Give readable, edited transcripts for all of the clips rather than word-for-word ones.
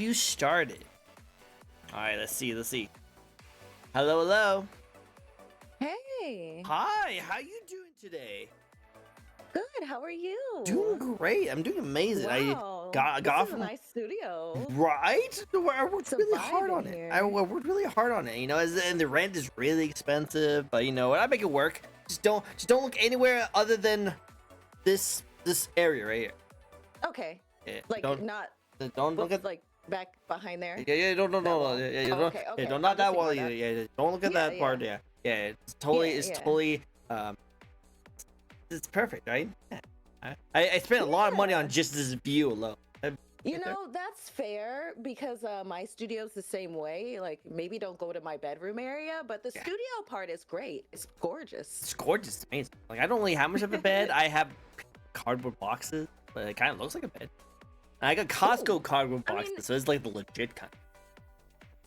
you started. All right, let's see. Hello, hello. Hey, Hi, how you doing today? good. How are you? Doing great. I'm doing amazing. I Wow, this got is a from nice studio. right. I worked It's a really vibe hard in on it. I here. worked really hard on it. You know, and the rent is really expensive, but you know what? I make it work. Just don't look anywhere other than this area right here. Okay, Yeah, like not don't look at. like back behind there. Yeah, don't, no, That no, no, wall. yeah, Oh, okay, yeah, okay. don't, I'll not just that wall ignore either. that. Yeah, don't look at Yeah, that yeah, part. Yeah, yeah, it's yeah, totally, it's perfect, right? Yeah. I spent a lot of money on yeah. just this view alone. You Right there. know, that's fair because my studio's the same way. Like, maybe don't go to my bedroom area, but the Yeah, studio part is great. It's gorgeous. it's gorgeous, it's amazing. Like I don't really have much of a bed. I have cardboard boxes, but it kind of looks like a bed. And I got Ooh, Costco cardboard I mean, boxes, so it's like the legit kind.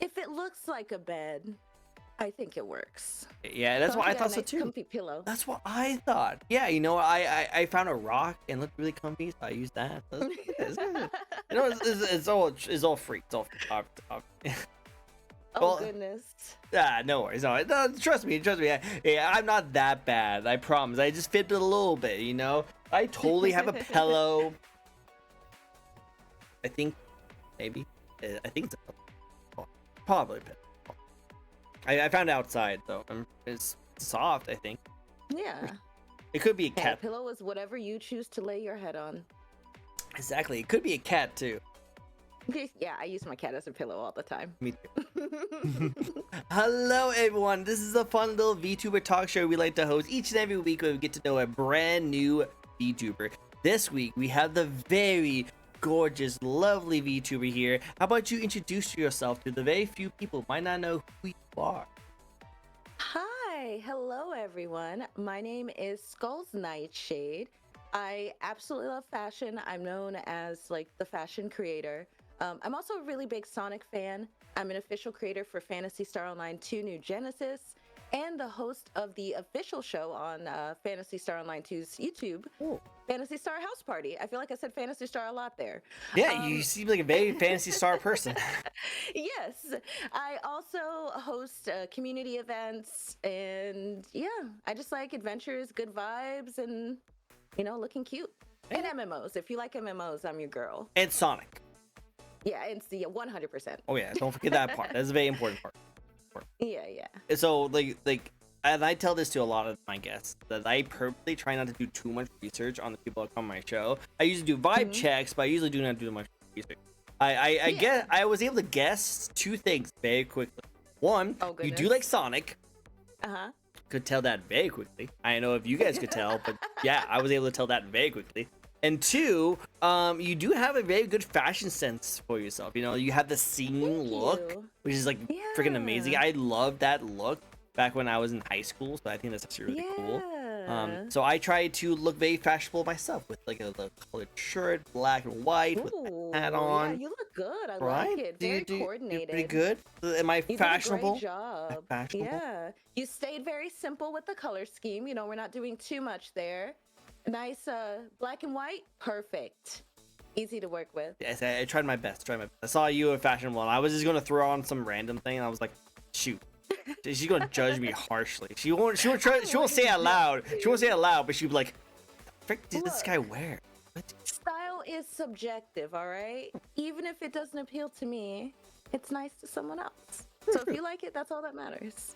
if it looks like a bed, I think it works. Yeah, As that's long as what you I got a thought so nice, too. comfy pillow. That's what I thought. Yeah, you know, I found a rock and looked really comfy, so I used that. So it's good. You know, it's all free. It's all free. Oh Well, goodness. no worries. No, trust me. Yeah, I'm not that bad. I promise. I just fit it a little bit. You know, I totally have a pillow. I think maybe. I think it's a pillow. Probably a pillow. I found it outside though. It's soft. I think Yeah. it could be a Hey, a cat. pillow is whatever you choose to lay your head on. Exactly. It could be a cat too. Yeah, I use my cat as a pillow all the time. Me too. Hello, everyone. This is a fun little VTuber talk show we like to host each and every week where we get to know a brand new VTuber. This week, we have the very gorgeous, lovely VTuber here. How about you introduce yourself to the very few people who might not know who you are? Hi, hello everyone. My name is Skulls Nightshade. I absolutely love fashion. I'm known as like the fashion creator. I'm also a really big Sonic fan. I'm an official creator for Phantasy Star Online 2 New Genesis and the host of the official show on Phantasy Star Online 2's YouTube, Oh. Phantasy Star House Party. I feel like I said Phantasy Star a lot there. Yeah, you seem like a very fantasy star person. Yes, I also host community events, and yeah, I just like adventures, good vibes, and looking cute. And MMOs. If you like MMOs, I'm your girl. And Sonic. Yeah, and see, 100%. Oh yeah, don't forget that part. That's a very important part. Yeah, yeah. So and I tell this to a lot of my guests that I purposely try not to do too much research on the people that come on my show. I usually do vibe checks, but I usually do not do much research. Yeah. I was able to guess two things very quickly. One, Oh, you do goodness. like Sonic. Uh-huh. Could tell that very quickly. I don't know if you guys could tell, but yeah, I was able to tell that very quickly. And two, you do have a very good fashion sense for yourself. You know, you have the singing Thank look, you. which is like freaking amazing. Yeah. I love that look back when I was in high school, so I think that's actually really cool. Yeah. So I try to look very fashionable myself with like a colored shirt, black and white, with Ooh, a hat yeah, on. you look good. I Right? like it. Very coordinated. Pretty good? Am I You fashionable? did a great job. Fashionable? Yeah. You stayed very simple with the color scheme. We're not doing too much there. Nice black and white. Perfect. Easy to work with. Yes, I tried my best. I saw you were fashionable, and I was just gonna throw on some random thing, and I was like, shoot. She's gonna judge me harshly. She won't say it out loud. She won't say it out loud, but she'll be like, "The frick did this guy wear?" What? Style is subjective, all right? Even if it doesn't appeal to me, it's nice to someone else. So if you like it, that's all that matters.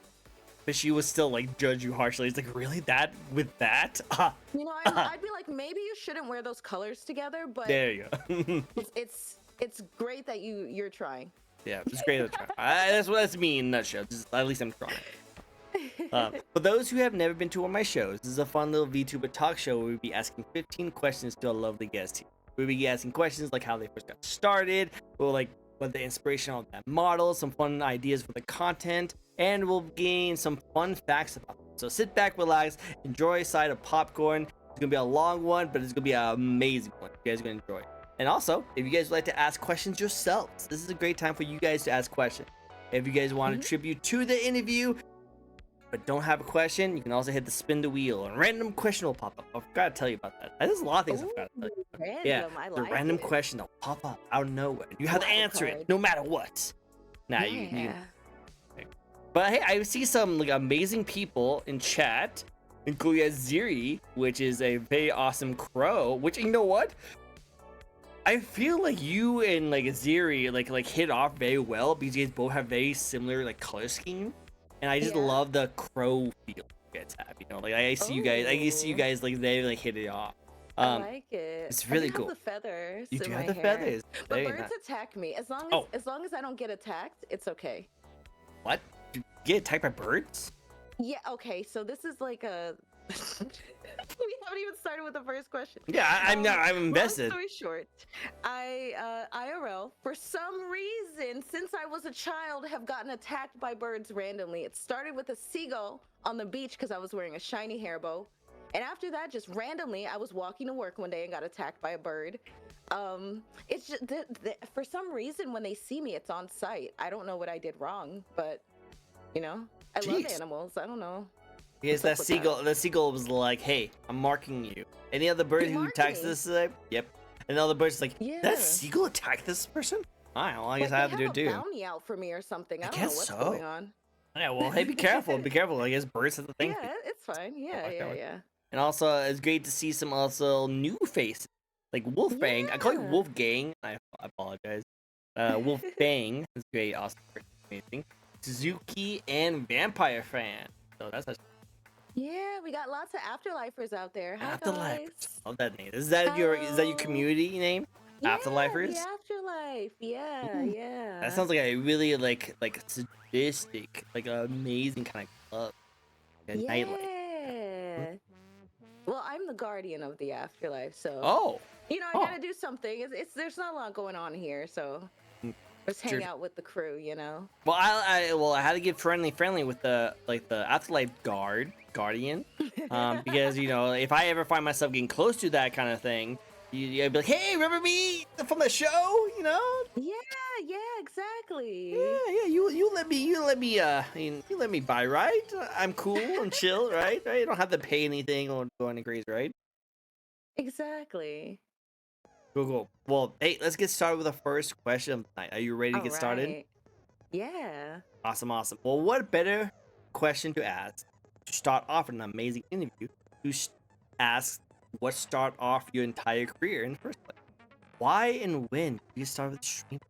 But she would still like judge you harshly. It's like, really, that with that? I'd be like, maybe you shouldn't wear those colors together, but There you go. it's great that you're trying. Yeah, it's great to try. That's me in a nutshell. Just, at least I'm trying. For those who have never been to one of my shows, this is a fun little VTuber talk show where we'll be asking 15 questions to a lovely guest here. We'll be asking questions like how they first got started, or like what the inspiration of that model, some fun ideas for the content, and we'll gain some fun facts about them. So sit back, relax, enjoy a side of popcorn. It's gonna be a long one, but it's gonna be an amazing one. You guys are gonna enjoy it. And also, if you guys would like to ask questions yourselves, this is a great time for you guys to ask questions. If you guys want to tribute to the interview, but don't have a question, you can also hit the spin the wheel, and random question will pop up. I forgot to tell you about that. There's a lot of things I forgot to tell you about. Yeah, Random. I the like random it. question that'll pop up out of nowhere. You have to Wild answer it card. no matter what. Now you Yeah. but hey, I see some like amazing people in chat, including Ziri, which is a very awesome crow. Which, you know what? I feel like you and like Ziri like hit off very well because you guys both have very similar like color scheme, and I just Yeah. love the crow feel you guys have. You know, like I see you Ooh. guys like they like hit it off. I like it. It's I do really have cool. the feathers You in do my have the hair. feathers. But Very birds nice. attack me. Oh, As long as I don't get attacked, it's okay. what? You get attacked by birds? Yeah, okay. So this is like a we haven't even started with the first question. Yeah, I'm not. I'm Long invested. story short, IRL, for some reason, since I was a child, have gotten attacked by birds randomly. It started with a seagull on the beach because I was wearing a shiny hair bow. And after that, just randomly, I was walking to work one day and got attacked by a bird. It's just for some reason when they see me, it's on sight. I don't know what I did wrong, but you know, I love Jeez. animals. I don't know. Because What's up that with seagull, the seagull was like, "Hey, I'm marking you." Any other bird He who marked attacks me. this? Yep. And the other bird's like, Yeah. "That seagull attacked this person?" I don't know. I guess Like I they have to do have it a too. bounty out for me or something. I I don't know guess what's so. going on. Yeah. Well, hey, be careful. Be careful. I guess birds have the thing. Yeah, it's fine. Yeah, watch yeah, out. yeah. And also, it's great to see some also new faces, like Wolfgang. I call you Yeah. Wolfgang. I apologize. Wolfgang is great. Awesome. Amazing. Suzuki and Vampire Fan. So that's a Yeah, we got lots of afterlifers out there. Hi Afterlife. guys. Love that name. Is that your Hello. community name? Yeah, the Afterlifers? afterlife. Yeah, Ooh, yeah. that sounds like a really like sadistic, like amazing kind of club. Like a nightlife. Yeah. Well, I'm the guardian of the afterlife, so Oh. you know I Oh. gotta do something. It's there's not a lot going on here, so Mm, let's hang sure. out with the crew. You know. Well, I had to get friendly with the afterlife guardian, because you know if I ever find myself getting close to that kind of thing, you'd be like, hey, remember me from the show? You know? Yeah, yeah, exactly. Yeah, you let me buy, right? I'm cool and chill, right? You don't have to pay anything or go any crazy, right? Exactly. Cool. Well, hey, let's get started with the first question of the night. Are you ready to All get started? right. Yeah. Awesome. Well, what better question to ask to start off an amazing interview to ask what start off your entire career in the first place? Why and when did you start with streaming?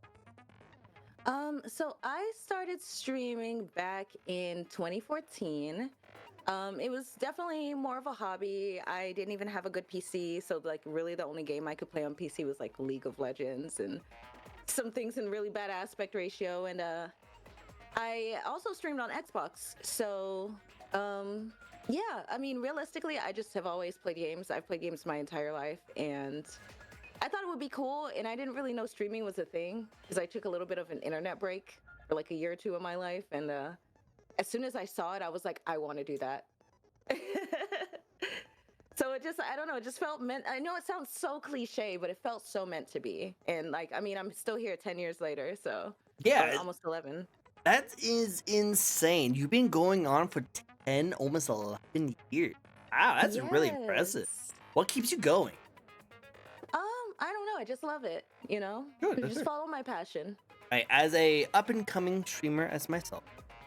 So I started streaming back in 2014. It was definitely more of a hobby. I didn't even have a good PC, so like really the only game I could play on PC was like League of Legends and some things in really bad aspect ratio. And I also streamed on Xbox. So yeah, I mean realistically, I just have always played games. I've played games my entire life, and I thought it would be cool, and I didn't really know streaming was a thing because I took a little bit of an internet break for like a year or two of my life, and as soon as I saw it, I was like, I want to do that. So it just, I don't know, it just felt meant. I know it sounds so cliche, but it felt so meant to be. And like, I mean, I'm still here 10 years later, so Yeah, or almost 11. that is insane. You've been going on for 10, almost 11 years. Wow, that's really impressive. Yes. What keeps you going? I don't know. I just love it. You know, Good, just good. follow my passion. Right, as a up and coming streamer as myself,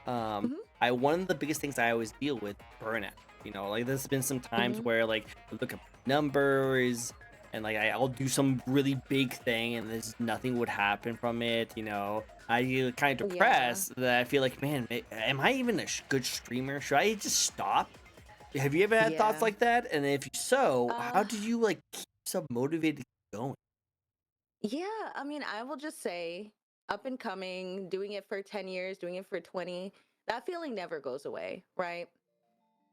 Mhm. one of the biggest things I always deal with burnout. You know, like there's been some times Mhm. where like I look at numbers and like I'll do some really big thing and there's nothing would happen from it. You know, I get kind of Yeah. depressed that I feel like, man, am I even a good streamer? Should I just stop? Have you ever had thoughts Yeah. like that? And if so, how Uh, did you like keep yourself motivated to keep going? yeah. I mean, I will just say, up and coming, doing it for 10 years, doing it for 20, that feeling never goes away, right?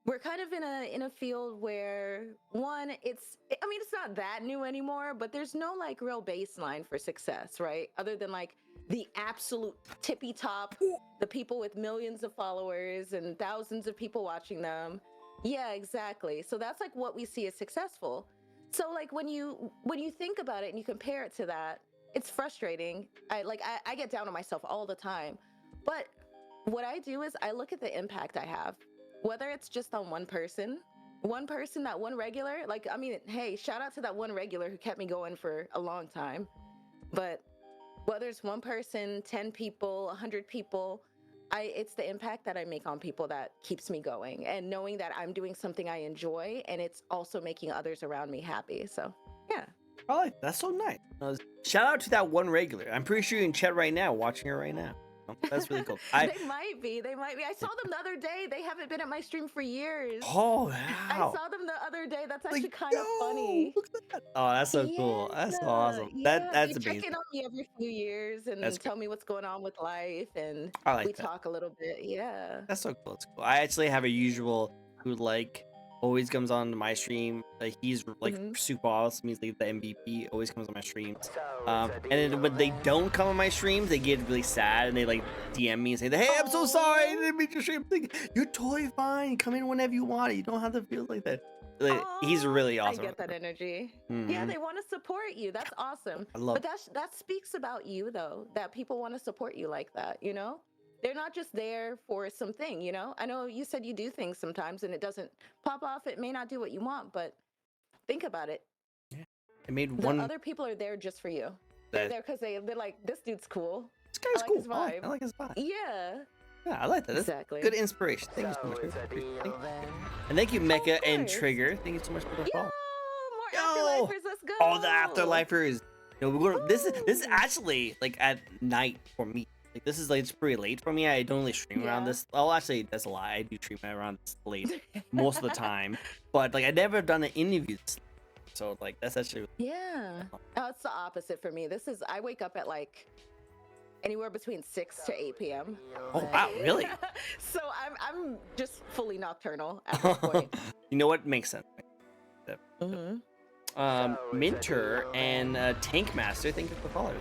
We're kind of in a field where one, I mean, it's not that new anymore, but there's no like real baseline for success, right? Other than like the absolute tippy top, the people with millions of followers and thousands of people watching them. Yeah, exactly. So that's like what we see as successful. So like when you think about it and you compare it to that, it's frustrating. I get down on myself all the time. But what I do is I look at the impact I have. whether it's just on one person, that one regular, like, I mean, hey, shout out to that one regular who kept me going for a long time. But whether it's one person, 10 people, 100 people, it's the impact that I make on people that keeps me going, and knowing that I'm doing something I enjoy and it's also making others around me happy. So, yeah. I like that's so nice. Shout out to that one regular. I'm pretty sure you're in chat right now, watching her right now. That's really cool. They might be. I saw them the other day. They haven't been at my stream for years. Oh, I wow. saw them the other day. That's actually Like, kind of funny. look at that. Oh, that's so cool. That's so awesome. Yeah, That's they check amazing. in on me every few years and That's tell great. me what's going on with life, and I like we that. talk a little bit. Yeah. That's so cool. It's cool. I actually have a usual who like always comes on my stream. Like he's like super awesome. He's like the MVP. Always comes on my streams. And then when they don't come on my streams, they get really sad and they like DM me and say, "Hey, I'm so sorry. I didn't mean your stream." Like, you're totally fine. Come in whenever you want. You don't have to feel like that. Like, he's really awesome. I get that energy. Yeah, they want to support you. That's awesome. I love. But that speaks about you though. That people want to support you like that. You know. They're not just there for something, you know? I know you said you do things sometimes and it doesn't pop off. It may not do what you want, but think about it. Yeah. I made the one. Other people are there just for you. They're there because they're like, this dude's cool. This guy's I like cool. his vibe. I like his vibe. Yeah. Yeah, I like that. That's exactly. Good inspiration. Thank you so much. And thank you, Mecha and Trigger. Thank you so much for the follow. More afterlifers. Let's go. All the afterlifers. You know, we're going. This is actually like at night for me. Like, this is like it's pretty late for me. I don't really stream around this. Oh, actually, that's a lie. I do stream around this late most of the time. But like, I never done an interview, so like that's actually. Yeah. Oh, it's the opposite for me. I wake up at like anywhere between 6 to 8 p.m. Oh wow, really? So I'm just fully nocturnal at this point. You know what makes sense? Minter and Tankmaster, thank you for following.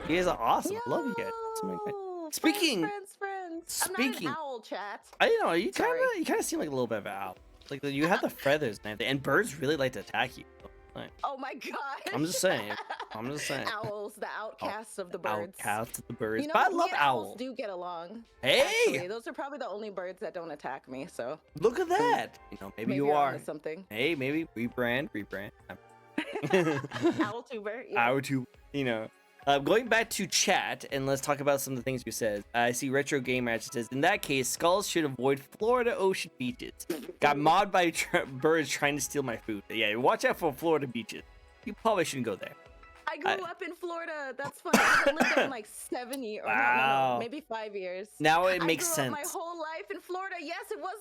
You guys are awesome. I love you guys. Speaking, friends. I'm not an owl, chat. I know you kind of seem like a little bit of an owl. Like you have the feathers and everything, and birds really like to attack you. Like, oh my god! I'm just saying. Owls, the outcasts of the birds. Outcasts of the birds. You know, but I love owls. Do get along. Hey, actually. Those are probably the only birds that don't attack me. So look at that. You know, maybe you are something. Hey, maybe rebrand. Vtuber. Yeah. Vtuber. You know. Going back to chat, and let's talk about some of the things you said. I see Retro Gamer says, in that case, skulls should avoid Florida ocean beaches. Got mobbed by birds trying to steal my food. Yeah, watch out for Florida beaches. You probably shouldn't go there. I grew up in Florida. That's funny. I lived there in like 7 years. Wow. No, maybe 5 years. Now it makes sense. My whole life in Florida. Yes, it was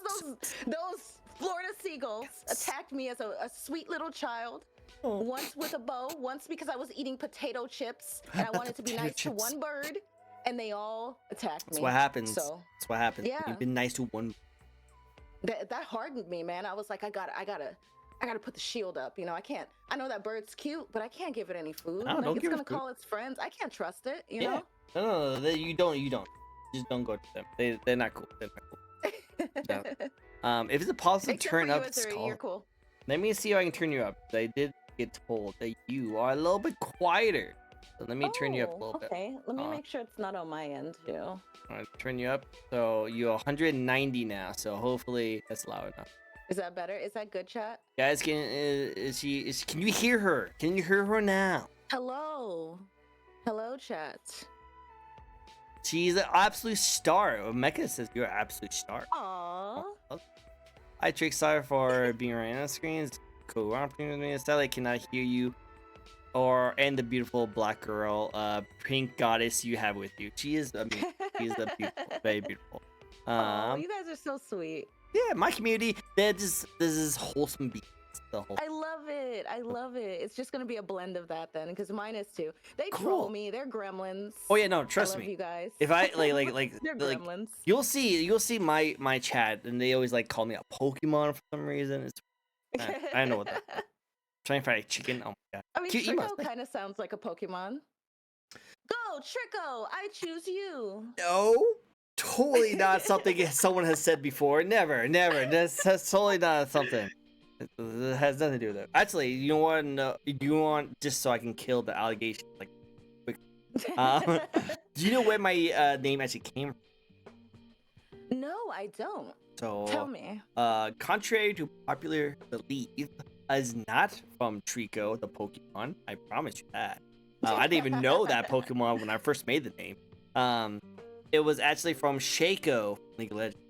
those Florida seagulls attacked me as a sweet little child. Once with a bow, once because I was eating potato chips and I wanted to be nice to one bird, and they all attacked me. That's what happens. So, that's what happens. Yeah. You've been nice to one. That hardened me, man. I was like, I gotta put the shield up. You know, I can't. I know that bird's cute, but I can't give it any food. No, like don't it's give gonna it food. call its friends. I can't trust it. You know. No, you don't. Just don't go to them. They're not cool. No. If it's a positive turn up, you're cool. Let me see if I can turn you up. I did get told that you are a little bit quieter. So let me turn you up a little bit. Okay, let me make sure it's not on my end too. All right, turn you up. So you're 190 now. So hopefully that's loud enough. Is that better? Is that good, chat? Guys, can you hear her? Can you hear her now? Hello, chat. She's an absolute star. Mecha says you're an absolute star. Aww. Hi, Trick. Sorry for being right on the screen. It's cool. I cannot hear you. And the beautiful black girl, pink goddess you have with you. She is amazing. She's a beautiful, very beautiful. You guys are so sweet. Yeah, my community. This is wholesome beats. I love it. I love it. It's just gonna be a blend of that then, because mine is too. They troll me. They're gremlins. Oh yeah, no, trust me. You guys. If I like they're gremlins. You'll see my chat, and they always like call me a Pokemon for some reason. It's I don't know what that. Trying to find a chicken. Oh my god. I mean, Tricko kind of sounds like a Pokemon. Go, Tricko! I choose you. No, totally not something someone has said before. Never. That's totally not something. It has nothing to do with it. Actually, you know what? No, you want just so I can kill the allegation, like, quick. Do you know where my name actually came from? No, I don't. Tell So, me. contrary to popular belief, is not from Trico, the Pokemon. I promise you that. I didn't even know that Pokemon when I first made the name. Um, it was actually from Shaco, League of Legends.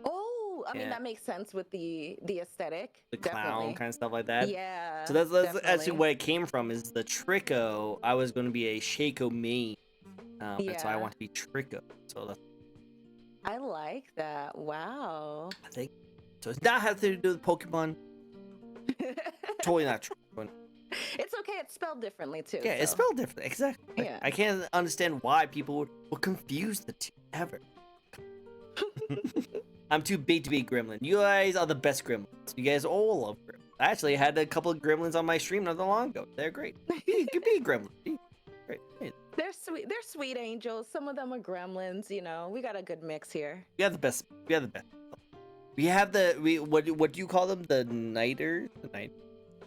Oh, I mean Yeah, that makes sense with the aesthetic. the clown Definitely. kind of stuff like that. So Yeah, that's actually definitely. where it came from. Is the Trico? I was going to be a Shaco main, and so I Yeah. want to be Trico. So that's I like that. Wow. I think. So it's not have to do with Pokemon. Totally not true. But It's okay. It's spelled differently too. yeah, it's So spelled different. Exactly. Like, yeah. I can't understand why people would confuse the two ever. I'm too big to be a gremlin. You guys are the best gremlins. You guys all love gremlins. I actually had a couple of gremlins on my stream not that long ago. They're great. You can be a gremlin. Great. Hey, They're sweet. They're sweet angels. Some of them are gremlins. You know, we got a good mix here. we have the best. We have the best. What do you call them? The nighters? The night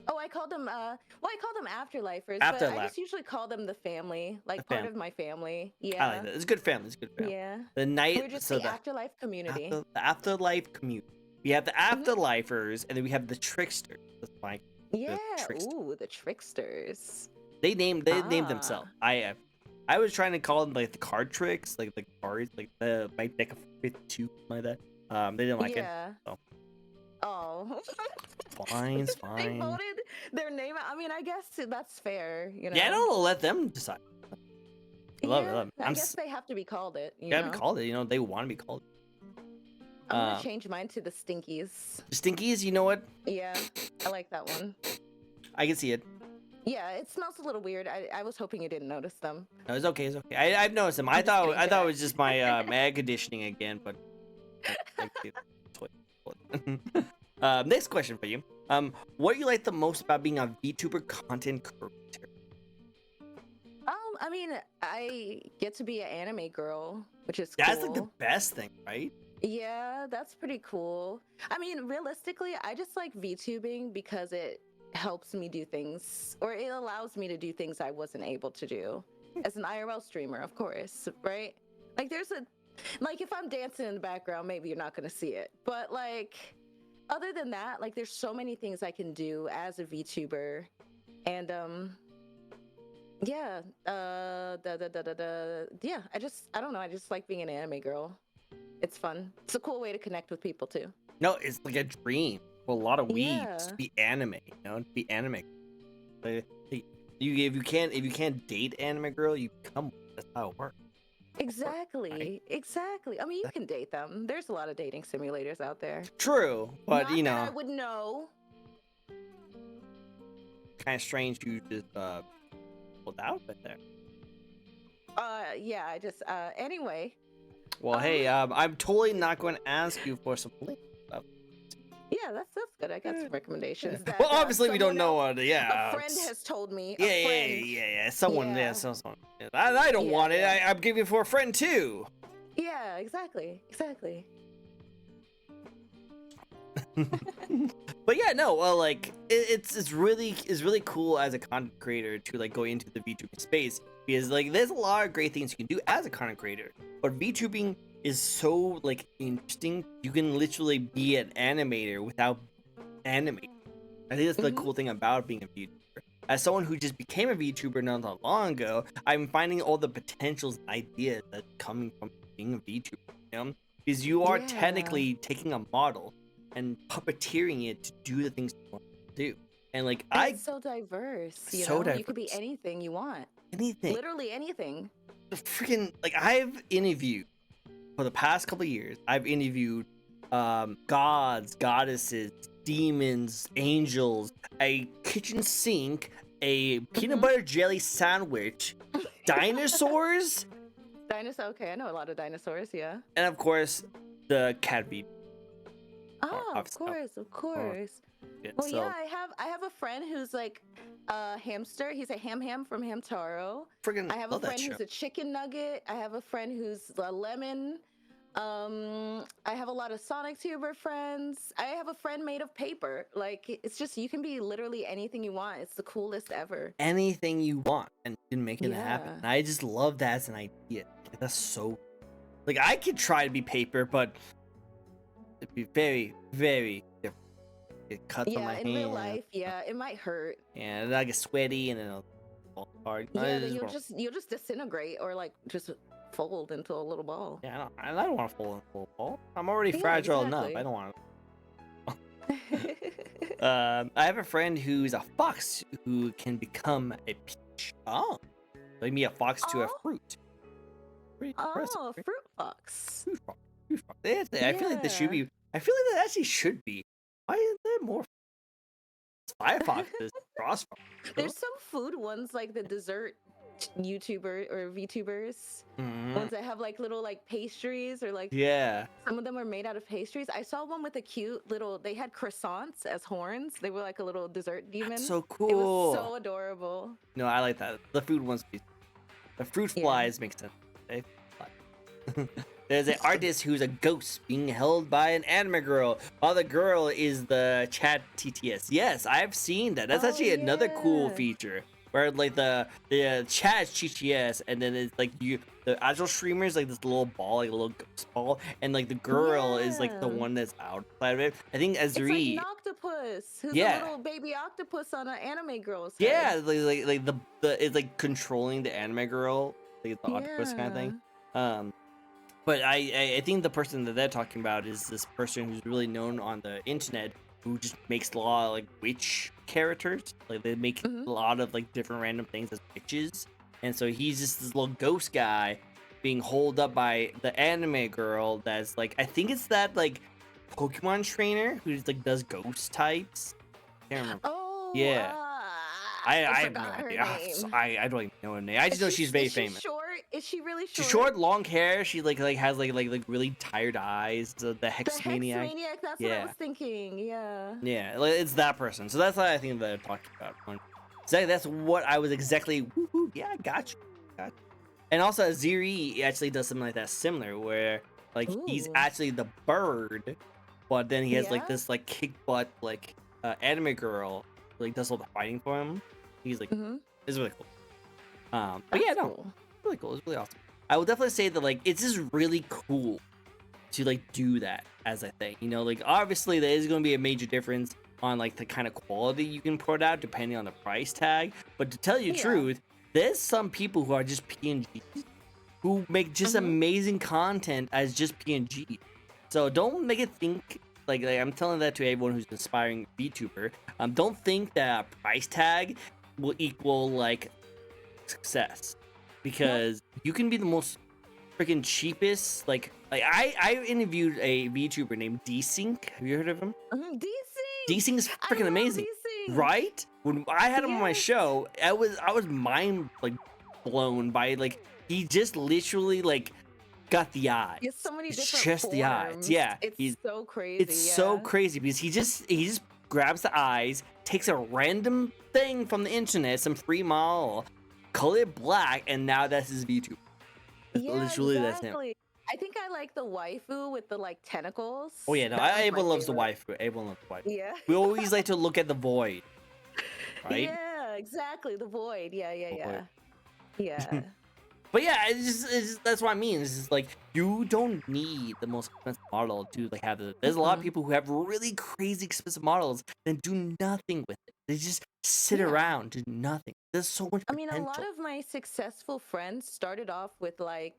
Oh, I called them. Well, I call them afterlifers, but I afterlife. just usually call them the family, The like part family. of my family. I like Yeah, that. It's a good family. It's a good family. yeah. The night. We're just So the the afterlife community. the afterlife community. We have the Hmm. afterlifers, and then we have the tricksters. That's like Yeah. the trickster. Ooh, the tricksters. They named themselves. Ah. I was trying to call them like the card tricks, like the cards, like the my deck of 52 like that. They didn't like it. Yeah. So Oh. fine, it's They fine. voted their name out. I mean, I guess that's fair, you Yeah, I know. don't let them decide. I love it. I Yeah, love it. I guess they have to be called it, you Gotta be know. called it. You know, they want to be called. I'm gonna Uh, change mine to the Stinkies. Stinkies. You know what? Yeah, I like that one. I can see it. Yeah, it smells a little weird. I was hoping you didn't notice them. No, it's okay. It's okay. I've noticed them. I'm just kidding, I thought it Jack. was just my my air conditioning again, but I see it. Next question for you. What do you like the most about being a VTuber content creator? I mean, I get to be an anime girl, which is That's like the cool. best thing, right? Yeah, that's pretty cool. I mean, realistically, I just like VTubing because it helps me do things, or it allows me to do things I wasn't able to do as an IRL streamer, of course, right? Like, like, if I'm dancing in the background, maybe you're not gonna see it, but like, other than that, like, there's so many things I can do as a VTuber, and yeah, yeah. I don't know. I just like being an anime girl. It's fun. It's a cool way to connect with people too. No, it's like a dream for a lot of weebs to Yeah, be anime. You know, to be anime. Like, you if you can't date anime girl, you become one. That's how it works, right? exactly. Exactly. I mean, you can date them. There's a lot of dating simulators out there. True, but Not you that I know, would know. kind of strange you just pulled out right there. Yeah, anyway. Well, Um, hey, I'm totally not going to ask you for some links. yeah, that's good. I got some recommendations Well, that obviously we don't someone know. else, Yeah, a friend has told me. yeah, A yeah, friend. yeah, yeah. Someone, yeah, Yeah. someone. I don't Yeah, want it. yeah. I'm giving it for a friend too. Yeah, exactly. Exactly. But yeah, no, well, like it's really cool as a content creator to like go into the VTubing space because like there's a lot of great things you can do as a content creator, but VTubing is so like interesting. You can literally be an animator without animating. I think that's the Hmm. cool thing about being a VTuber. As someone who just became a VTuber not that long ago, I'm finding all the potentials and ideas that coming from being a VTuber. You know, because you are Yeah. technically taking a model and puppeteering it to do the things you want to do. And like And it's so diverse, you so know? You could be diverse. anything you want. Anything. Literally anything. Freaking like I've interviewed for the past couple of years. I've interviewed gods, goddesses, demons, angels, a kitchen sink, a peanut Mhm. butter jelly sandwich, dinosaurs, Dinosaur. Okay, I know a lot of dinosaurs, yeah. and of course the cat feed. Oh, of Obviously, course, of oh, course. yeah, Well, yeah, so I have a friend who's like a hamster. He's a ham from Hamtaro. freaking I have a love that friend show. who's a chicken nugget. I have a friend who's a lemon. I have a lot of Sonic Tuber friends. I have a friend made of paper. Like it's just you can be literally anything you want. It's the coolest ever. Anything you want and you can make it happen. Yeah. And I just love that as an idea. Like, that's so Like I could try to be paper, but it'd be very, very different. Get cuts on my In real hand. life, yeah, it might hurt. And I get sweaty and then it'll fall apart. Yeah, then you'll just disintegrate or like just fold into a little ball. Yeah, I don't want to fall into a ball. I'm already Yeah, fragile enough. exactly. I don't want to. I have a friend who's a fox who can become a peach. Oh, like me a fox to a Oh. fruit. Pretty impressive. Oh, fruit fox. Fruit fox. Fruit fox. I feel like this should be. I feel like that actually should be. Why is there more? Firefoxes, cross. There's some food ones like the dessert YouTuber or VTubers. Ones that have like little like pastries or like Yeah. some of them are made out of pastries. I saw one with a cute little. They had croissants as horns. They were like a little dessert demon. That's so cool. It was so adorable. No, I like that. The food ones. The fruit flies make sense. They fly. There's an artist who's a ghost being held by an anime girl, while the girl is the chat TTS. Yes, I've seen that. That's actually another cool feature. Where like the chat is TTS, and then it's like the actual streamer is like this little ball, like a little ghost ball, and like the girl is like the one that's outside of it. I think Azri. It's like an octopus. Who's a little baby octopus on an anime girl's head. Yeah, like the it's like controlling the anime girl, like the octopus kind of thing. But I think the person that they're talking about is this person who's really known on the internet who just makes a lot of like witch characters. Like they make a lot of like different random things as witches. And so he's just this little ghost guy being holed up by the anime girl that's like, I think it's that like Pokemon trainer who's like does ghost types. Can't remember. Oh yeah. I have no her idea. name. I don't even know her name. I just know she's very famous. Short? Is she really short? She's short, long hair. She like has like really tired eyes. The Hex Maniac. The Hex Maniac. That's what I was thinking. Yeah. Yeah, like, it's that person. So that's what I think they're talking about. So that's what I was exactly. Woo-hoo, yeah, I got you. And also Ziri actually does something like that similar, where like he's actually the bird, but then he has like this like kick butt like anime girl like does all the fighting for him. He's like, it's really cool. But yeah, no, cool. Really cool. It's really awesome. I will definitely say that like it's just really cool to like do that as a thing. You know, like obviously there is going to be a major difference on like the kind of quality you can put out depending on the price tag. But to tell you the truth, there's some people who are just PNGs who make just amazing content as just PNG. So don't make it think like I'm telling that to everyone who's an aspiring VTuber. Don't think that a price tag will equal like success, because you can be the most freaking cheapest. Like I interviewed a VTuber named Desync. Have you heard of him? Desync is freaking amazing, right? When I had him on my show, I was mind like blown by like he just literally like got the eyes. It's so many different just forms. The eyes. Yeah, it's so crazy. It's so crazy because he just grabs the eyes, takes a random thing from the internet, some free model, color it black, and now that's his VTuber. Literally, that's him. I think I like the waifu with the like tentacles. Oh yeah, no, Abel loves the waifu. Abel loves the waifu. Yeah. We always like to look at the void, right? Yeah, exactly. The void. Yeah. But yeah, it's just that's what I mean. It's just like you don't need the most expensive model to like have it. There's a lot of people who have really crazy expensive models and do nothing with it. They just sit around, do nothing. There's so much potential. I mean, a lot of my successful friends started off with like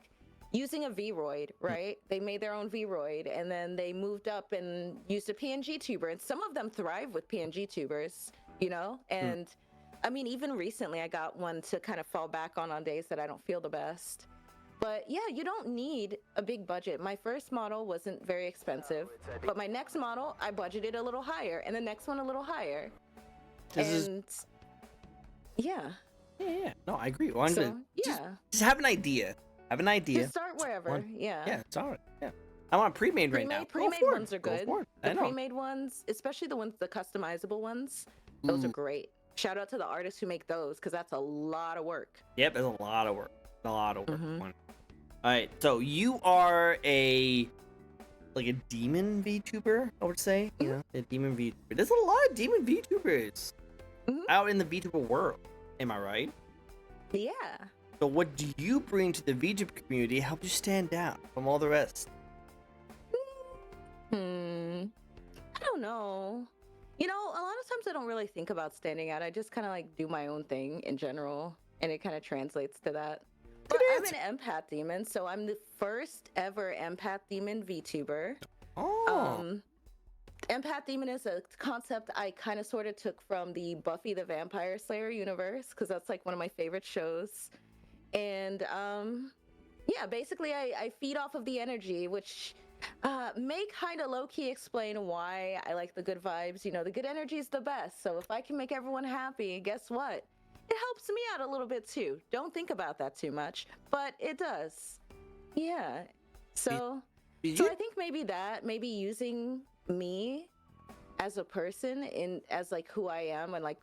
using a Vroid, right? They made their own Vroid, and then they moved up and used a PNG tuber, and some of them thrive with PNG tubers, you know? And I mean, even recently I got one to kind of fall back on days that I don't feel the best. But yeah, you don't need a big budget. My first model wasn't very expensive, but my next model, I budgeted a little higher, and the next one a little higher. Yeah. No, I agree. So, just have an idea. Just start wherever. Yeah, it's alright. Yeah. I want a pre-made right now. Pre-made ones are good. The pre-made ones, especially the customizable ones, those are great. Shout out to the artists who make those, because that's a lot of work. Yep, it's a lot of work. All right, so you are a demon VTuber, I would say. You know, a demon VTuber. There's a lot of demon VTubers out in the VTuber world. Am I right? Yeah. So what do you bring to the VTuber community to help you stand out from all the rest? I don't know. You know, a lot of times I don't really think about standing out. I just kind of like do my own thing in general, and it kind of translates to that. But I'm an empath demon, so I'm the first ever empath demon VTuber. Oh. Empath demon is a concept I kind of sort of took from the Buffy the Vampire Slayer universe, because that's like one of my favorite shows. And yeah, basically I feed off of the energy, which may kind of low-key explain why I like the good vibes. You know, the good energy is the best. So if I can make everyone happy, guess what? It helps me out a little bit too. Don't think about that too much, but it does. Yeah. So I think maybe using me as a person as like who I am, and like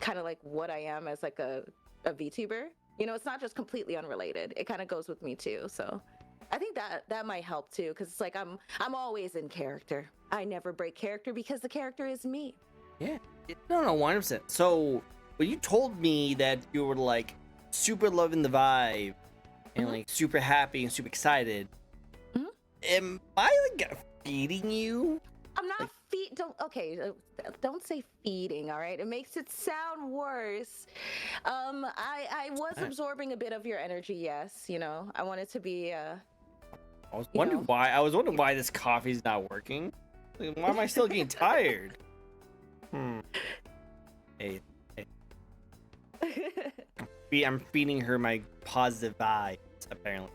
kind of like what I am as like a VTuber. You know, it's not just completely unrelated. It kind of goes with me too. So I think that might help too, because it's like I'm always in character. I never break character because the character is me. Yeah. No, 100%. So when you told me that you were like super loving the vibe and like super happy and super excited, am I like feeding you? I'm not don't say feeding, all right? It makes it sound worse. I was absorbing a bit of your energy, yes. You know, I wanted to be I was wondering why this coffee's not working. Like, why am I still getting tired? Hey. I'm feeding her my positive vibes, apparently.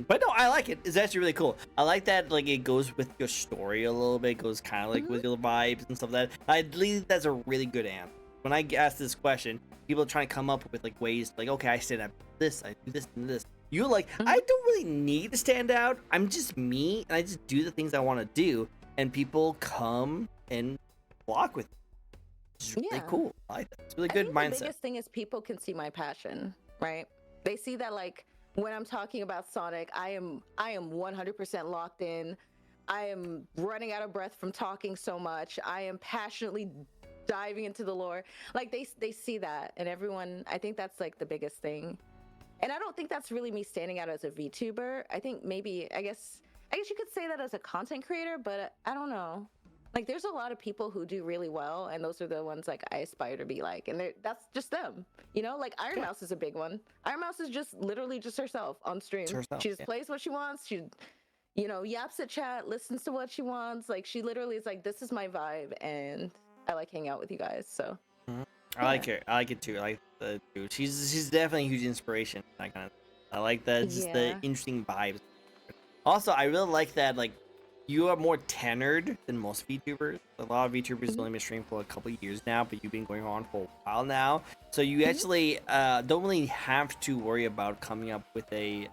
But no, I like it. It's actually really cool. I like that, like, it goes with your story a little bit. It goes kind of like with your vibes and stuff like that. I believe that's a really good answer. When I ask this question, people are trying to come up with like ways, like, okay, I stand up this, I do this and this. You're like, I don't really need to stand out. I'm just me, and I just do the things I want to do, and people come and flock with me. It's really cool. I like that. It's a really good mindset. The biggest thing is people can see my passion, right? They see that, like, when I'm talking about Sonic, I am 100% locked in. I am running out of breath from talking so much. I am passionately diving into the lore. Like, they see that, and everyone, I think that's like the biggest thing. And I don't think that's really me standing out as a VTuber. I think I guess you could say that as a content creator, but I don't know. Like, there's a lot of people who do really well, and those are the ones like I aspire to be like, and that's just them, you know. Like Iron Mouse is a big one. Iron Mouse is just literally just herself on stream. She just plays what she wants. She, you know, yaps at chat, listens to what she wants. Like, she literally is like, this is my vibe, and I like hanging out with you guys. So I like her. I like it too. I like the dude. She's definitely a huge inspiration. That kind of. I like that. Just the interesting vibes. Also, I really like that. Like, you are more tenured than most VTubers. A lot of VTubers only been streaming for a couple of years now, but you've been going on for a while now. So you actually don't really have to worry about coming up with a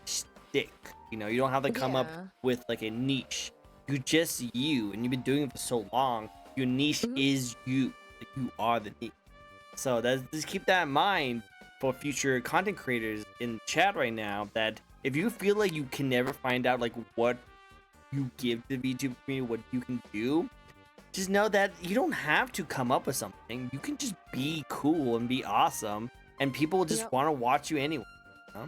stick. You know, you don't have to come up with like a niche. You just you, and you've been doing it for so long. Your niche is you. Like, you are the niche. So just keep that in mind for future content creators in chat right now. That if you feel like you can never find out like what you give to the VTuber community, what you can do, just know that you don't have to come up with something. You can just be cool and be awesome, and people will just want to watch you anyway. You know?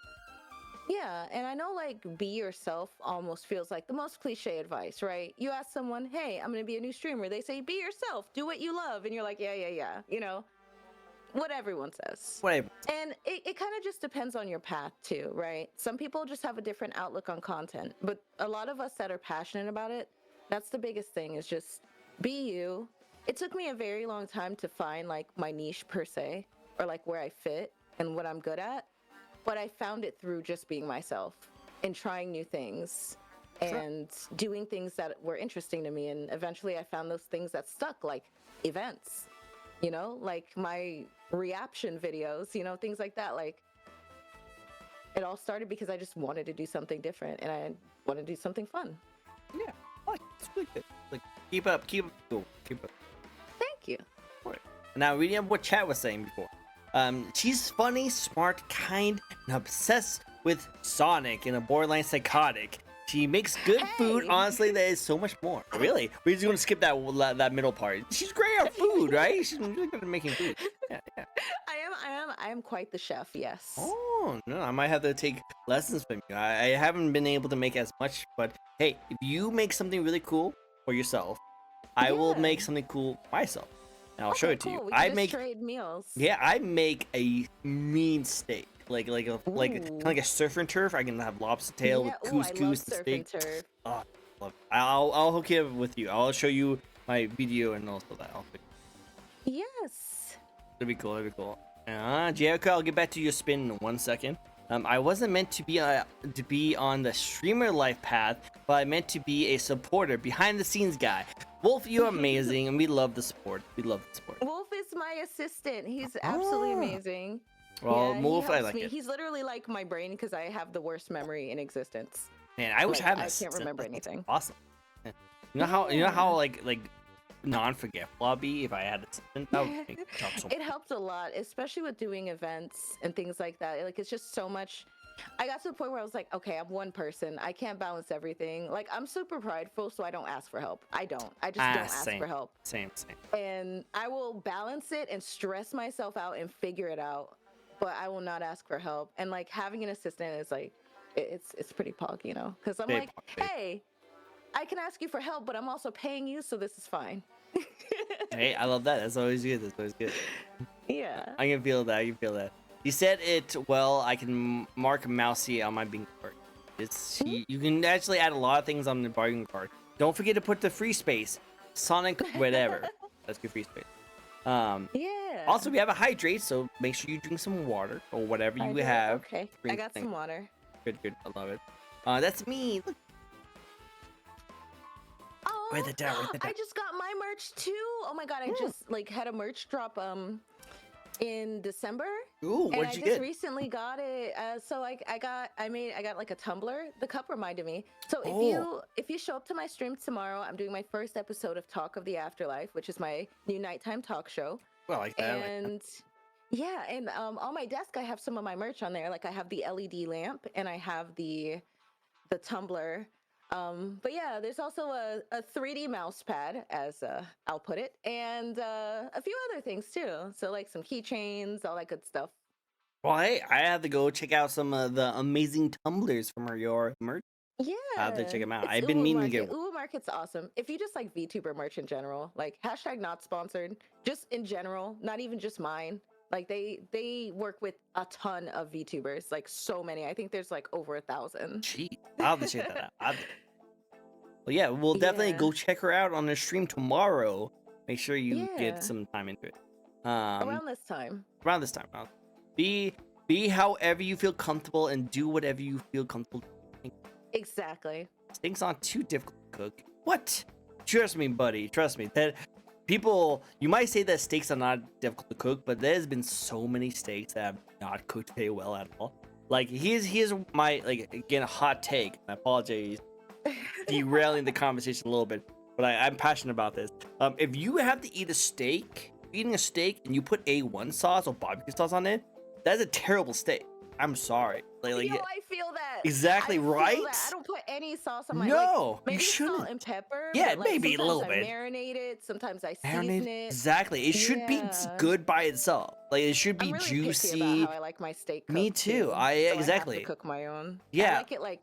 Yeah, and I know, like, be yourself almost feels like the most cliche advice, right? You ask someone, hey, I'm gonna be a new streamer. They say, be yourself, do what you love, and you're like, yeah, you know, what everyone says. Whatever. And it kind of just depends on your path too, right? Some people just have a different outlook on content, but a lot of us that are passionate about it, that's the biggest thing, is just be you. It took me a very long time to find like my niche per se, or like where I fit and what I'm good at, but I found it through just being myself and trying new things and doing things that were interesting to me. And eventually I found those things that stuck, like events, you know, like my reaction videos, you know, things like that. Like, it all started because I just wanted to do something different, and I wanted to do something fun. Yeah, like, it's really good. Like, keep up. Thank you. Right. Now, reading up what chat was saying before. She's funny, smart, kind, and obsessed with Sonic and a borderline psychotic. She makes good food. Hey. Honestly, that is so much more. Really? We're just gonna skip that middle part. She's great at food, right? She's really good at making food. Yeah, yeah. I am quite the chef. Yes. Oh no, I might have to take lessons from you. I haven't been able to make as much, but hey, if you make something really cool for yourself, I will Yeah. make something cool myself, and I'll show Okay, it to you. cool. We I can just make, trade meals. yeah, I make a mean steak, like kind of Ooh. like a surf and turf. I can have lobster tail with Yeah. Oh, I love couscous and surf steak. and turf. Oh, I love it. I'll hook you up with you. I'll show you my video and also that. Yes. That'd be cool. That'd be cool. Jericho, I'll get back to your spin in 1 second. I wasn't meant to be on the streamer life path, but I meant to be a supporter, behind the scenes guy. Wolf, you're amazing, and we love the support. We love the support. Wolf is my assistant. He's absolutely amazing. Well, Yeah, Wolf, he I helps like me. it. He's literally like my brain because I have the worst memory in existence. Man, I wish Like, I had an I can't assistant. remember That's anything. awesome. You know how like non-forgetful I'll be if I had an assistant. That would make my job so much. It helped a lot, especially with doing events and things like that. Like, it's just so much. I got to the point where I was like, okay, I'm one person. I can't balance everything. Like, I'm super prideful, so I don't ask for help. I just don't ask Same. for help. Same. And I will balance it and stress myself out and figure it out, but I will not ask for help. And like having an assistant is like, it's pretty pog, you know? Because I'm Big like, pog, big. hey, I can ask you for help, but I'm also paying you, so this is fine. Hey, I love that. That's always good. That's always good. Yeah. I can feel that. I can feel that. You said it well. I can mark Mousy on my bingo card. You can actually add a lot of things on the bargain card. Don't forget to put the free space, Sonic whatever. That's good free space. Yeah. Also, we have a hydrate, so make sure you drink some water or whatever you have. Okay. I got some water. Good. I love it. That's me. Look. Oh, Write that down. I just got my merch too. Oh my god, I just like had a merch drop in December. Ooh, And what'd you I just get? recently got it. So I got like a tumbler. The cup reminded me. So if you show up to my stream tomorrow, I'm doing my first episode of Talk of the Afterlife, which is my new nighttime talk show. Well, I like that. And yeah, and on my desk I have some of my merch on there. Like I have the LED lamp and I have the tumbler. But yeah, there's also a 3D mouse pad, as I'll put it, and a few other things too. So like some keychains, all that good stuff. Well, hey, I have to go check out some of the amazing tumblers from your merch. Yeah, I have to check them out. it's I've been Uwu meaning to Market. get one. Uwu Market's awesome. If you just like VTuber merch in general, like hashtag not sponsored, just in general, not even just mine. Like they work with a ton of VTubers, like so many. I think there's like over 1,000. Gee, I'll have to check that out. Well, yeah, we'll definitely Yeah. go check her out on the stream tomorrow. Make sure you Yeah. get some time into it. Around this time. Around this time. Be however you feel comfortable and do whatever you feel comfortable doing. Exactly. Steaks aren't too difficult to cook. What? Trust me, buddy. Trust me. That people, you might say that steaks are not difficult to cook, but there's been so many steaks that have not cooked very well at all. Like here's my again a hot take. I apologize, derailing the conversation a little bit, but I'm passionate about this. If you have to eat a steak, eating a steak, and you put A1 sauce or barbecue sauce on it, that's a terrible steak. I'm sorry. Yo, I feel that. Exactly, I feel right? that. I don't put any sauce on my. No, maybe you shouldn't. salt and pepper. Yeah, but, like, maybe a little sometimes bit. I marinate it. Sometimes I season it. Exactly. It should be Yeah. good by itself. Like it should be I'm really juicy. picky about how I like my steak cooked. Me too. So Exactly. I have to cook my own. Yeah. I like it like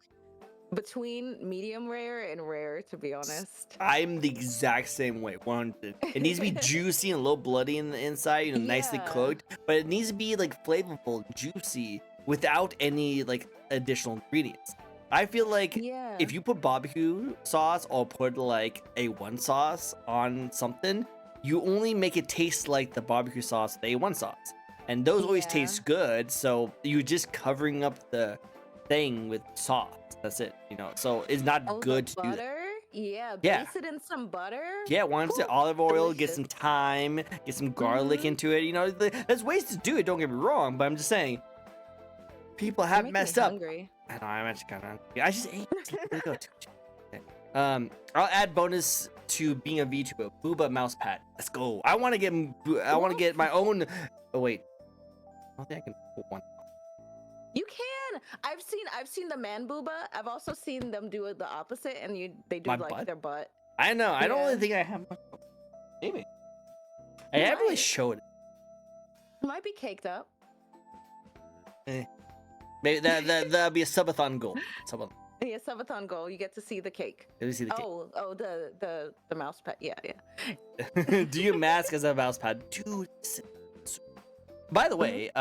between medium rare and rare, to be honest. I'm the exact same way. 100. It needs to be juicy and a little bloody in the inside, you know, nicely Yeah. cooked. But it needs to be like flavorful, juicy, without any like additional ingredients. I feel like Yeah. if you put barbecue sauce or put like A1 sauce on something, you only make it taste like the barbecue sauce, the A1 sauce. And those always Yeah. taste good, so you're just covering up the thing with sauce. That's it, you know. So it's not Oh, good the to do that. butter? Yeah, Yeah. base it in some butter. Yeah, why not Whew, olive oil, get delicious. some thyme, get some garlic Mhm. into it. You know, there's ways to do it, don't get me wrong, but I'm just saying, people You're have making me messed up. hungry. I know, I'm actually kind of hungry. I just ate. There you go. Okay. I'll add bonus to being a VTuber. Booba mouse pad. Let's go. I want to get my own. Oh wait, I don't think I can put one. You can. I've seen the man booba. I've also seen them do it the opposite, and they do My like butt? their butt. I know. I don't Yeah. really think I have much. Maybe. I You haven't really might. showed it. Might be caked up. Eh. Maybe that'd be a subathon goal. Subathon. Yeah, subathon goal. You get to see the cake. Let me see the cake. Oh, the mouse pad. Yeah, yeah. Do you mask as a mouse pad? Dude. By the way,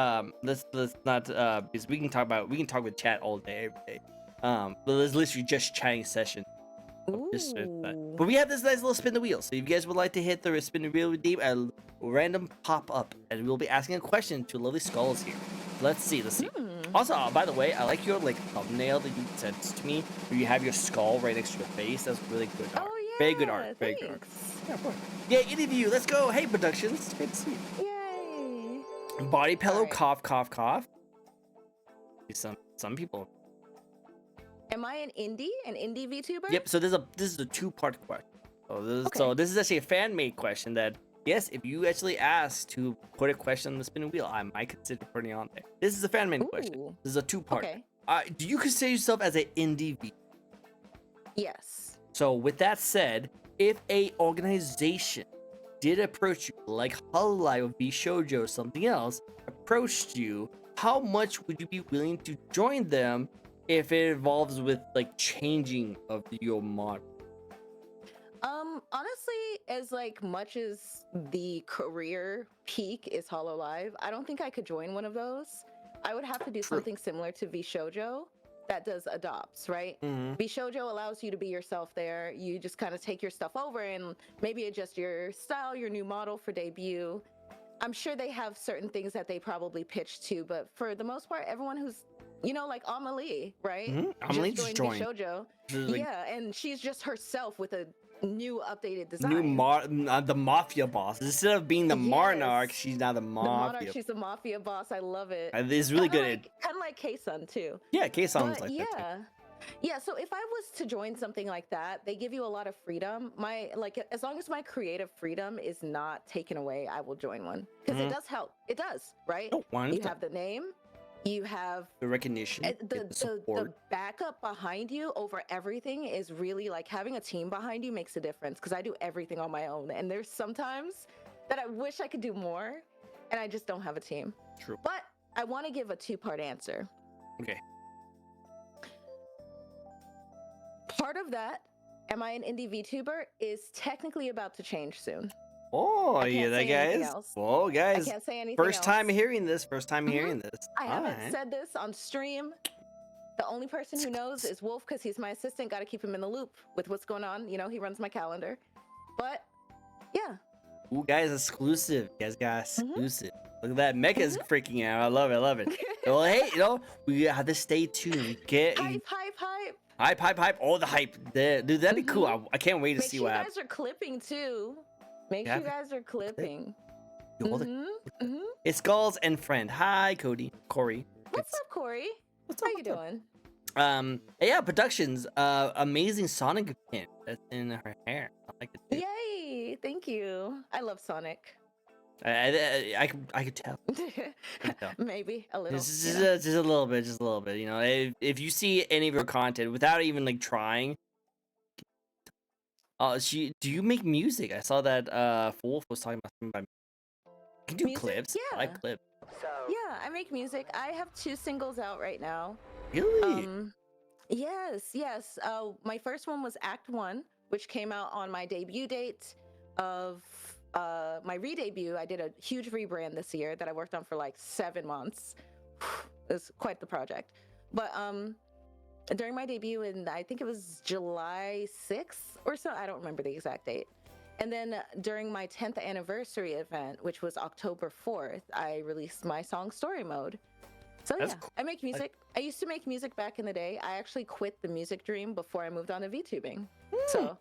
let's not because we can talk with chat all day, every day. But there's literally just chatting session. But we have this nice little spin the wheel. So if you guys would like to hit the spin the wheel, redeem a random pop up, and we'll be asking a question to lovely skulls here. Let's see. Also, by the way, I like your thumbnail that you sent to me, where you have your skull right next to your face. That's really good art. Oh yeah. Very good art. Very good art. Yeah, of course. Yeah, interview. Let's go. Hey, Productions. Good to see you. Yay. Body pillow, Alright. cough, cough, cough. Some people. Am I an indie VTuber? Yep. So this is a two-part question. So Okay. this is actually a fan-made question that yes, if you actually ask to put a question on the spinning wheel, I might consider putting it on there. This is a fan-made question. Ooh. This is a two-part. Okay. Do you consider yourself as an indie V? Yes. So with that said, if a organization did approach you, like Hololive or VShojo or something else, approached you, how much would you be willing to join them if it involves with like changing of your model? Honestly, as much as the career peak is Hololive, I don't think I could join one of those. I would have to do True. something similar to VShojo that does adopts, right? Mm-hmm. VShojo allows you to be yourself there. You just kind of take your stuff over and maybe adjust your style, your new model for debut. I'm sure they have certain things that they probably pitch to, but for the most part, everyone who's like Amelie, right? Mm-hmm. Amelie just joined. VShojo. Like, Yeah, and she's just herself with a new updated design. the mafia boss. Instead of being the monarch, Yes. she's now the The monarch, mafia. she's the mafia boss. I love it. It's really good. Kind of like K-Sun too. Yeah, K-Sun was But like that too. yeah. So if I was to join something like that, they give you a lot of freedom. As long as my creative freedom is not taken away, I will join one because it does help. It does, right? Oh, You have the name. You have the recognition, the support. backup behind you over everything is really having a team behind you makes a difference because I do everything on my own. And there's sometimes that I wish I could do more and I just don't have a team. True. But I want to give a two-part answer. Okay. Part of that, am I an indie VTuber, is technically about to change soon. Oh, I yeah, can't that say anything guys. else. Whoa, I guys. can't say anything First else. time hearing this. I haven't said this on stream. The only person who knows is Wolf because he's my assistant. Got to keep him in the loop with what's going on. He runs my calendar. But yeah. Ooh, guys, exclusive. You guys got exclusive. Look at that. Mecha's freaking out. I love it. I love it. Well, hey, we have to stay tuned. Hype. Oh, the hype. Dude, that'd be cool. I can't wait to see what happens. Make sure you guys are clipping too. Make sure you guys are clipping. It's Skulls and friend. Hi, Corey. What's up, Corey? How you doing? Yeah, Productions. Amazing Sonic pin that's in her hair. I like it too. Yay! Thank you. I love Sonic. I could tell. Maybe a little. Just a little bit. If you see any of her content without even trying. Do you make music? I saw that Wolf was talking about something about. You can do music? clips. Yeah. I like clips. Yeah, I make music. I have 2 singles out right now. Really? Yes. My first one was Act 1, which came out on my debut date of my re-debut. I did a huge rebrand this year that I worked on for 7 months. It was quite the project. But during my debut I think it was July 6th or so, I don't remember the exact date. And then during my 10th anniversary event, which was October 4th, I released my song Story Mode. So That's yeah, cool. I make music. I used to make music back in the day. I actually quit the music dream before I moved on to VTubing. So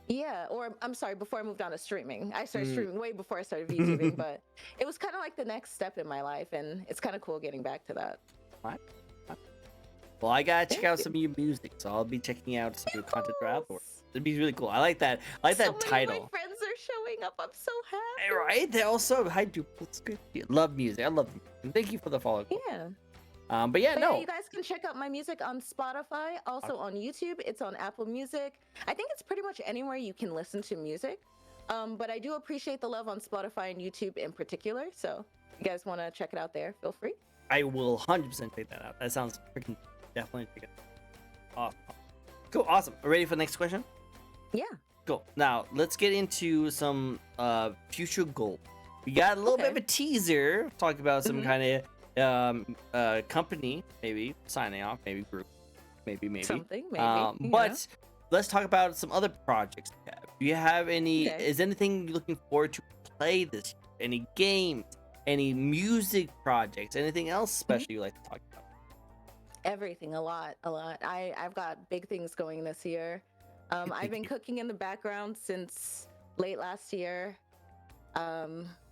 yeah, or I'm sorry, before I moved on to streaming. I started streaming way before I started VTubing, but it was kind of like the next step in my life, and it's kind of cool getting back to that. What? Well, I gotta check out some of your music, so I'll be checking out some of your content throughout. It'd be really cool. I like that. I like that title. My friends are showing up. I'm so happy. Right? They're also hype. It's good. Love music. I love music. And thank you for the follow. Yeah. But yeah, But yeah, no. you guys can check out my music on Spotify, also on YouTube. It's on Apple Music. I think it's pretty much anywhere you can listen to music. But I do appreciate the love on Spotify and YouTube in particular. So if you guys want to check it out there, feel free. I will 100% check that out. That sounds freaking definitely check it out. Awesome. Cool, awesome. Ready for the next question? Yeah. Cool. Now let's get into some future goals. We got a little bit of a teaser. Talk about some kind of company, maybe signing off, maybe group, maybe Something, maybe. but let's talk about some other projects you have. Do you have any? Okay. Is anything you're looking forward to play this year? Any games? Any music projects? Anything else special you like to talk about? Everything, a lot. I've got big things going this year. I've been cooking in the background since late last year.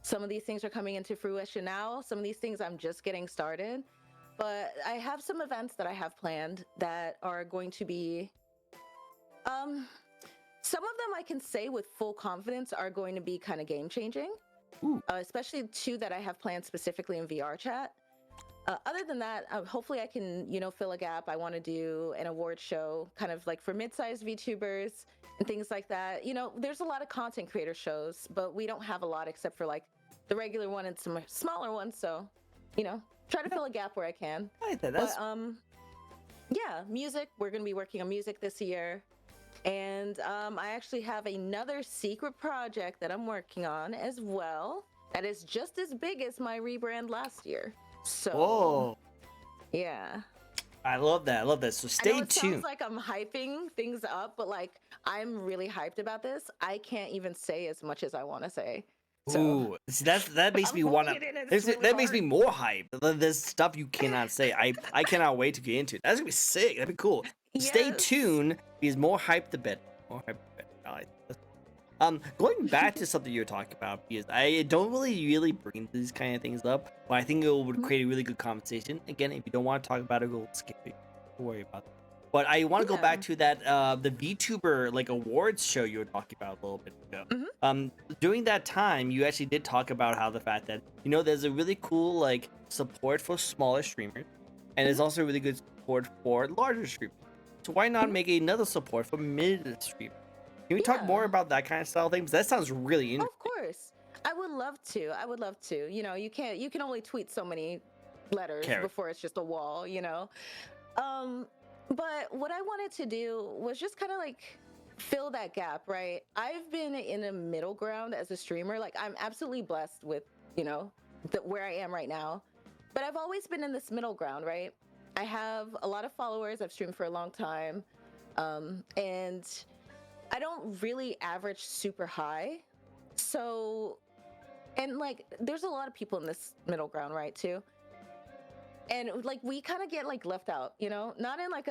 Some of these things are coming into fruition now. Some of these things I'm just getting started. But I have some events that I have planned that are going to be some of them I can say with full confidence are going to be kind of game changing. Especially two that I have planned specifically in VR chat. Other than that, hopefully I can, fill a gap. I want to do an award show kind of like for mid-sized VTubers and things like that. There's a lot of content creator shows, but we don't have a lot except for like the regular one and some smaller ones. So, try to fill a gap where I can. I like that. But, yeah, music. We're going to be working on music this year. And I actually have another secret project that I'm working on as well that is just as big as my rebrand last year. So, yeah. I love that. So stay I know it tuned. sounds like I'm hyping things up, but like I'm really hyped about this. I can't even say as much as I want to say. So, See, that makes me want to. That makes me more hype. There's stuff you cannot say. I cannot wait to get into it. That's gonna be sick. That'd be cool. Stay Yes. tuned because more hype the better. More hype the better. I like this. Going back to something you were talking about, because I don't really bring these kind of things up, but I think it would create a really good conversation. Again, if you don't want to talk about it, we'll skip it. Don't worry about that. But I want to go back to that the VTuber like awards show you were talking about a little bit ago. During that time, you actually did talk about how the fact that there's a really cool like support for smaller streamers, and there's also really good support for larger streamers. So why not make another support for mid streamers? Can we talk more about that kind of style things? That sounds really interesting. Of course. I would love to. You can only tweet so many letters before it's just a wall, But what I wanted to do was just kind of like fill that gap, right? I've been in a middle ground as a streamer. Like I'm absolutely blessed with, where I am right now. But I've always been in this middle ground, right? I have a lot of followers. I've streamed for a long time. And I don't really average super high. So, and like, there's a lot of people in this middle ground, right, too? And like, we kind of get like left out, not in like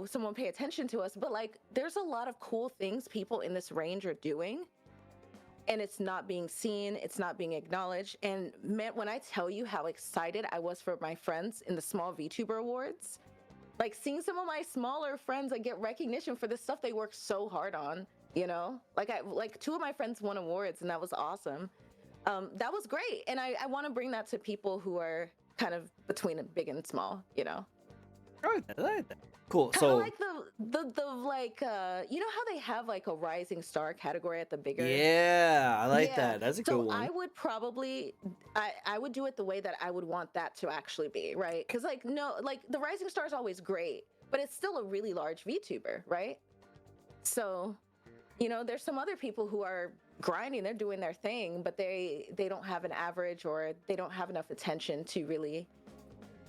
someone pay attention to us, but like, there's a lot of cool things people in this range are doing. And it's not being seen, it's not being acknowledged. And man, when I tell you how excited I was for my friends in the Small VTuber Awards, like seeing some of my smaller friends like get recognition for the stuff they work so hard on, like two of my friends won awards and that was awesome. That was great. And I want to bring that to people who are kind of between big and small, I like that. Cool. Kind so of like the like how they have like a rising star category at the bigger. Yeah, I like that. That's a good one. I would probably I would do it the way that I would want that to actually be, right? Because like the rising star is always great, but it's still a really large VTuber, right? So, there's some other people who are grinding, they're doing their thing, but they don't have an average or they don't have enough attention to really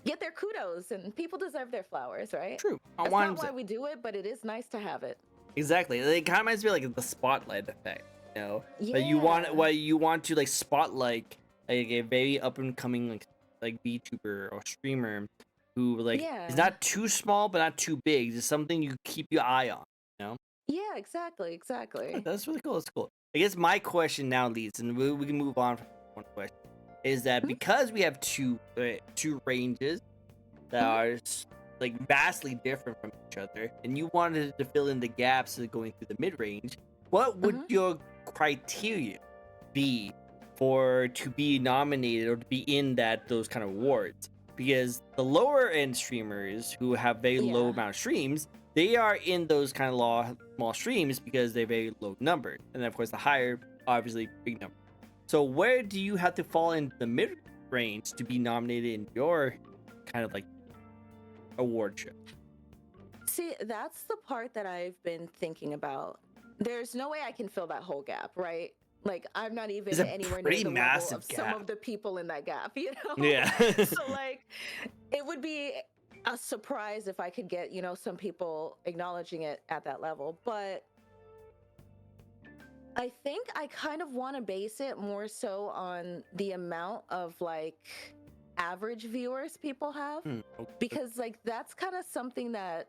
get their kudos, and people deserve their flowers, right? True. That's not why we do it, but it is nice to have it. Exactly. It kind of reminds me of like the spotlight effect, Yeah. Like you want to like spotlight like a very up and coming like VTuber or streamer who like is not too small but not too big. It's something you keep your eye on, Yeah, exactly. That's really cool. That's cool. I guess my question now leads, and we can move on from one question, is that because we have two ranges that are like vastly different from each other, and you wanted to fill in the gaps of going through the mid range, what would your criteria be to be nominated or to be in those kind of awards? because the lower end streamers who have very low Yeah. amount of streams, they are in those kind of small streams because they're very low number, and then of course the higher, obviously big number. So where do you have to fall in the mid range to be nominated in your kind of like award show? See, that's the part that I've been thinking about. There's no way I can fill that whole gap, right? Like I'm not even It's a anywhere near pretty the level massive of some gap. of the people in that gap, you know? Yeah. So like it would be a surprise if I could get, some people acknowledging it at that level. But I think I kind of want to base it more so on the amount of like average viewers people have, Okay. because like that's kind of something that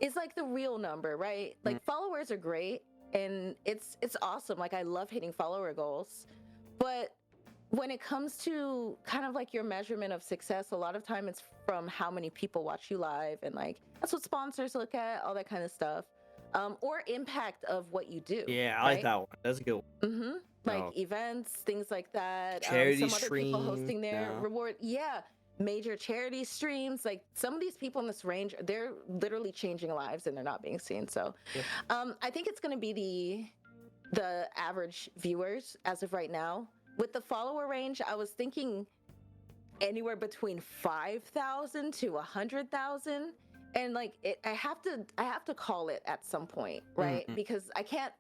is like the real number, right? Like followers are great and it's awesome. Like I love hitting follower goals. But when it comes to kind of like your measurement of success, a lot of time it's from how many people watch you live, and like that's what sponsors look at, all that kind of stuff. Or impact of what you do. Yeah, I like right? that one. That's a good one. Mm-hmm. Like Oh. events, things like that. Charity Some other people streams, hosting their no. reward. Yeah. Major charity streams. Like some of these people in this range, they're literally changing lives and they're not being seen. So Yeah. I think it's gonna be the average viewers as of right now. With the follower range, I was thinking anywhere between 5,000 to 100,000. And like I have to call it at some point, right? Mhm. Because I can't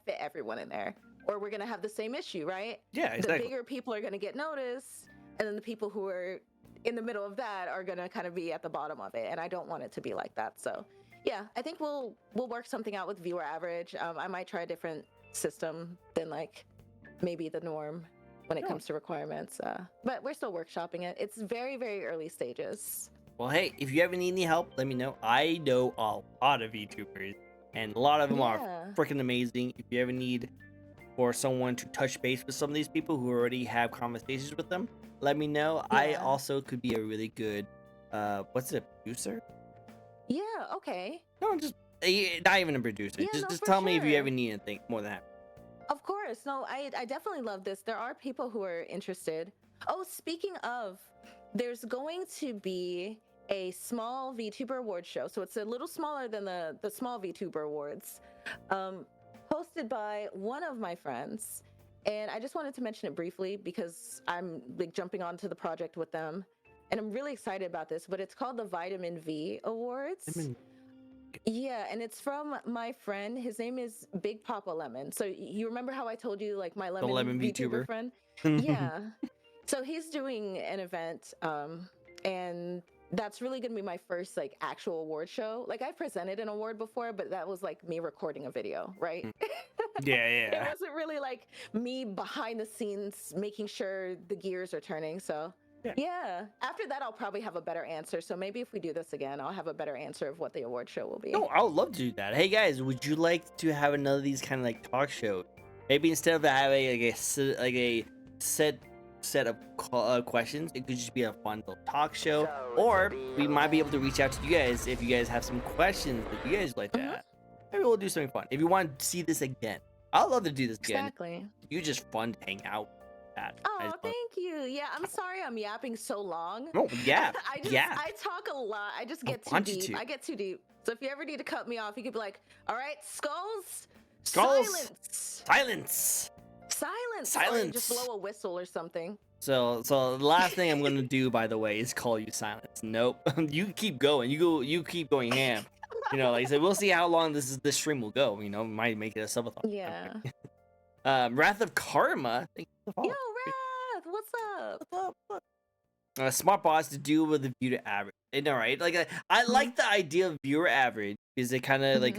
fit everyone in there, or we're gonna have the same issue, right? Yeah, The exactly. bigger people are gonna get noticed, and then the people who are in the middle of that are gonna kind of be at the bottom of it, and I don't want it to be like that. So yeah, I think we'll work something out with viewer average. I might try a different system than like maybe the norm when it Oh. comes to requirements, but we're still workshopping it. It's very, very early stages. Well, hey, if you ever need any help, let me know. I know a lot of VTubers, and a lot of them are Yeah. freaking amazing. If you ever need for someone to touch base with some of these people who already have conversations with them, let me know. I Yeah. also could be a really good, what's it, producer? Yeah, okay. No, just not even a producer. Yeah, no, Just for tell me if you sure. ever need anything. More than happy. Of course. No, I definitely love this. There are people who are interested. Oh, speaking of, there's going to be a small VTuber award show. So it's a little smaller than the small VTuber awards, hosted by one of my friends. And I just wanted to mention it briefly because I'm like jumping onto the project with them. And I'm really excited about this, but it's called the Vitamin V Awards. Yeah, and it's from my friend. His name is Big Papa Lemon. So you remember how I told you like my lemon lemon VTuber VTuber. friend? Yeah. So he's doing an event, and that's really gonna be my first like actual award show. Like I've presented an award before, but that was like me recording a video, right? Yeah, It yeah. wasn't really like me behind the scenes making sure the gears are turning. So Yeah. yeah, after that I'll probably have a better answer. So maybe if we do this again, I'll have a better answer of what the award show will be. No, I would love to do that. Hey guys, would you like to have another of these kind of like talk shows? Maybe instead of having like a set of questions, it could just be a fun little talk show. Or we might be able to reach out to you guys if you guys have some questions that you guys would like to ask. Maybe we'll do something fun. If you want to see this again, I'd love to do this again. Exactly. You're just fun to hang out with. That. Oh, thank you. Yeah, I'm sorry I'm yapping so long. Oh, yeah. I talk a lot. I just get too want you deep. to. I get too deep. So if you ever need to cut me off, you could be like, "All right, Skulls, Skulls, silence, silence." silence, Silence. Or just blow a whistle or something." So the last thing I'm gonna do, by the way, is call you silence. Nope. You keep going. You keep going ham. You know, like I said, we'll see how long this stream will go. You know, might make it a subathon. Yeah. Wrath of Karma. Thank you for the Yo, follow. Wrath, what's up? Smart boss to deal with the viewer average. And, all right, like I like the idea of viewer average because it kind of like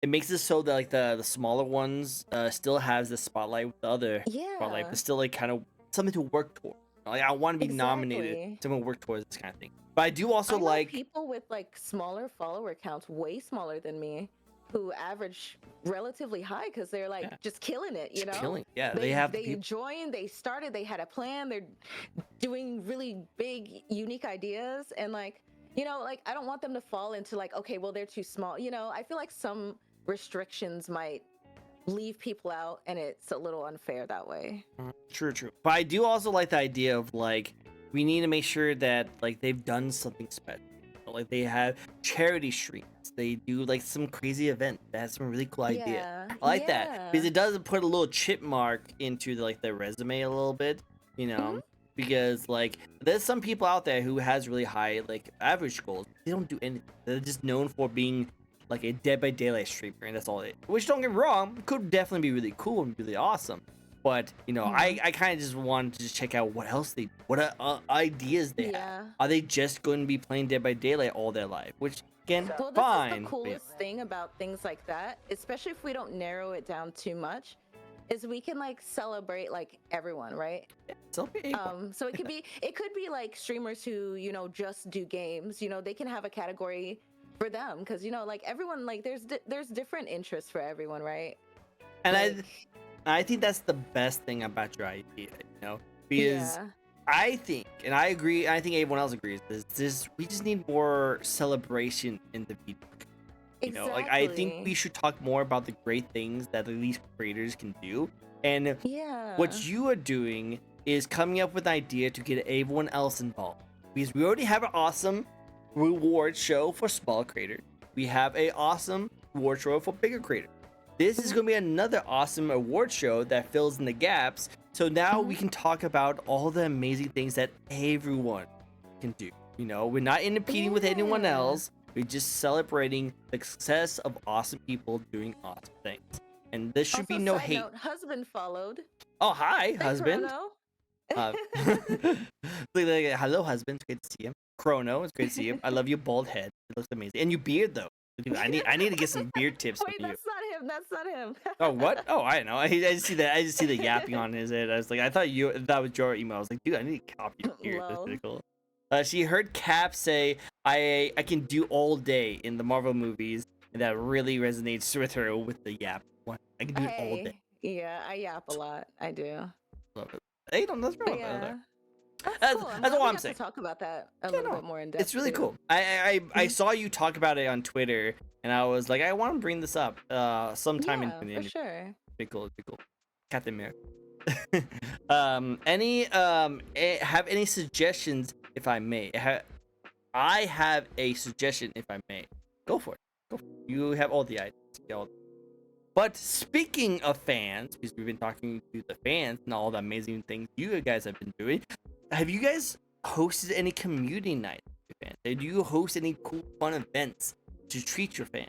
it makes it so that like the smaller ones still has the spotlight with the other spotlight, Yeah. but still like kind of something to work towards. Like I want to be nominated, Exactly. something to work towards this kind of thing. But I do also I know like people with like smaller follower counts, way smaller than me, who average relatively high because they're like Yeah. just killing it, you know? killing. Yeah, they have the they people. joined, they started, they had a plan, they're doing really big, unique ideas, and like, you know, like I don't want them to fall into like, okay, well they're too small. You know, I feel like some restrictions might leave people out, and it's a little unfair that way. True, true. But I do also like the idea of like we need to make sure that like they've done something special. Like they have charity streams. They do like some crazy event that has some really cool idea. Yeah, I like that yeah. because it does put a little chip mark into like their resume a little bit, you know. Because like there's some people out there who has really high like average goals. They don't do anything. They're just known for being like a Dead by Daylight streamer, and that's all it. Which, don't get me wrong, could definitely be really cool and really awesome. But you know, I kind of just wanted to just check out what else what ideas they have. Are they just going to be playing Dead by Daylight all their life? Which again, Well, this fine. is the coolest thing about things like that, especially if we don't narrow it down too much, is we can like celebrate like everyone, right? Yeah, celebrate everyone. So it could be like streamers who, you know, just do games, you know, they can have a category for them, because you know, like everyone, like there's different interests for everyone, right? And like, I think that's the best thing about your idea, you know, because I think, and I agree, and I think everyone else agrees, we just need more celebration in the video. You know, like I think we should talk more about the great things that these creators can do. And what you are doing is coming up with an idea to get everyone else involved. Because we already have an awesome reward show for small creators. We have an awesome reward show for bigger creators. This is going to be another awesome award show that fills in the gaps. So now we can talk about all the amazing things that everyone can do. You know, we're not competing with anyone else. We're just celebrating the success of awesome people doing awesome things. And this should be no hate. Note, husband followed. Oh, hi, husband. Chrono. Hello, husband. It's great to see you. Chrono, it's great to see you. I love your bald head. It looks amazing. And your beard, though. Dude, I need to get some beard tips from you. Wait, that's not him. Oh, what? Oh, I don't know. I just see that. I just see the yapping on his head. I was like, I thought that was your email. I was like, dude, I need to copy your beard. That's pretty cool. She heard Cap say, I can do all day in the Marvel movies, and that really resonates with her with the yap. I can do it all day. Yeah, I yap a lot. I do. Love it. Hey, don't, that's wrong. Yeah. That's cool. all I'm saying. to talk about that a little bit more in depth. It's really cool. I saw you talk about it on Twitter, and I was like, I want to bring this up sometime in the for interview. Sure. Pretty cool. Captain America. Have any suggestions, if I may? I have a suggestion, if I may. Go for it. You have all the ideas. But speaking of fans, because we've been talking to the fans and all the amazing things you guys have been doing, have you guys hosted any community night with your fans? Did you host any cool, fun events to treat your fans?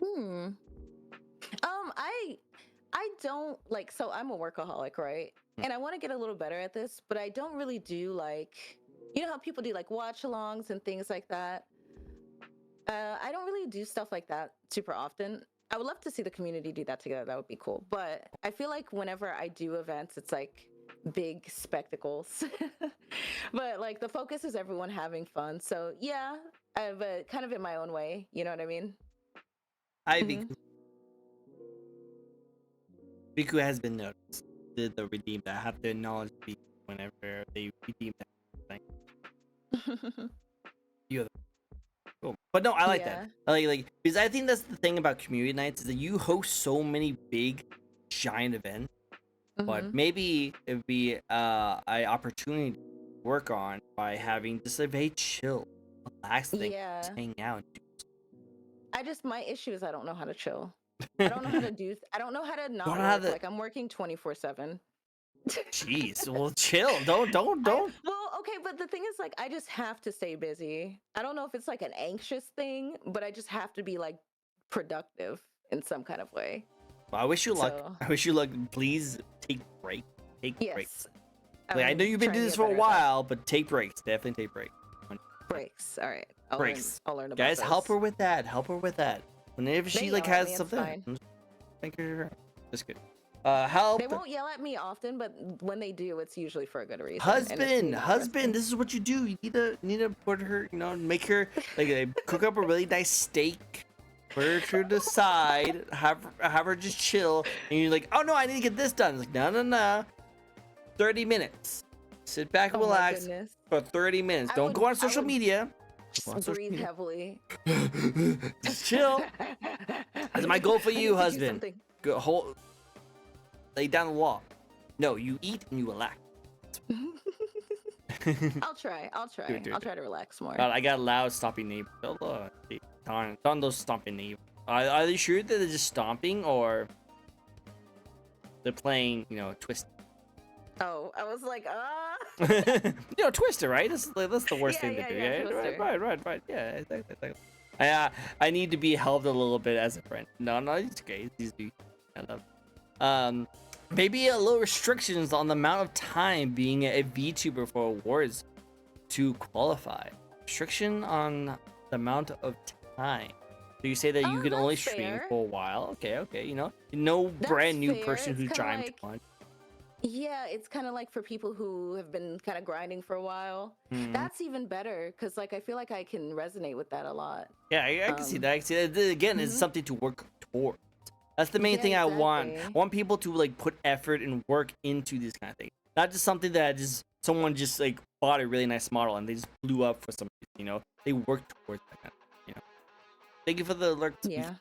I don't like. So I'm a workaholic, right? And I want to get a little better at this, but I don't really do like, you know how people do like watch-alongs and things like that. I don't really do stuff like that super often. I would love to see the community do that together. That would be cool. But I feel like whenever I do events, it's like big spectacles. But like the focus is everyone having fun. So yeah, but kind of in my own way. You know what I mean? Biku has been noticed. The redeemed. I have to acknowledge Biku whenever they redeem that thing. You're the cool. But no, I like that. Like because I think that's the thing about community nights is that you host so many big, giant events. But maybe it'd be an opportunity to work on by having just a very chill, relaxed thing, just hang out. My issue is I don't know how to chill. I don't know how to I don't know how to not work. Like I'm working 24/7. Jeez, well, chill. Don't. Well, okay, but the thing is, like, I just have to stay busy. I don't know if it's like an anxious thing, but I just have to be like productive in some kind of way. Well, I wish you luck. I wish you luck. Please take breaks. Take breaks. Like, I know you've been doing this for a while, but take breaks. Definitely take breaks. Breaks. All right. I'll learn about Guys, this. help her with that. Whenever she like has something. Thank you. That's good. Help. They won't yell at me often, but when they do, it's usually for a good reason. Husband, this is what you do. You need to put her, make her like cook up a really nice steak, put her to the side, have her just chill, and you're like, oh no, I need to get this done. It's like, no. 30 minutes. Sit back and relax for 30 minutes. Don't go on social media. Just breathe heavily. Just chill. That's my goal for you, husband. Go lay down the law. No, you eat and you relax. I'll try. I'll try. Do it. I'll try to relax more. God, I got loud stomping neighbors. Darn those stomping neighbors. Are they sure that they're just stomping or they're playing, Twist? Oh, I was like, Twister, right? That's the worst thing to do. Yeah, Twister. Right. Yeah, exactly. I need to be helped a little bit as a friend. No, it's okay. It's easy. I love it. Maybe a little restrictions on the amount of time being a VTuber for awards to qualify. Restriction on the amount of time. So you say that you can only stream fair. for a while. Okay. No brand new fair. person It's who kinda chimed like- on. Yeah, it's kind of like for people who have been kind of grinding for a while. Mhm. That's even better because, like, I feel like I can resonate with that a lot. Yeah, I can see that. I can see that. Again, it's Mhm. something to work towards. That's the main Yeah, thing I want. I exactly. want people to like put effort and work into these kind of things. Not just something that just someone just like bought a really nice model and they just blew up for some reason. They work towards that kind of. Thank you for the alert. Yeah.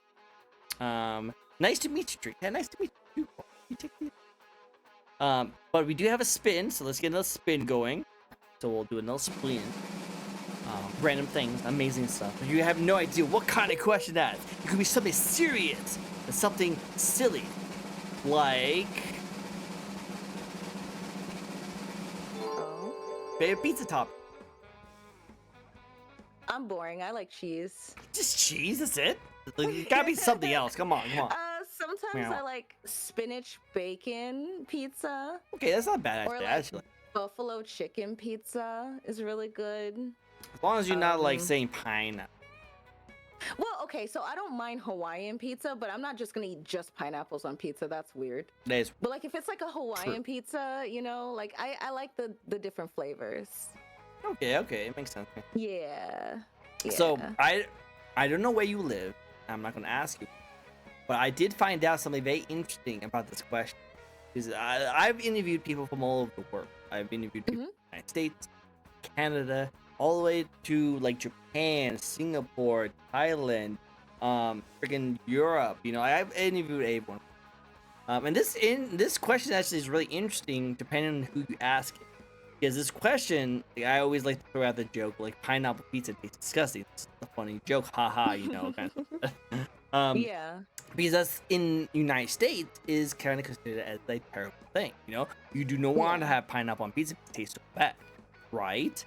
Nice to meet you, Trick. Yeah, nice to meet you. You take me. But we do have a spin, so let's get another spin going. So we'll do another spin. Random things, amazing stuff. You have no idea what kind of question that is. It could be something serious and something silly, like Oh. favorite pizza top. I'm boring. I like cheese. Just cheese. That's it. Like, it gotta be something else. Come on. Sometimes Meow. I like spinach bacon pizza. Okay, that's not bad Or like actually. buffalo chicken pizza is really good. As long as you're not like um, saying pineapple. Well, okay, so I don't mind Hawaiian pizza, but I'm not just gonna eat just pineapples on pizza. That's weird. That is But like if it's like a Hawaiian pizza, like I like the different flavors. okay. It makes sense. Yeah. So Yeah. I don't know where you live. I'm not gonna ask you, but I did find out something very interesting about this question. Because I've interviewed people from all over the world. I've interviewed people from the United States, Canada, all the way to like Japan, Singapore, Thailand, freaking Europe. I've interviewed everyone. And this question actually is really interesting depending on who you ask it. Because this question, I always like to throw out the joke, like pineapple pizza tastes disgusting. It's a funny joke, haha, kind of. Yeah. Because that's in United States is kind of considered as a terrible thing. You do not want to Yeah. have pineapple on pizza because it tastes so bad, right?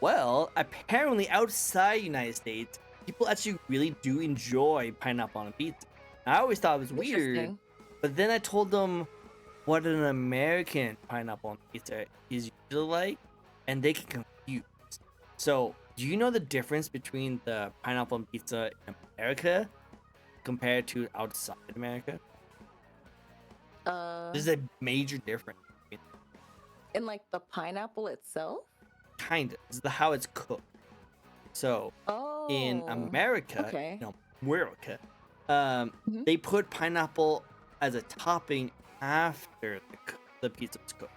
Well, apparently outside United States, people actually really do enjoy pineapple on a pizza. I always thought it was weird, Interesting. but then I told them what an American pineapple on pizza is usually like, and they get confused. So, do you know the difference between the pineapple on pizza in America compared to outside America? There's a major difference. And like the pineapple itself? Kind of. This is how it's cooked. So, Oh. in America, Okay. America, Mhm. they put pineapple as a topping after the pizza was cooked.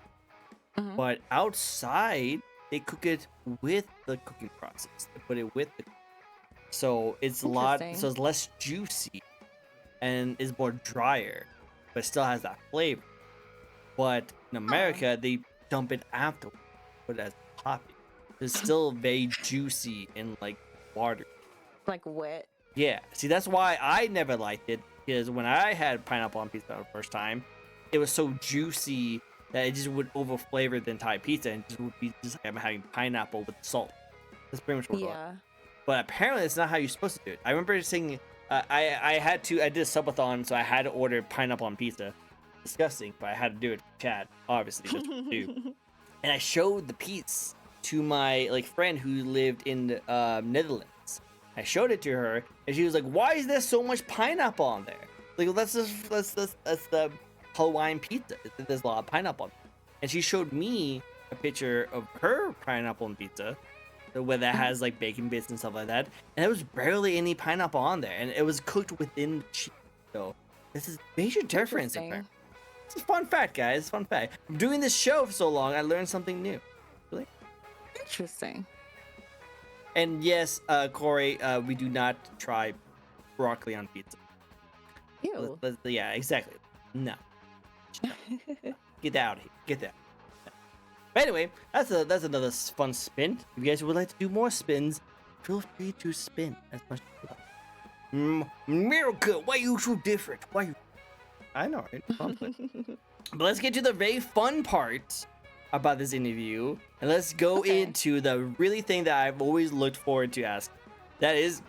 Mhm. But outside, they cook it with the cooking process. They put it with the, so it's Interesting. it's less juicy and is more drier, but still has that flavor. But in America, they dump it afterwards, put it as a topping. It's still very juicy and like water. Like wet. Yeah, see, that's why I never liked it, because when I had pineapple on pizza the first time, it was so juicy that it just would over flavor the entire pizza and just would be just like I'm having pineapple with salt. That's pretty much what it was. Yeah. But apparently, it's not how you're supposed to do it. I remember saying I did a subathon, so I had to order pineapple on pizza. Disgusting, but I had to do it for Chad, obviously. That's what you do. And I showed the piece to my friend who lived in the Netherlands. I showed it to her, and she was like, "Why is there so much pineapple on there?" Like, well, that's the Hawaiian pizza. There's a lot of pineapple on it. And she showed me a picture of her pineapple on pizza, where that has like bacon bits and stuff like that, and there was barely any pineapple on there, and it was cooked within the cheese. So this is major difference. In fact, it's a fun fact, guys. Fun fact. I'm doing this show for so long, I learned something new. Really. Interesting. And yes, Corey, we do not try broccoli on pizza. Ew. Yeah, exactly. No. Get out of here. Get that. But anyway, that's another fun spin. If you guys would like to do more spins, feel free to spin as much as you like. America, why you so different? Why you... I know, right? But let's get to the very fun part about this interview, and let's go into the really thing that I've always looked forward to asking. That is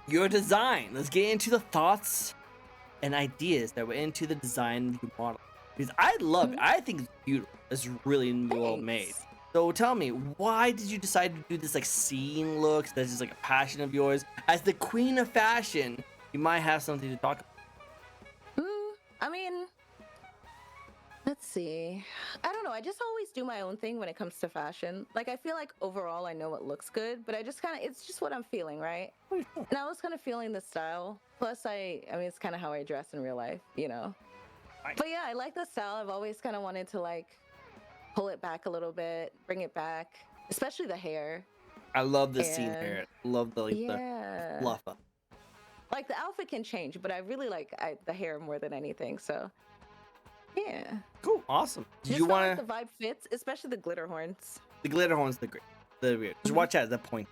your design. Let's get into the thoughts and ideas that went into the design of your model. Because I love it. I think it's beautiful. It's really well made. So tell me, why did you decide to do this like scene looks? That's just like a passion of yours. As the queen of fashion, you might have something to talk about. I mean, let's see. I don't know. I just always do my own thing when it comes to fashion. Like, I feel like overall I know what looks good, but I just kind of, it's just what I'm feeling, right? And I was kind of feeling the style. Plus, I mean, it's kind of how I dress in real life, you know? But yeah, I like the style. I've always kind of wanted to like pull it back a little bit, bring it back, especially the hair. I love the scene hair. Love the, like, the fluff up. Like the outfit can change, but I really like the hair more than anything. So yeah, cool, awesome. Do just you want like the vibe fits, especially the glitter horns. The glitter horns, the great. Just watch out at that point.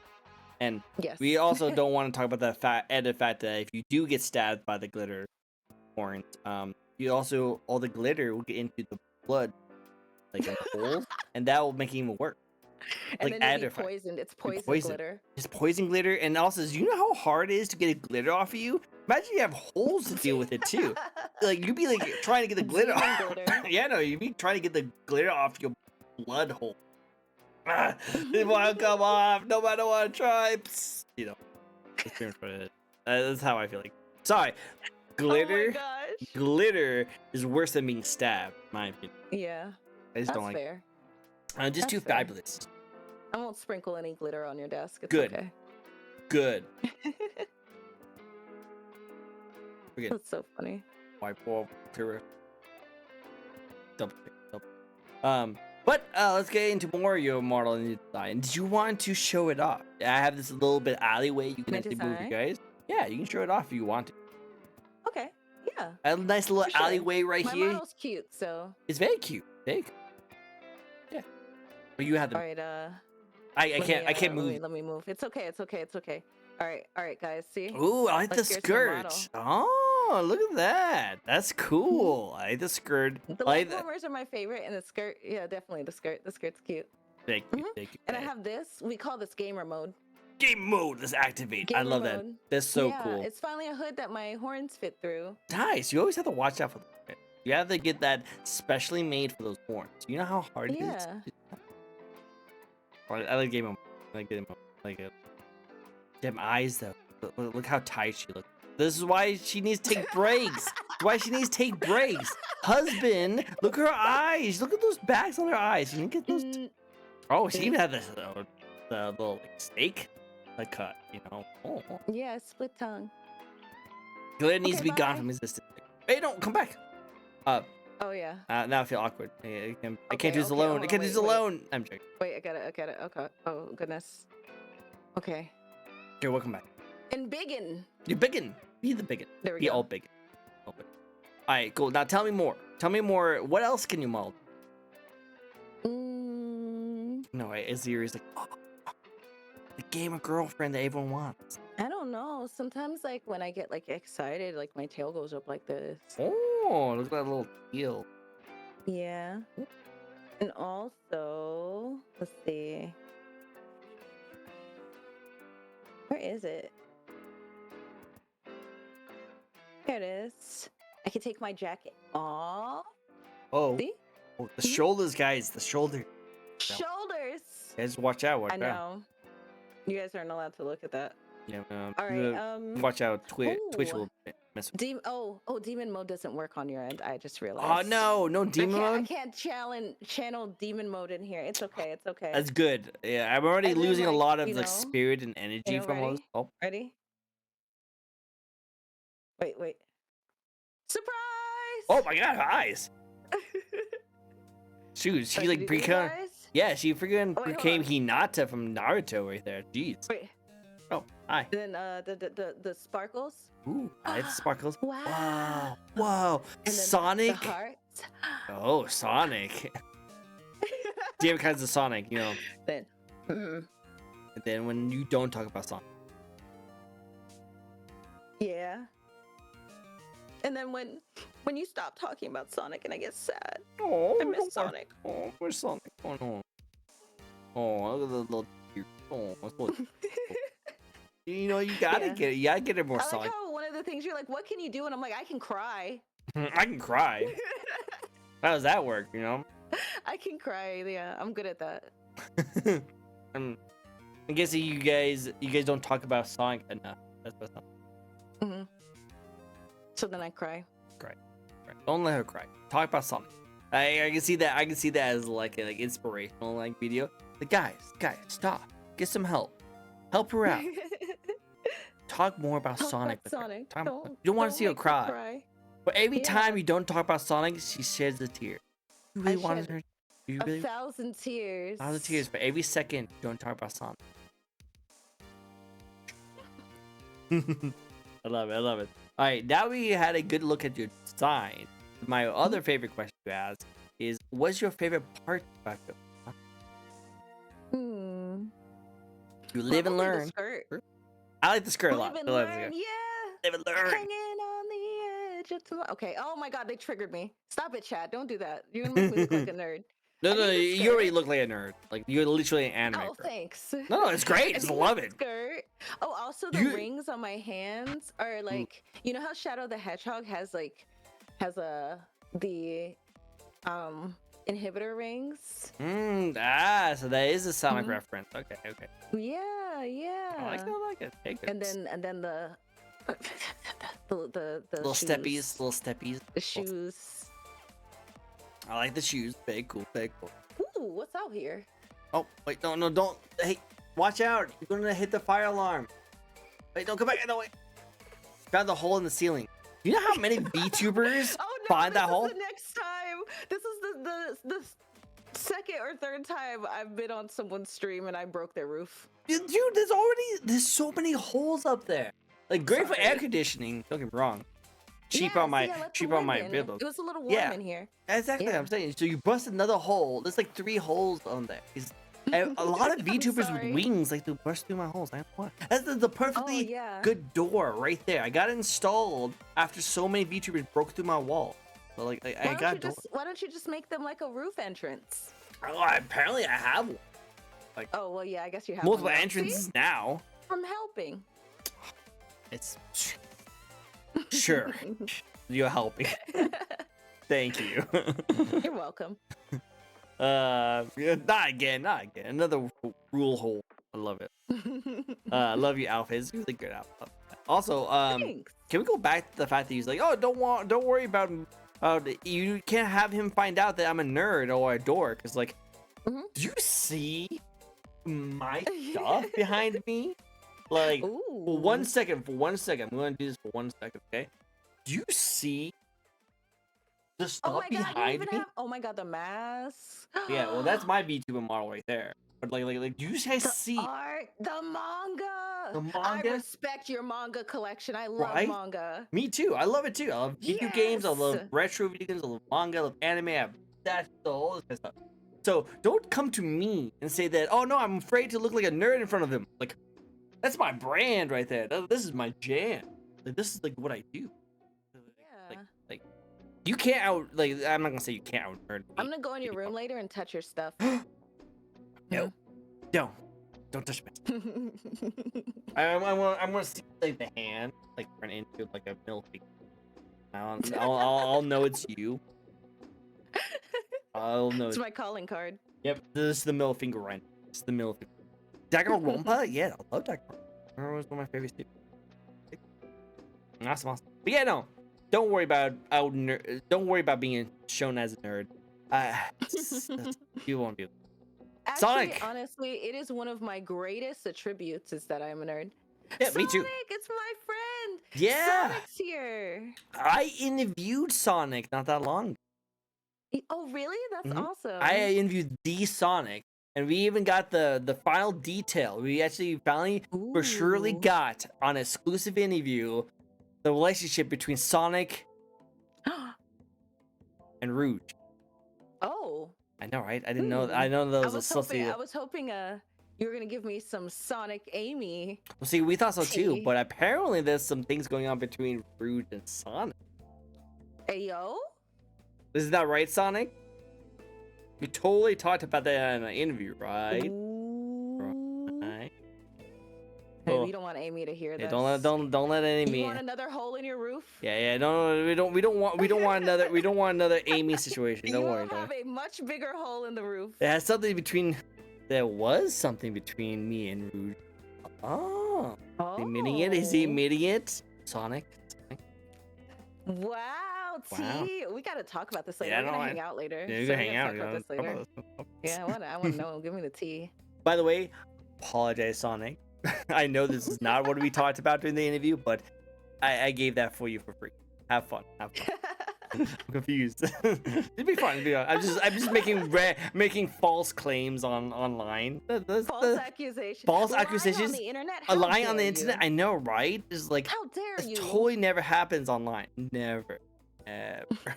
And yes, we also don't want to talk about the added fact that if you do get stabbed by the glitter horns, you also all the glitter will get into the blood, like in the holes, and that will make it even worse. And like then it'll be poisoned. It's poison glitter. It's poison glitter, and also, do you know how hard it is to get a glitter off of you? Imagine you have holes to deal with it too. Like you'd be like trying to get the glitter off. Yeah, no, you'd be trying to get the glitter off your blood hole. It won't come off no matter what I try. Psst. You know, that's how I feel like. Sorry, glitter. Oh my gosh. Glitter is worse than being stabbed, in my opinion. Yeah, I just that's don't like. fair. I'm just too fabulous. I won't sprinkle any glitter on your desk. It's Good. Okay. Good. That's so funny. Wipe off clear. Double. But let's get into more of your model and your design. Did you want to show it off? I have this little bit alleyway you can actually move, you guys. Yeah, you can show it off if you want to. Okay. Yeah. A nice little alleyway right here. My model's cute, so. It's very cute. Big. Yeah. But you have the. All right. I can't move. Let me move. It's okay. All right, guys. See? Ooh, I like the skirt. Oh, look at that. That's cool. I like the skirt. The leg warmers are my favorite, and the skirt. Yeah, definitely the skirt. The skirt's cute. Thank you. And I have this. We call this gamer mode. Game mode. Let's activate. I love that. That's so cool. It's finally a hood that my horns fit through. Nice. You always have to watch out for them. You have to get that specially made for those horns. You know how hard it is? I like game mode. I like game mode. Like it. Damn eyes though. Look how tight she looks. This is why she needs to take breaks. Husband, look at her eyes. Look at those bags on her eyes. You didn't get those. Oh, she even had this the little like, steak cut. You know. Oh. Yeah, split tongue. Glitter needs to be gone from existence. Hey, don't come back. Oh yeah. Now I feel awkward. I can't do this alone. I can't do this alone. I'm joking. Wait, I got it. Okay. Oh goodness. Okay. Okay, welcome back. And biggin. You're biggin. Be the biggin. There we go. Be all biggin. All right, cool. Now tell me more. What else can you mold? No, Azir is like, oh, the gamer girlfriend that everyone wants. I don't know. Sometimes, like when I get like excited, like my tail goes up like this. Oh, look at that little tail. Yeah. And also, let's see. Where is it? There it is. I can take my jacket off. Oh. See? Oh, the shoulders, guys. The shoulder. Shoulders. Guys, watch out. I know. You guys aren't allowed to look at that. Yeah. All right. Watch out. Twitch will mess with you. Demon mode doesn't work on your end. I just realized. Oh no, demon mode. I can't channel demon mode in here. It's okay. That's good. Yeah, I'm already losing a lot of the spirit and energy from all this. Oh. Ready? Wait. Surprise! Oh my god, her eyes. Shoot, she like became. Yeah, she freaking became Hinata from Naruto right there. Jeez. Wait. Oh, hi. Then the sparkles. Ooh, I have sparkles. Wow. Whoa. And then Sonic. the hearts. Oh, Sonic. Different kinds of Sonic, you know. Then, And then when you don't talk about Sonic. yeah. And then when you stop talking about Sonic and I get sad. Oh, I miss Sonic. Oh, where's Sonic? Oh no. Oh, look at the little tears. Oh, that's what. You know, you gotta Yeah. get it. You gotta get it more I like Sonic. how one of the things you're like, what can you do? And I'm like, I can cry. I can cry. How does that work? You know. I can cry. Yeah, I'm good at that. I'm guessing you guys don't talk about Sonic enough. That's what's up. Hmm. So then I cry. Cry. Don't let her cry. Talk about Sonic. I can see that. I can see that as like an inspirational like video. The guys, stop. Get some help. Help her out. Talk more about Talk Sonic. about Sonic. You don't want to see her make cry. But every Yeah. time you don't talk about Sonic, she sheds a tear. You really want shed her? You A really? 1,000 tears. 1,000 tears for every second you don't talk about Sonic. I love it. I love it. All right, now we had a good look at your design. My other favorite question to ask is, what's your favorite part about it? Hmm. You live and Probably learn. The skirt. I like the skirt a lot. Live and I love the learn. skirt. Yeah. Live and learn. Hanging on the edge of tomorrow. Okay. Oh my God, they triggered me. Stop it, Chad. Don't do that. You're gonna make me look like a nerd. No, I no, think the you already skirt- look like a nerd. Like, you're literally an anime. Oh, girl. thanks. No, it's great. I Just think love the it. Skirt. Oh, also the rings on my hands are like, you know how Shadow the Hedgehog has the inhibitor rings? So that is a Sonic Mhm. reference. Okay. Yeah, yeah. I like it. Take it. And then the the little shoes. steppies. The shoes. I like the shoes. Very cool. Ooh, what's out here? Oh, wait, no, don't. Hey, watch out. You're gonna hit the fire alarm. Wait, don't come back. No, wait. Found the hole in the ceiling. You know how many VTubers Oh no, find this that is hole? the next time. This is the second or third time I've been on someone's stream and I broke their roof. Dude, there's so many holes up there. Like, great for air Sorry. conditioning. Don't get me wrong. Cheap Yeah, on my see, I let the wind in. bibble. It was a little warm Yeah. in here. Exactly what I'm saying. So you bust another hole. There's like 3 holes on there. A lot of I'm VTubers with sorry. wings like to burst through my holes. I don't want. That's the perfectly yeah. good door right there. I got it installed after so many VTubers broke through my wall. So like I got a door. Why don't you just make them like a roof entrance? Oh, apparently I have one. Oh well, yeah, I guess you have Multiple one now. entrances now. See? I'm helping. It's sure you're helping. Thank you. You're welcome. Yeah, not again. Another rule hole. I love it. I love your outfit. It's really good outfit. Also, Thanks. can we go back to the fact that he's like, oh, don't worry about you can't have him find out that I'm a nerd or a dork. Cause like, Mhm. do you see my stuff behind me? Like, Ooh. for one second, I'm gonna do this for 1 second, okay? Do you see the Oh stuff my God, you behind even me? have. Oh my God, the mask. Yeah, well, that's my VTuber model right there. But like, do you guys The see? art, the manga. The I manga? respect your manga collection. I love Right? manga. Me too. I love it too. I love video games. I love Yes. retro video games. I love manga. I love anime. I have that all this kind of stuff. So don't come to me and say that. Oh no, I'm afraid to look like a nerd in front of him. Like, that's my brand right there. This is my jam. Like, this is like what I do. Yeah. Like you can't out. Like, I'm not gonna say you can't out nerd me. I'm gonna go in your room later and touch your stuff. No, don't touch me. I'm gonna see like the hand like turn into like a middle finger. I'll know it's you. I'll know. It's my calling card. Yep, this is the middle finger right now. It's the middle finger. Danganronpa? Yeah, I love Danganronpa. It was one of my favorites too. Awesome. But yeah, no. Don't worry about being shown as a nerd. You won't do. Actually, Sonic! honestly, it is one of my greatest attributes is that I'm a nerd. Yeah, Sonic, me too. it's my friend. Yeah. Sonic's here. I interviewed Sonic not that long ago. Oh, really? That's Mhm. awesome. I interviewed the Sonic, and we even got the final detail. We actually finally for surely Ooh. got on exclusive interview the relationship between Sonic and and Rouge. Oh. I know, right? I didn't know. I know that I was was hoping. associated. I was hoping. You were gonna give me some Sonic Amy Well, see, we thought so too, tea. but apparently there's some things going on between Rouge and Sonic. Ayo. Is that right, Sonic? We totally talked about that in an interview, right? Ooh. Right. Maybe Oh. you don't want Amy to hear Yeah, this. don't let Amy. You want another hole in your roof? Yeah, no, we don't want another Amy situation. Don't You worry. will have a much bigger hole in the roof. There was something between me and Rouge. Oh. Oh. Is he admitting it? Sonic. Wow, T. We gotta talk about this later. Yeah, We're gonna no, hang out later. Yeah, you So can we're hang gonna out. talk about this later. Yeah, I wanna know. Give me the tea. By the way, apologize, Sonic. I know this is not what we talked about during the interview, but I gave that for you for free. Have fun. I'm confused. It'd be fun. I'm just making false claims online. False accusations. False Lying accusations. on the internet. A lie on the dare internet. you? I know, right? It's like How dare it you? totally never happens online. Never, ever.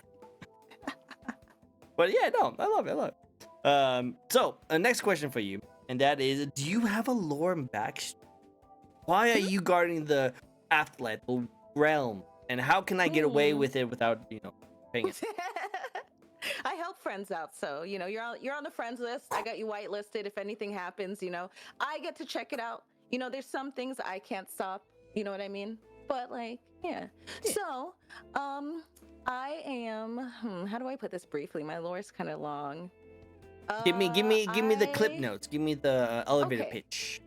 But yeah, no, I love it. So next question for you, and that is, do you have a lore and backstory? Why are you guarding the afterlife, the realm, and how can I get away with it without paying it? I help friends out, so you're on the friends list. I got you whitelisted. If anything happens, I get to check it out. There's some things I can't stop. You know what I mean? But yeah. So, I am. How do I put this briefly? My lore's kind of long. Give me the clip notes. Give me the elevator Okay. pitch.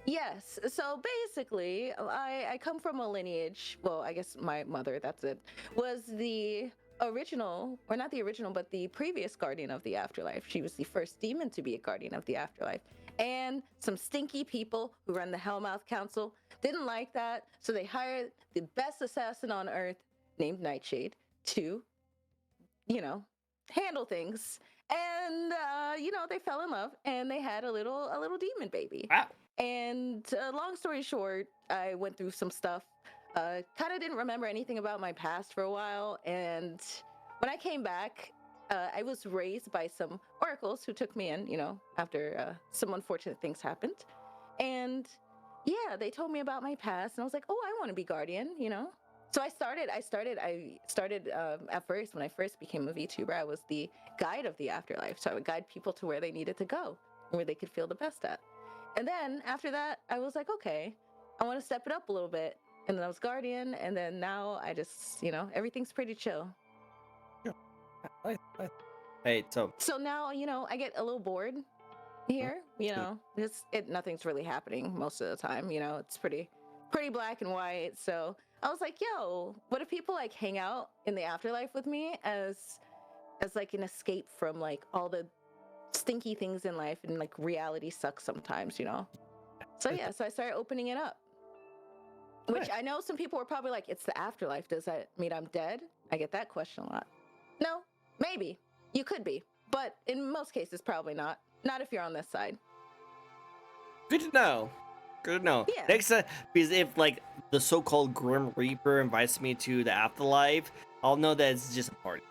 Yes. So basically, I come from a lineage. Well, I guess my mother, that's it, was the original, or not the original, but the previous guardian of the afterlife. She was the first demon to be a guardian of the afterlife. And some stinky people who run the Hellmouth Council didn't like that. So they hired the best assassin on earth named Nightshade to, handle things. And, they fell in love and they had a little demon baby. Wow. And long story short, I went through some stuff. Kind of didn't remember anything about my past for a while. And when I came back, I was raised by some oracles who took me in, after some unfortunate things happened. And yeah, they told me about my past. And I was like, oh, I want to be guardian, So I started at first, when I first became a VTuber, I was the guide of the afterlife. So I would guide people to where they needed to go, where they could feel the best at. And then after that, I was like, okay, I want to step it up a little bit. And then I was guardian. And then now I just, everything's pretty chill. Yeah. Hey, so now, I get a little bored here, nothing's really happening most of the time. It's pretty black and white. So I was like, yo, what if people hang out in the afterlife with me as an escape from all the stinky things in life, and reality sucks sometimes, So yeah, so I started opening it up. Which I know some people were probably like, it's the afterlife. Does that mean I'm dead? I get that question a lot. No, maybe. You could be. But in most cases, probably not. Not if you're on this side. Good to know. Yeah. Next time, because if the so-called Grim Reaper invites me to the afterlife, I'll know that it's just a party.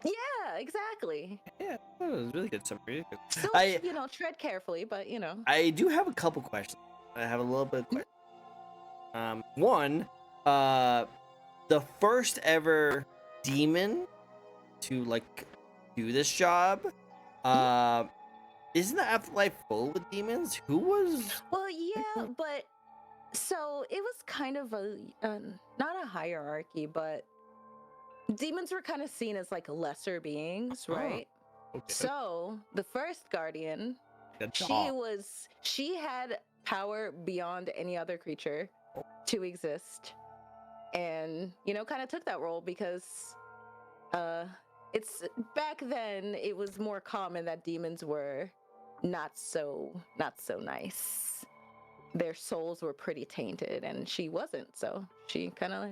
Yeah, exactly. Yeah, that was really good stuff. Really good. Still, tread carefully, but I do have a couple questions. I have a little bit of questions. One, the first ever demon to do this job, isn't the afterlife full with demons? Who was? Well, yeah, but so it was kind of not a hierarchy, but demons were kind of seen as lesser beings, right? Okay. So the first guardian, she had power beyond any other creature to exist, and kind of took that role because it's back then it was more common that demons were not so nice. Their souls were pretty tainted, and she wasn't, so she kind of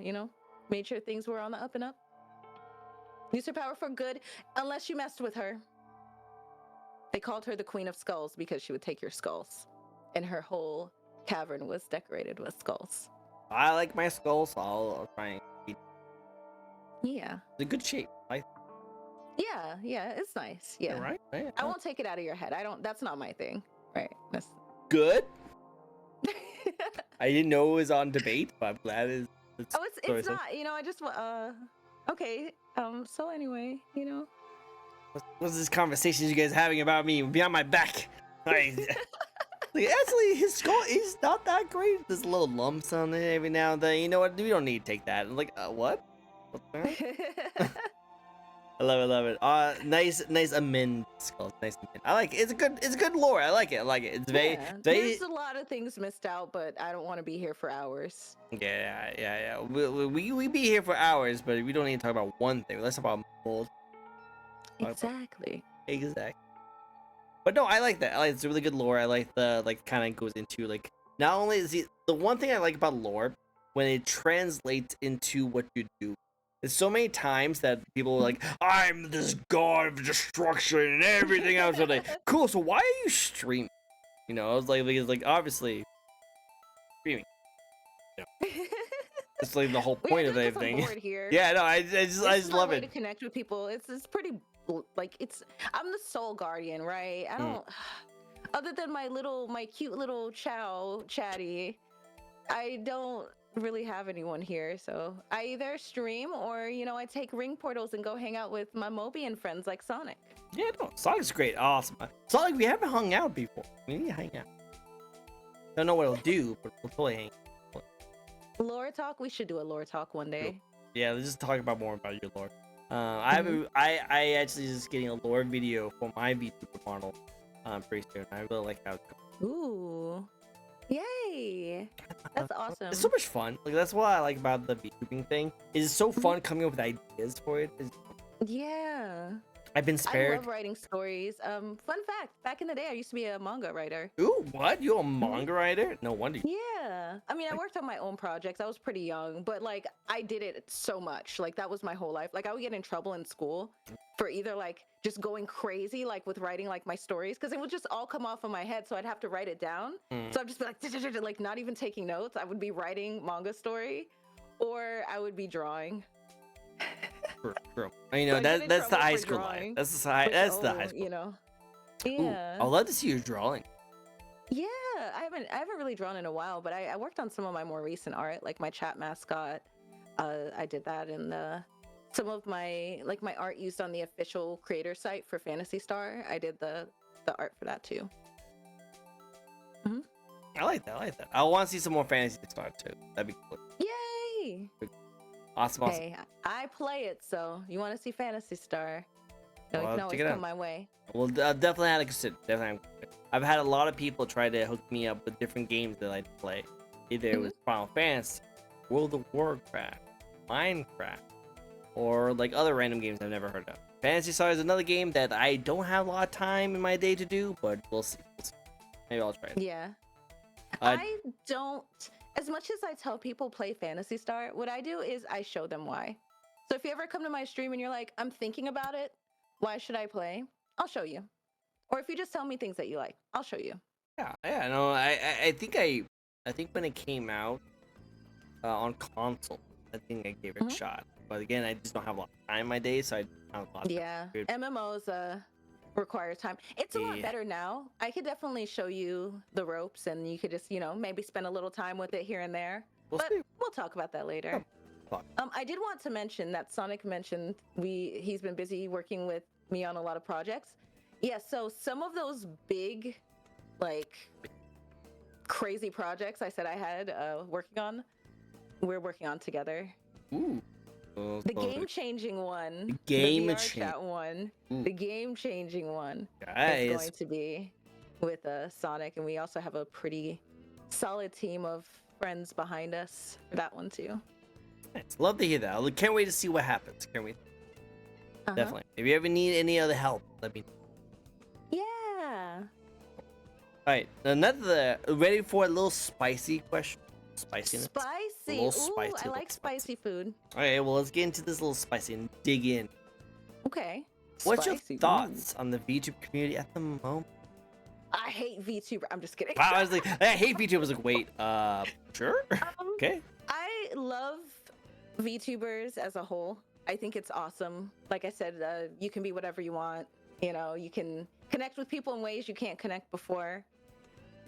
made sure things were on the up and up. Used her power for good, unless you messed with her. They called her the Queen of Skulls because she would take your skulls, and her whole cavern was decorated with skulls. I like my skull, so I'll try and keep Yeah. it's a good shape. Yeah, it's nice. Yeah, Yeah. right? Right. I won't take it out of your head. I don't. That's not my thing. Right. That's. Good. I didn't know it was on debate, but I'm glad it's Oh, it's not. I just okay. So anyway, what's this conversation you guys having about me behind my back? Like, actually, his skull is not that great. There's little lumps on it every now and then. You know what? We don't need to take that. I'm like, what? What's that? I love it, love it. Nice amend skulls. Nice amend. I like it. It's a good lore. I like it. I like it. It's very, Yeah, very. there's a lot of things missed out, but I don't want to be here for hours. Yeah. We be here for hours, but we don't need to talk about one thing. Let's talk about mold. Exactly. Exactly. But no, I like that. I like it's a really good lore. I like the kind of goes into like not only is the one thing I like about lore when it translates into what you do. There's so many times that people are like, I'm this god of destruction and everything else. I'm like, cool. So why are you streaming? You know, I was like, it's like obviously streaming. It's like the whole point of everything. Here. Yeah, no, I just love it. To connect with people. It's pretty like I'm the soul guardian, right? I don't other than my cute little chatty, I don't really have anyone here. So I either stream or I take ring portals and go hang out with my Mobian friends like Sonic. Yeah, no, Sonic's great, awesome. Sonic, we haven't hung out before. We need to hang out. Don't know what it'll do, but we'll totally hang. Lore talk. We should do a lore talk one day. Yeah, let's just talk about more about your lore. I actually just getting a lore video for my VTuber model pretty soon. I really like how it's going. Ooh, yay! That's awesome. It's so much fun. Like that's what I like about the VTubing thing. It's so fun coming up with ideas for it. Yeah. I've been spared. I love writing stories. Fun fact: back in the day, I used to be a manga writer. Ooh, what? You a manga writer? No wonder. Yeah, I mean, I worked on my own projects. I was pretty young, but like, I did it so much. Like, that was my whole life. Like, I would get in trouble in school for either like just going crazy, like with writing like my stories, because it would just all come off of my head. So I'd have to write it down. So I'd just be like not even taking notes. I would be writing manga story, or I would be drawing. True. You know, that's the high school life. That's the high school. Yeah. I'd love to see you drawing. Yeah, I haven't really drawn in a while, but I worked on some of my more recent art, like my chat mascot. I did that, and some of my art used on the official creator site for Phantasy Star. I did the art for that too. I like that. I want to see some more Phantasy Star too. That'd be cool. Yay! Awesome. Hey, I play it, so you want to see Phantasy Star? You can always come my way. Well, definitely had to consider. I've had a lot of people try to hook me up with different games that I play. Either it was Final Fantasy, World of Warcraft, Minecraft, or like other random games I've never heard of. Phantasy Star is another game that I don't have a lot of time in my day to do, but we'll see. Maybe I'll try it. Yeah. I don't. As much as I tell people play Phantasy Star, what I do is I show them why. So if you ever come to my stream and you're like, I'm thinking about it, why should I play? I'll show you. Or if you just tell me things that you like, I'll show you. Yeah, no, I think when it came out on console, I think I gave it a shot. But again, I just don't have a lot of time in my day, so I don't have a lot of time. MMOs require time. It's a lot better now. I could definitely show you the ropes, and you could just, maybe spend a little time with it here and there. We'll talk about that later. I did want to mention that Sonic mentioned he's been busy working with me on a lot of projects. Yeah, so some of those big, like, crazy projects I said I had we're working on together. Ooh. The game-changing one. The game-changing one Guys. is going to be with Sonic, and we also have a pretty solid team of friends behind us for that one too. Nice. Love to hear that. Can't wait to see what happens. Can't wait. Definitely. If you ever need any other help, let me know. Yeah. Alright, ready for a little spicy question? Spiciness? Spicy. A little spicy. I like spicy food. Alright, well, let's get into this little spicy and dig in. Okay. What's your thoughts on the VTuber community at the moment? I hate VTuber. I'm just kidding. I was like, I hate VTuber. I was like, wait, sure? Okay. I love VTubers as a whole. I think it's awesome. Like I said, you can be whatever you want. You know, you can connect with people in ways you can't connect before.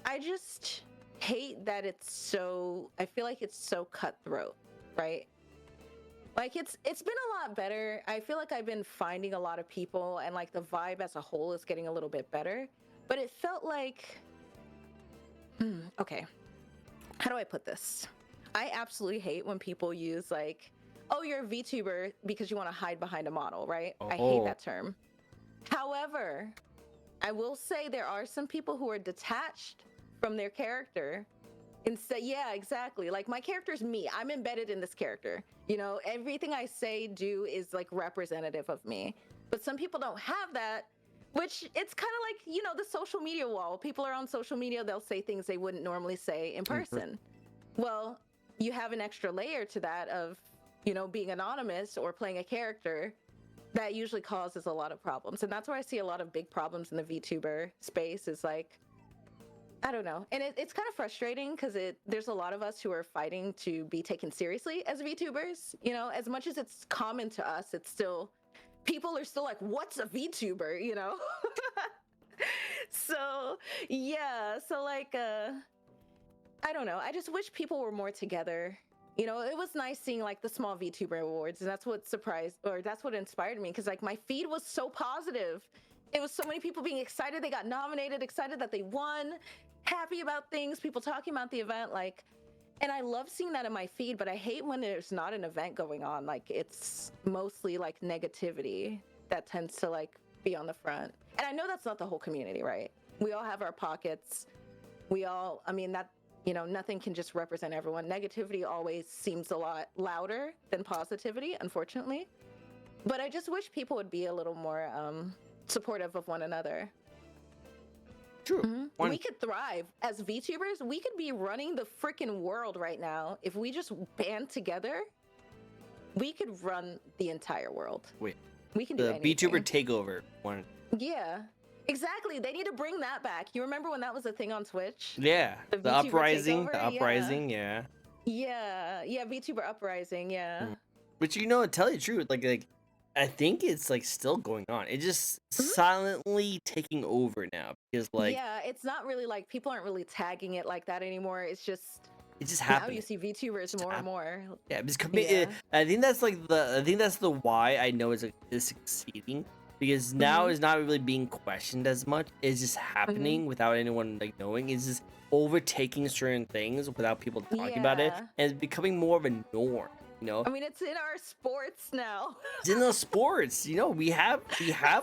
I just hate that it's so, I feel like it's so cutthroat, right? Like it's been a lot better. I feel like I've been finding a lot of people and like the vibe as a whole is getting a little bit better. But it felt like okay. How do I put this? I absolutely hate when people use like, oh, you're a VTuber because you want to hide behind a model, right? I hate that term. However, I will say there are some people who are detached from their character and say, yeah, exactly. Like my character's me. I'm embedded in this character. You know, everything I say, do is like representative of me. But some people don't have that, which it's kind of like, you know, the social media wall. People are on social media, they'll say things they wouldn't normally say in person. Well, you have an extra layer to that of, you know, being anonymous or playing a character that usually causes a lot of problems. And that's where I see a lot of big problems in the VTuber space is like, I don't know. And it's kind of frustrating because there's a lot of us who are fighting to be taken seriously as VTubers. You know, as much as it's common to us, it's still, people are still like, what's a VTuber, you know? So, yeah. So like, I don't know. I just wish people were more together. You know, it was nice seeing like the small VTuber awards, and that's what surprised, or that's what inspired me, because like my feed was so positive. It was so many people being excited they got nominated, excited that they won, happy about things, people talking about the event, like, and I love seeing that in my feed, but I hate when there's not an event going on. Like it's mostly like negativity that tends to like be on the front. And I know that's not the whole community, right? We all have our pockets. We all, I mean, that, you know, nothing can just represent everyone. Negativity always seems a lot louder than positivity, unfortunately. But I just wish people would be a little more supportive of one another. True. We could thrive as VTubers. We could be running the freaking world right now. If we just band together, we could run the entire world. Wait, we can do the anything. VTuber takeover one. Yeah, exactly. They need to bring that back. You remember when that was a thing on Twitch? Yeah, the VTuber uprising, takeover? the uprising, yeah. Yeah, VTuber uprising, yeah. But you know, to tell you the truth, like I think it's like still going on. It's just silently taking over now because like yeah, it's not really like people aren't really tagging it like that anymore. It's just happening. Now you see VTubers more and more. Yeah, it's I think that's like the why I know it's succeeding, because now it's not really being questioned as much. It's just happening without anyone like knowing. It's just overtaking certain things without people talking about it, and it's becoming more of a norm. You know? I mean, it's in our sports now. It's in the sports. You know, we have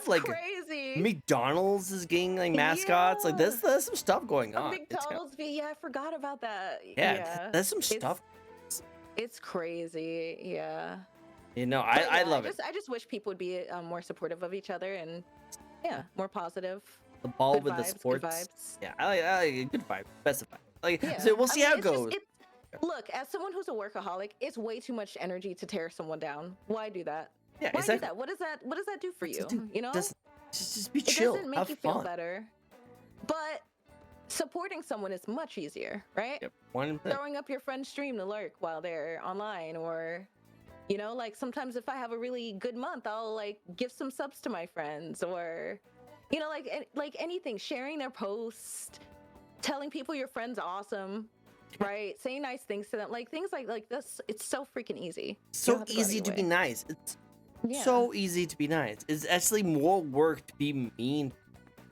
like crazy. McDonald's is getting like mascots. Like there's some stuff going on. McDonald's, yeah, I forgot about that. Yeah, there's some stuff. It's crazy. Yeah. You know, I love it. I just wish people would be more supportive of each other and more positive. The ball good with vibes, the sports. Good vibes. Yeah, I like a good vibe. Best of vibe. Like so we'll see how it goes. Look, as someone who's a workaholic, it's way too much energy to tear someone down. Why do that? Yeah, Why do that? What does that do for you? You know? Just be chill. It doesn't make you feel better. But supporting someone is much easier, right? Yep. Throwing up your friend's stream to lurk while they're online, or you know, like sometimes if I have a really good month, I'll like give some subs to my friends, or you know, like anything, sharing their post, telling people your friend's awesome. Right, saying nice things to them, like things like this. It's so freaking easy. So easy to be nice. It's so easy to be nice. It's actually more work to be mean.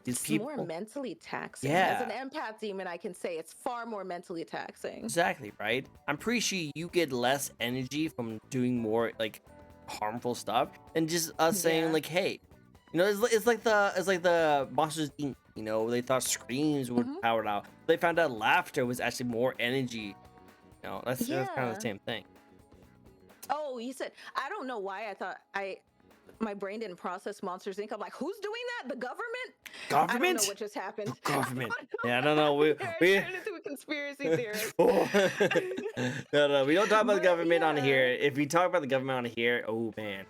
It's more mentally taxing. Yeah. As an empath demon, I can say it's far more mentally taxing. Exactly, right? I'm pretty sure you get less energy from doing more like harmful stuff than just us saying like, hey, you know, it's like the Monsters Inc. You know, they thought screams would power out. They found out laughter was actually more energy. You know, that's kind of the same thing. Oh, you said, I don't know why I thought my brain didn't process Monsters Inc. I'm like, who's doing that? The government? I don't know what just happened. The government. I don't know. We turned into a conspiracy theorist. No, we don't talk about the government on here. If we talk about the government on here, oh man.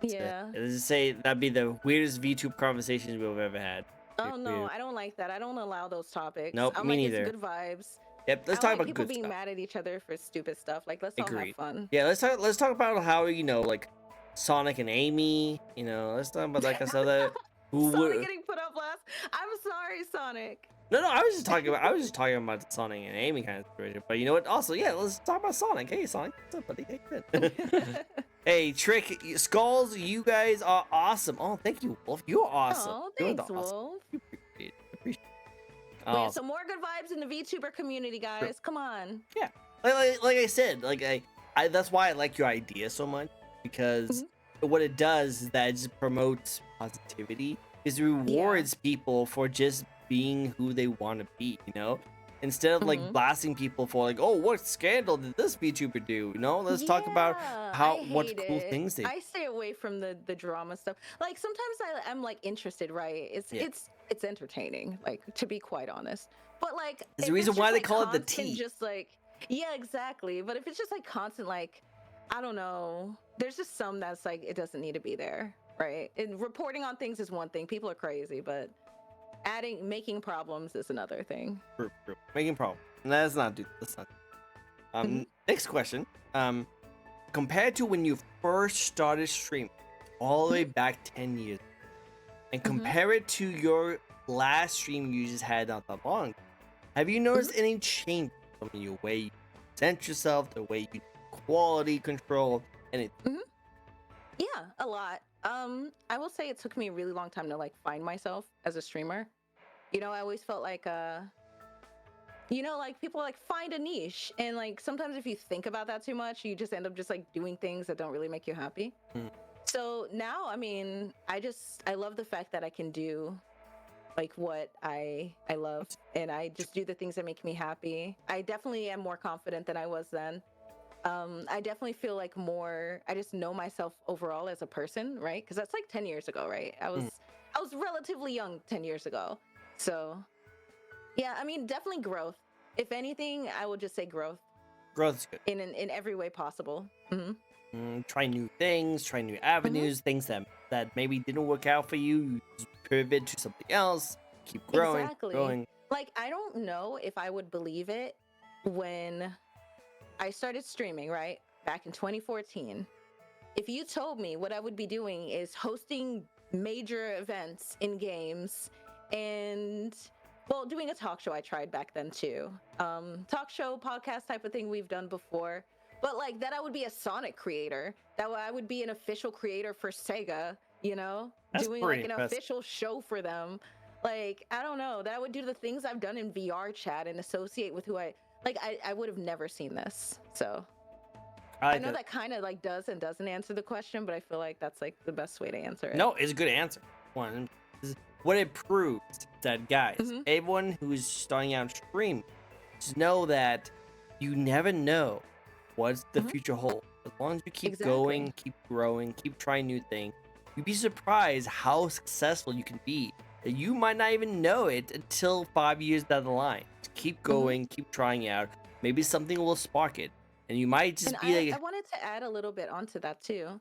Let's just say that'd be the weirdest VTube conversations we've ever had. Oh no, I don't like that. I don't allow those topics. Nope, me neither. It's good vibes. Yep, let's talk about people good being stuff. mad at each other for stupid stuff. Like let's all have fun. Yeah, let's talk about how, you know, like Sonic and Amy. You know, let's talk about like I said that. Who Sonic would? getting put up last. I'm sorry, Sonic. No, I was just talking about the Sonic and Amy kind of situation. But you know what? Also, yeah, let's talk about Sonic. Hey, Sonic, what's up, buddy? Hey, good. Hey, Trick, Skulls, you guys are awesome. Oh, thank you, Wolf. You're awesome. Oh, You're thanks, the awesome. Wolf. You appreciate it. Appreciate it. We have Awesome. some more good vibes in the VTuber community, guys. Come on. Yeah, like I said, like I that's why I like your idea so much because what it does is that it just promotes positivity. It rewards people for just being who they want to be, you know, instead of like blasting people for like, oh, what scandal did this VTuber do? You know, let's talk about what cool things they. I stay away from the drama stuff. Like sometimes I'm like interested, right? It's entertaining, like to be quite honest. But like, there's a reason why they call it the T. Just like, yeah, exactly. But if it's just like constant, like, I don't know. There's just some that's like it doesn't need to be there, right? And reporting on things is one thing. People are crazy, but making problems is another thing. True. Making problems. Let's not do. Next question. Compared to when you first started streaming, all the way back 10 years, and compare it to your last stream you just had not that long, have you noticed any change from the way you present yourself, the way you quality control, anything? Yeah, a lot. I will say it took me a really long time to like find myself as a streamer. You know, I always felt like you know, like people like find a niche, and like sometimes if you think about that too much, you just end up just like doing things that don't really make you happy. So now, I mean, I love the fact that I can do like what I love, and I just do the things that make me happy. I definitely am more confident than I was then. I definitely feel like I just know myself overall as a person, right? Because that's like 10 years ago, right? I was relatively young 10 years ago. So yeah, I mean, definitely growth. If anything, I would just say growth. Growth is good. In every way possible. Try new things, try new avenues, things that maybe didn't work out for you. You just pivot to something else. Keep growing, growing. Like, I don't know if I would believe it when I started streaming, right? Back in 2014. If you told me what I would be doing is hosting major events in games and, well, doing a talk show I tried back then too. Talk show, podcast type of thing we've done before. But like that I would be a Sonic creator, that I would be an official creator for Sega, you know? That's doing like an official show for them. Like, I don't know, that I would do the things I've done in VR chat and associate with who I would have never seen this. So I know that kind of like does and doesn't answer the question, but I feel like that's like the best way to answer it. No, it's a good answer. One, what it proves that, guys, everyone who's starting out stream, just know that you never know what's the future hold. As long as you keep going, keep growing, keep trying new things, you'd be surprised how successful you can be. You might not even know it until 5 years down the line. Just keep going, keep trying out. Maybe something will spark it, and you might just be like. I wanted to add a little bit onto that too.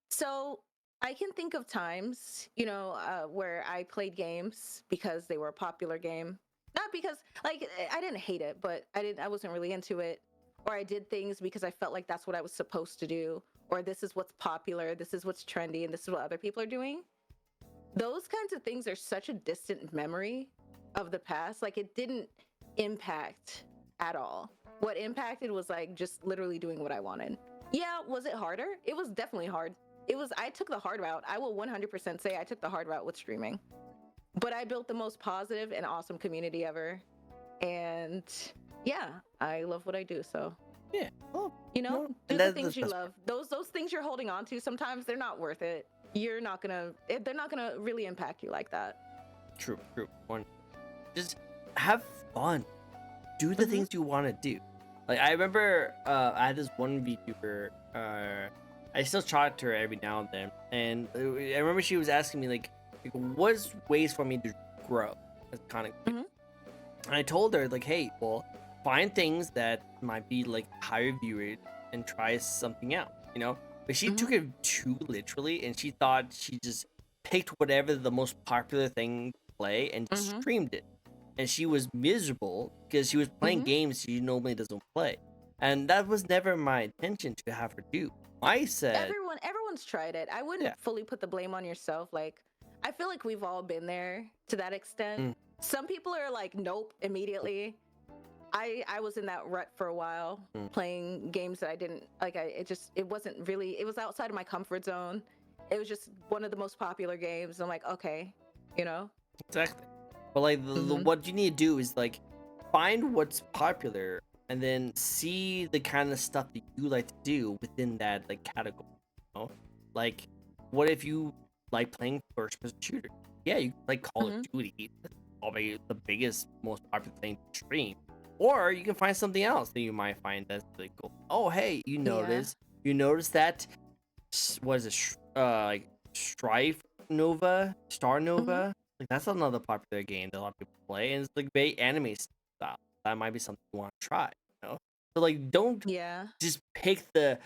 So I can think of times, you know, where I played games because they were a popular game. Not because like I didn't hate it, but I wasn't really into it. Or I did things because I felt like that's what I was supposed to do, or this is what's popular, this is what's trendy, and this is what other people are doing. Those kinds of things are such a distant memory of the past. Like, it didn't impact at all. What impacted was like just literally doing what I wanted. Yeah, was it harder? It was definitely hard. I took the hard route. I will 100% say I took the hard route with streaming. But I built the most positive and awesome community ever. And yeah, I love what I do. So yeah, well, you know, do the things you love. Those things you're holding on to, sometimes they're not worth it. They're not gonna really impact you like that. True. One, just have fun. Do the things you want to do. Like, I remember I had this one VTuber. I still talk to her every now and then, and I remember she was asking me like what's ways for me to grow as kind of. And I told her like, hey, well, find things that might be like higher viewers and try something out, you know. But she took it too literally, and she thought she just picked whatever the most popular thing to play and just streamed it. And she was miserable because she was playing games she normally doesn't play. And that was never my intention to have her do. I said, Everyone's tried it. I yeah. wouldn't fully put the blame on yourself. Like, I feel like we've all been there to that extent. Mm. Some people are like, nope, immediately. I was in that rut for a while, Mm. playing games that I didn't like. It wasn't really. It was outside of my comfort zone. It was just one of the most popular games. I'm like, okay, you know. Exactly. But like Mm-hmm. what you need to do is like find what's popular and then see the kind of stuff that you like to do within that like category. You know? Like, what if you like playing first person shooter? Yeah, you like Call of Mm-hmm. Duty. That's probably the biggest, most popular thing to stream. Or you can find something else that you might find that's really cool. Oh, hey, Yeah. you notice that what is it? Like Strife Nova, Star Mm-hmm. Nova. Like that's another popular game that a lot of people play, and it's like very anime style. That might be something you want to try. You know, so like don't Yeah. just pick the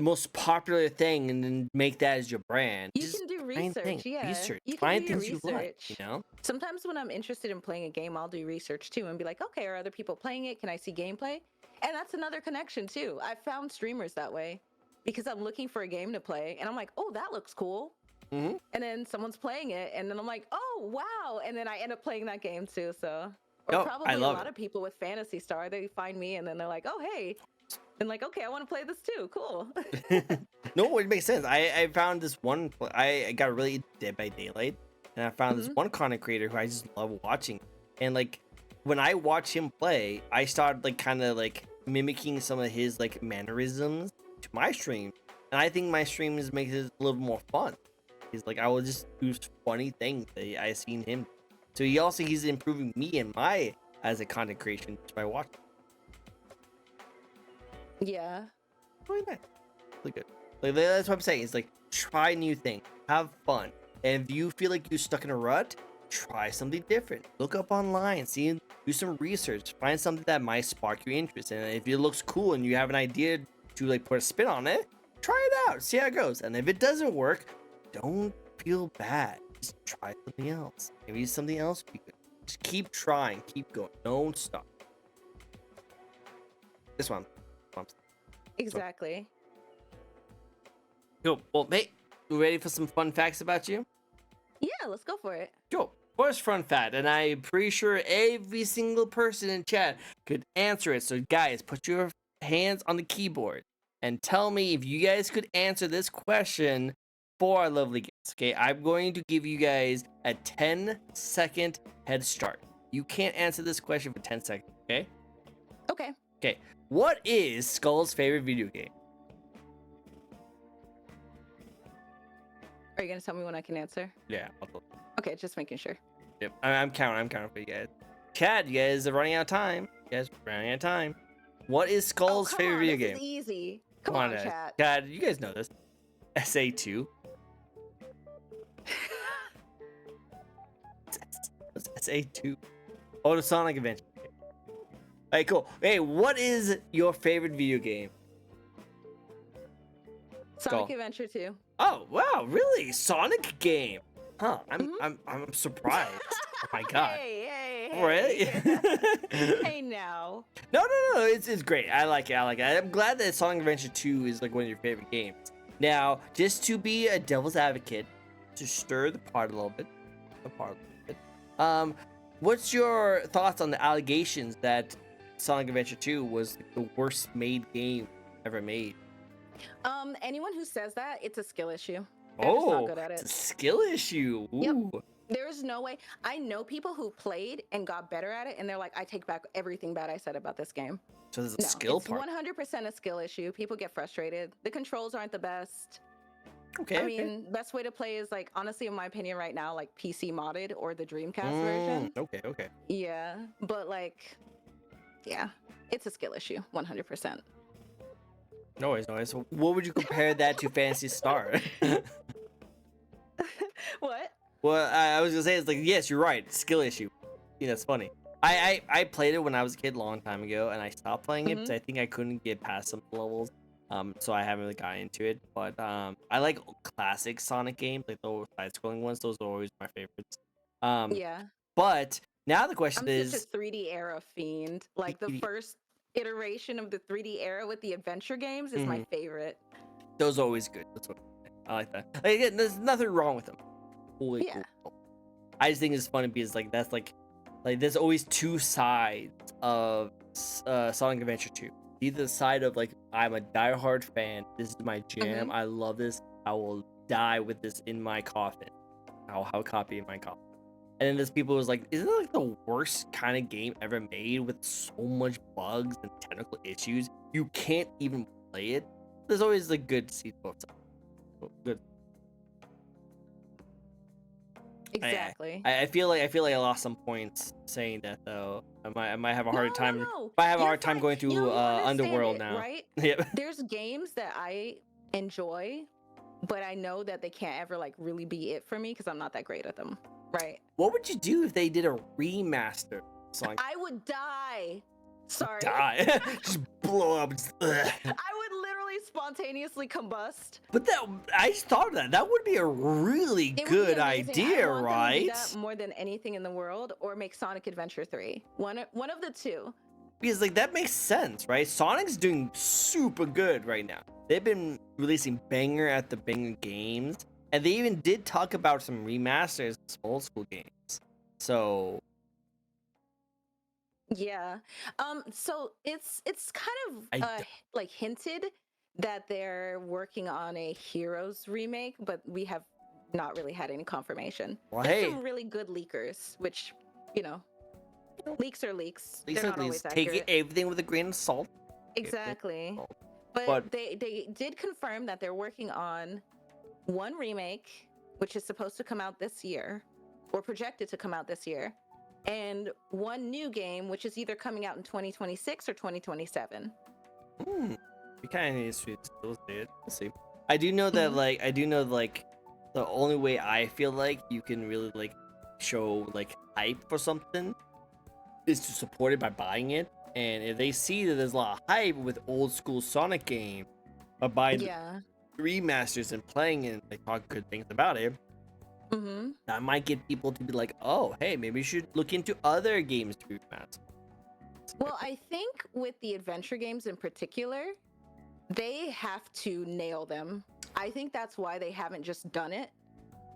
most popular thing and then make that as your brand. You Just can do find things, research. Yeah. research, You can do find your things you like. You research. know. Sometimes when I'm interested in playing a game, I'll do research too and be like, okay, are other people playing it? Can I see gameplay? And that's another connection too. I found streamers that way because I'm looking for a game to play and I'm like, oh, that looks cool. Mm-hmm. And then someone's playing it and then I'm like, oh, wow. And then I end up playing that game too. So, or Oh, I probably a love lot it. of people with Fantasy Star, they find me and then they're like, oh, hey. And like, okay, I want to play this too. Cool. No, it makes sense. I found this one. I got really into Dead by Daylight, and I found this Hmm. one content creator who I just love watching. And like when I watch him play, I started like kind of like mimicking some of his like mannerisms to my stream, and I think my streams makes it a little more fun. He's like I will just do funny things that I seen him. So he's improving me and my as a content creation just by watching. Yeah. Really nice. Really good. Like that's what I'm saying. It's like try new things, have fun, and if you feel like you're stuck in a rut, try something different. Look up online, see, do some research, find something that might spark your interest. And if it looks cool and you have an idea to like put a spin on it, try it out, see how it goes. And if it doesn't work, don't feel bad. Just try something else. Maybe something else would be good. Just keep trying, keep going. Don't stop. This one. Exactly. Cool. Well, hey, you ready for some fun facts about you? Yeah, let's go for it. Cool. First fun fact, and I'm pretty sure every single person in chat could answer it. So, guys, put your hands on the keyboard and tell me if you guys could answer this question for our lovely guests. Okay, I'm going to give you guys a 10-second head start. You can't answer this question for 10 seconds, okay? Okay. Okay. What is Skull's favorite video game? Are you gonna tell me when I can answer? Yeah, Okay, just making sure. yep. I'm counting for you guys. Chat, you guys are running out of time. You guys are running out of time. What is Oh, Skull's come favorite on, video this game? is easy. Come Come on, on, guys. chat. Chat, you guys know this. SA2. What's SA2? Oh, the Sonic Adventure. Alright, cool. Hey, what is your favorite video game? Sonic Skull. Adventure 2. Oh, wow, really? Sonic game. Huh, Mhm. I'm surprised. Oh my god. Hey, Really? hey. Hey now. No, it's great. I like it. I'm glad that Sonic Adventure 2 is like one of your favorite games. Now, just to be a devil's advocate, to stir the pot a little bit, what's your thoughts on the allegations that Sonic Adventure 2 was the worst made game ever made? Anyone who says that, it's a skill issue. They're just not good at It's a it. skill issue. Yep. Ooh. There is no way. I know people who played and got better at it, and they're like, I take back everything bad I said about this game. So there's a No, skill it's part. 100% a skill issue. People get frustrated. The controls aren't the best. Okay. I okay. mean, best way to play is like, honestly, in my opinion, right now, like PC modded or the Dreamcast version. Okay. Yeah, but like, yeah, it's a skill issue, 100%. No worries. So what would you compare that to Fantasy Star? What? Well, I was gonna say it's like yes, you're right, skill issue. Yeah, that's funny. I played it when I was a kid a long time ago, and I stopped playing it because I think I couldn't get past some levels. So I haven't really gotten into it. But I like classic Sonic games, like the side-scrolling ones. Those are always my favorites. Yeah, But now the question I'm such a is, 3D era fiend. Like the first iteration of the 3D era with the adventure games is my favorite. Those are always good. That's what I like that. Like, again, there's nothing wrong with them. Totally Yeah. cool. I just think it's funny because like that's like there's always two sides of Sonic Adventure 2. Either the side of like I'm a diehard fan, this is my jam, I love this, I will die with this in my coffin. I'll have a copy in my coffin. And then there's people who's like, isn't it like the worst kind of game ever made with so much bugs and technical issues? You can't even play it. There's always like good to see both sides. Good. Exactly. I feel like I lost some points saying that though. I might have a hard time. No. I have a You're hard time fine. going through You understand Underworld it, now. right? Yep. There's games that I enjoy, but I know that they can't ever like really be it for me because I'm not that great at them, right? What would you do if they did a remaster song? I would die. Sorry. Die. Just blow up. I would literally spontaneously combust. But that I just thought of that. That would be a really It would be good amazing. idea, I want them to do right? that more than anything in the world, or make Sonic Adventure 3. One of the two. Because like that makes sense, right? Sonic's doing super good right now. They've been releasing banger after banger games, and they even did talk about some remasters of some old school games. So Yeah. So it's kind I of like hinted that they're working on a Heroes remake, but we have not really had any confirmation. Well, There's hey. some really good leakers, which, you know, leaks are leaks. At least They're not always take accurate. everything with a grain of salt. Exactly. salt. But But- they did confirm that they're working on one remake, which is supposed to come out this year, or projected to come out this year, and one new game, which is either coming out in 2026 or 2027. We kind of need to still see it. We'll see. I do know that the only way I feel like you can really like show like hype for something is to support it by buying it. And if they see that there's a lot of hype with old school Sonic game, by buying Yeah. remasters and playing it and like talk good things about it, that might get people to be like, oh, hey, maybe you should look into other games to remaster. Well, I think with the adventure games in particular, they have to nail them. I think that's why they haven't just done it,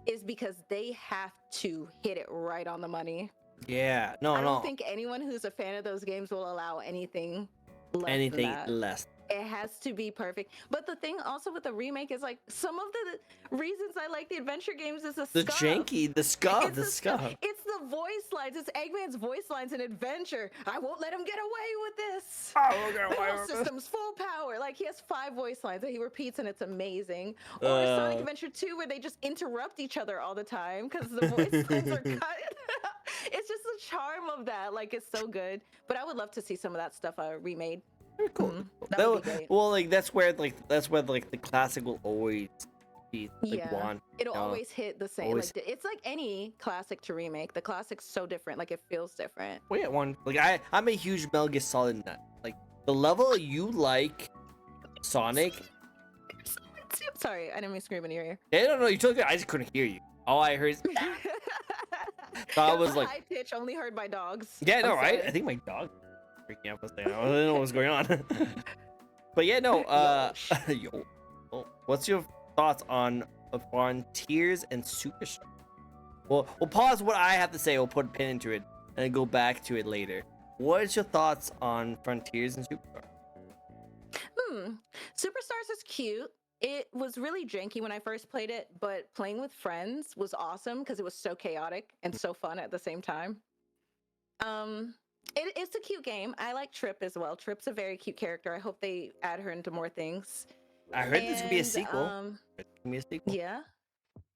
is because they have to hit it right on the money. Yeah, no, I no, don't think anyone who's a fan of those games will allow anything less than anything that. less. It has to be perfect. But the thing also with the remake is like some of the reasons I like the adventure games is The scuff. janky, the scuff, It's the scuff. It's the voice lines. It's Eggman's voice lines in Adventure. I won't let him get away with this. The whole system's full power. Like he has 5 voice lines that he repeats, and it's amazing. Or Sonic Adventure 2, where they just interrupt each other all the time because the voice lines are cut. It's just the charm of that. Like it's so good. But I would love to see some of that stuff remade. Cool. That would be great. Well, like that's where the classic will always be like one. It'll you know? always hit the same. always- Like it's like any classic to remake. The classic's so different. Like it feels different. Well, yeah, one. Like I'm a huge Metal Gear Solid nut. Like the level you like Sonic. Sorry, I didn't mean to scream in your ear. Yeah, no, you took it. I just couldn't hear you. All I heard is. So I It was like, high pitch, only heard by dogs. yeah, no, I'm right? sorry. I think my dog was freaking out. I don't know what's going on. But yeah, no. Yo. Oh, what's your thoughts on Frontiers and Superstar? We'll pause what I have to say. We'll put a pin into it and then go back to it later. What is your thoughts on Frontiers and Superstar? Superstars is cute. It was really janky when I first played it, but playing with friends was awesome because it was so chaotic and so fun at the same time. It's a cute game. I like Trip as well. Trip's a very cute character. I hope they add her into more things. I heard there's gonna be a And, sequel. There's gonna be a sequel. Yeah.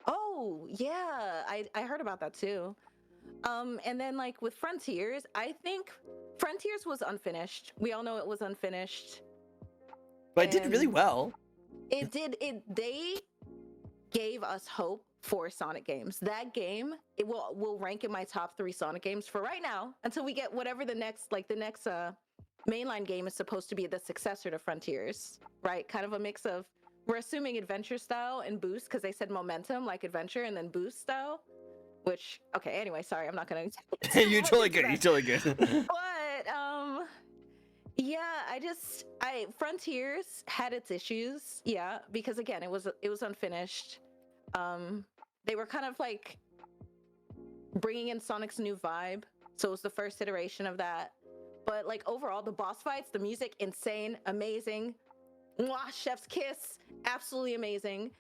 Oh, yeah. I heard about that too. And then like with Frontiers, I think Frontiers was unfinished. We all know it was unfinished. But it did really and- well. It did. They gave us hope for Sonic games. That game, it will rank in my top 3 Sonic games for right now until we get whatever the next mainline game is supposed to be the successor to Frontiers, right? Kind of a mix of, we're assuming adventure style and boost because they said momentum like adventure and then boost style. Which anyway, sorry, I'm not gonna. You're totally good. You're totally good. But yeah, I Frontiers had its issues, yeah, because again, it was unfinished. Um, they were kind of like bringing in Sonic's new vibe, so it was the first iteration of that. But like overall, the boss fights, the music, insane, amazing. Mwah, chef's kiss, absolutely amazing.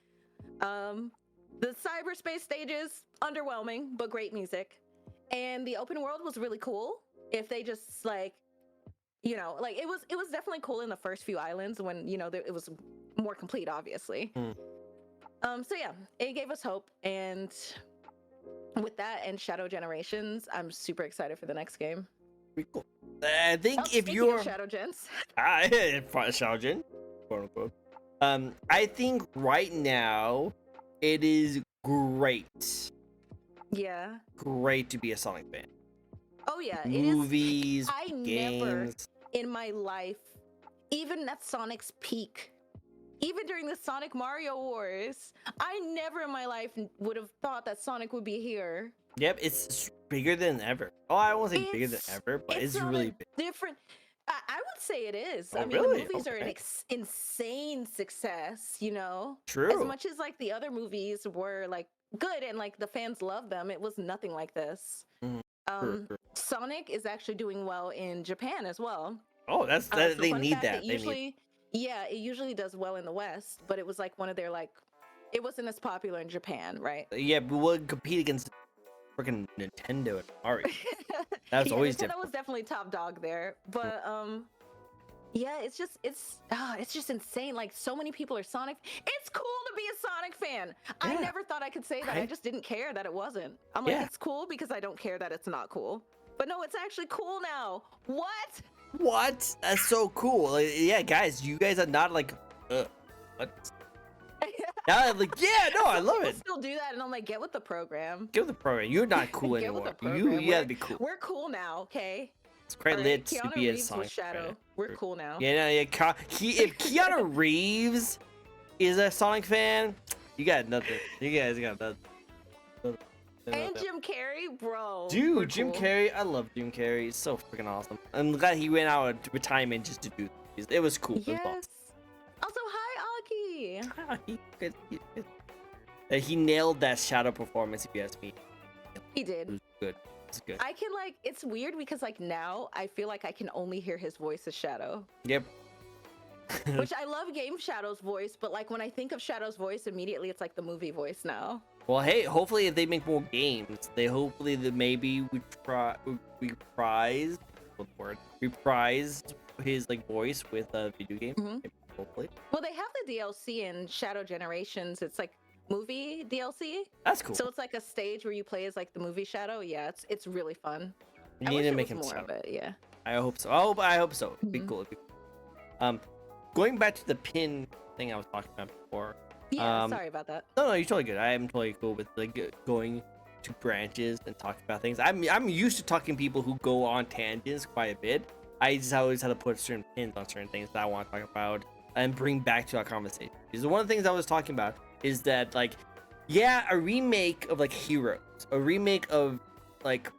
Um, the cyberspace stages, underwhelming, but great music. And the open world was really cool. If they just like, like it was definitely cool in the first few islands when it was more complete, obviously. Hmm. So yeah, it gave us hope, and with that and Shadow Generations, I'm super excited for the next game. Pretty cool. I think if Speaking you're of Shadow Gens, Shaojin, quote unquote. I think right now it is great, yeah. great to be a Sonic fan. Oh yeah, it is. Movies, I never games. in my life, even at Sonic's peak, even during the Sonic Mario Wars, I never in my life would have thought that Sonic would be here. Yep, it's bigger than ever. Oh, I won't say bigger than It's ever, but it's on really a big. different. I would say it is. Oh, I mean, the really? movies are an Okay. insane success. As True. much as like the other movies were like good and like the fans love them, it was nothing like this. Mhm. True, true. Sonic is actually doing well in Japan as well. Oh, So they fun need fact, that. They need. it usually does well in the West, but it was like one of their like, it wasn't as popular in Japan, right? Yeah, but we'll compete against freaking Nintendo and Mario. That's Yeah, always Nintendo difficult. was definitely top dog there, but yeah, it's just insane. Like so many people are Sonic. It's cool to be a Sonic fan. I Yeah, never thought I could say that. I right? just didn't care that it wasn't. I'm like, Yeah. it's cool because I don't care that it's not cool. But no, it's actually cool now. What? What? That's so cool. Like, yeah, guys, you guys are not like, what? Yeah, like, yeah, no, I Some love people it. still do that, and I'm like, get with the program. Give the program. You're not cool Get with the anymore. program. You gotta be cool. We're cool now, okay? It's quite All right. lit to Keanu be a Reeves was Sonic Shadow. fan. We're cool now. Yeah, no, yeah. If Keanu Reeves is a Sonic fan, you got nothing. You guys got nothing. And Jim Carrey, bro. Dude, we're Jim cool. Carrey, I love Jim Carrey. He's so freaking awesome. I'm glad he went out of retirement just to do this. It was cool. It was Yes. Also, hi, Aki. awesome. He good. He nailed that Shadow performance, if you ask me. He It did. was good. It's good. I can like. It's weird because like now I feel like I can only hear his voice as Shadow, Yep. which I love Game Shadow's voice, but like when I think of Shadow's voice, immediately it's like the movie voice now. Well, hey, hopefully if they make more games, maybe we reprise what word reprise his like voice with a video game. Mhm. Hopefully, Well, they have the DLC in Shadow Generations. It's like movie DLC. that's cool. So it's like a stage where you play as like the movie Shadow. Yeah, it's really fun. You I need wish to it make was him more sound. of it. Yeah. I hope so. I hope so. It'd be Mhm. cool. It'd be cool. Going back to the pin thing I was talking about before. Yeah. Sorry about that. No, you're totally good. I am totally cool with like going to branches and talking about things. I'm used to talking to people who go on tangents quite a bit. I just always have to put certain pins on certain things that I want to talk about and bring back to our conversation. Because one of the things I was talking about is that like, yeah, a remake of like Heroes, a remake of like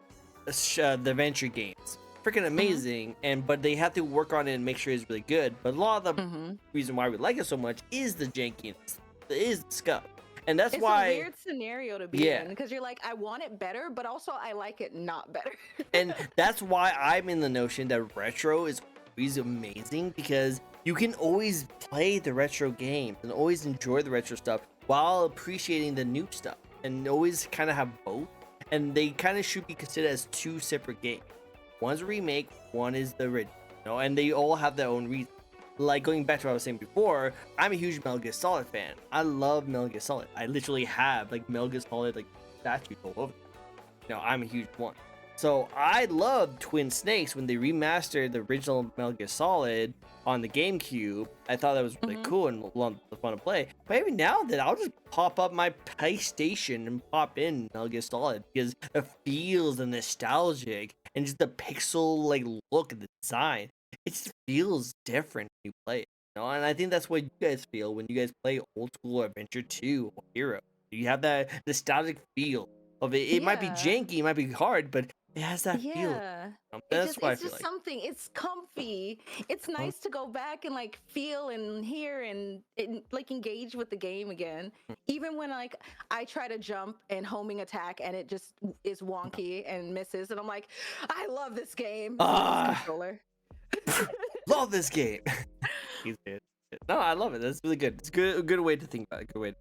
the adventure games, freaking amazing. But they have to work on it and make sure it's really good. But a lot of the Mm-hmm. reason why we like it so much is the jankiness, is the scuff, and that's It's why. a weird scenario to be Yeah. in because you're like, I want it better, but also I like it not better. And that's why I'm in the notion that retro is always amazing, because you can always play the retro games and always enjoy the retro stuff while appreciating the new stuff, and always kind of have both. And they kind of should be considered as two separate games. One's a remake, one is the original, and they all have their own reason. Like going back to what I was saying before, I'm a huge Metal Gear Solid fan. I love Metal Gear Solid. I literally have like Metal Gear Solid like statues all over. I'm a huge one. So I love Twin Snakes when they remastered the original Metal Gear Solid on the GameCube. I thought that was really Mhm. cool and fun to play. But every now and then I'll just pop up my PlayStation and pop in Metal Gear Solid because it feels the nostalgic and just the pixel like look and the design. It just feels different when you play it. And I think that's what you guys feel when you guys play old school Adventure 2 or Hero. You have that nostalgic feel of it. It might be Yeah. janky, it might be hard, but It has that feel. Yeah. That's what I It's feel just like. something. It's comfy. It's Mhm. nice to go back and like feel and hear and like engage with the game again. Even when like I try to jump and homing attack and it just is wonky and misses, and I'm like, I love this game. I love this Ah, controller. love this game. He's good. No, I love it. That's really good. It's good. A good way to think about it. Good way.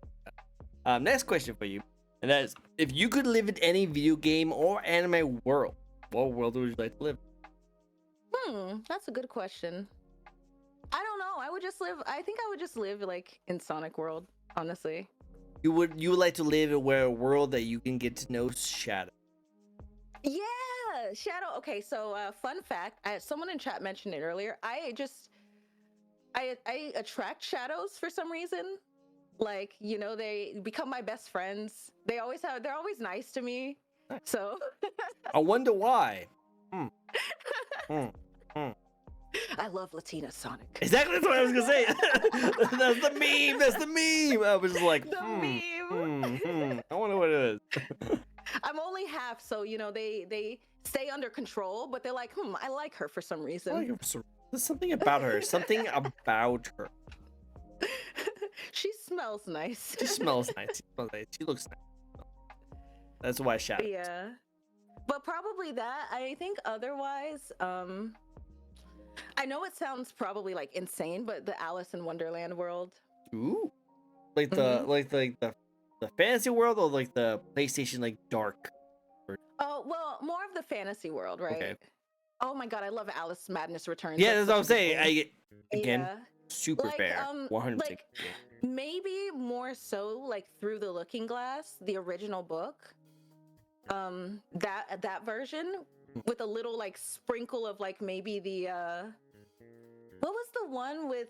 Next question for you, and that is: if you could live in any video game or anime world, what world would you like to live? That's a good question. I don't know. I would just live. I think I would just live like in Sonic World, honestly. You would like to live in a world that you can get to know Shadow. Yeah, Shadow. Okay, so fun fact: someone in chat mentioned it earlier. I attract shadows for some reason. Like, you know, they become my best friends. They're always nice to me. So I wonder why. Hmm. Hmm. Hmm. I love Latina Sonic. Exactly that's what I was gonna say. That's the meme. That's the meme. I was just like, The meme. I wonder what it is. I'm only half, so you know they stay under control, but they're like, I like her for some I like reason. her for there's something about her. Something about her. She smells nice. She smells nice. She smells nice. She looks nice. That's why Shadow. Yeah. But probably that. I think otherwise, I know it sounds probably like insane, but the Alice in Wonderland world. Ooh. Like the the fantasy world or like the PlayStation like dark. Oh, well, more of the fantasy world, right? Okay. Oh my god, I love Alice Madness Returns. Yeah, that's what I'm such a good saying. game. Again, Yeah. super Like, fair. 100%. like maybe more so like Through the Looking Glass, the original book. That version with a little like sprinkle of like maybe the what was the one with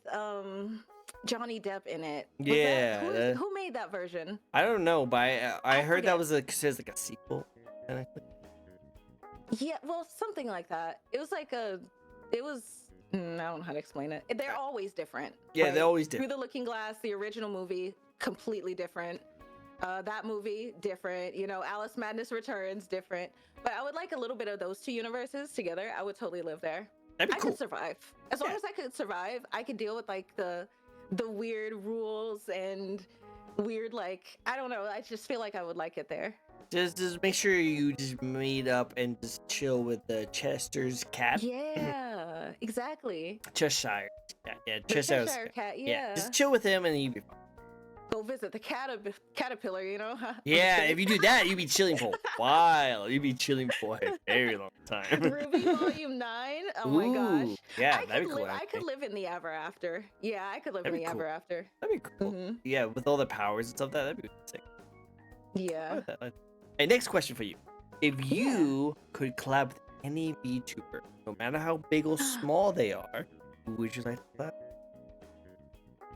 Johnny Depp in it? Was Yeah. who made that version? I don't know, but I heard forget. that was considered like a sequel. Yeah, well, something like that. It was it was, I don't know how to explain it. They're always different. Yeah, right? they're always Through different. the Looking Glass, the original movie, completely different. That movie, different. You know, Alice Madness Returns, different. But I would like a little bit of those two universes together. I would totally live there. That'd be I cool. could survive. As long as I could survive, I could deal with like the weird rules and weird like I don't know. I just feel like I would like it there. Just make sure you just meet up and just chill with the Chester's cat. Yeah, exactly. Cheshire. Yeah, The Cheshire's Cheshire cat, Yeah, yeah. just chill with him and you'll be fine. Go visit the caterpillar, you know? Yeah, if you do that, you'll be chilling for a while. You'll be chilling for a very long time. Ruby Volume 9. Oh my gosh. Ooh, yeah, that'd be cool. I could live in the ever after. Yeah, I could live That'd in be the cool. ever after. That'd be cool. Mhm. Yeah, with all the powers and stuff, that'd be sick. Yeah. Hey, next question for you. If you could collab with any VTuber, no matter how big or small they are, who would you like to collab?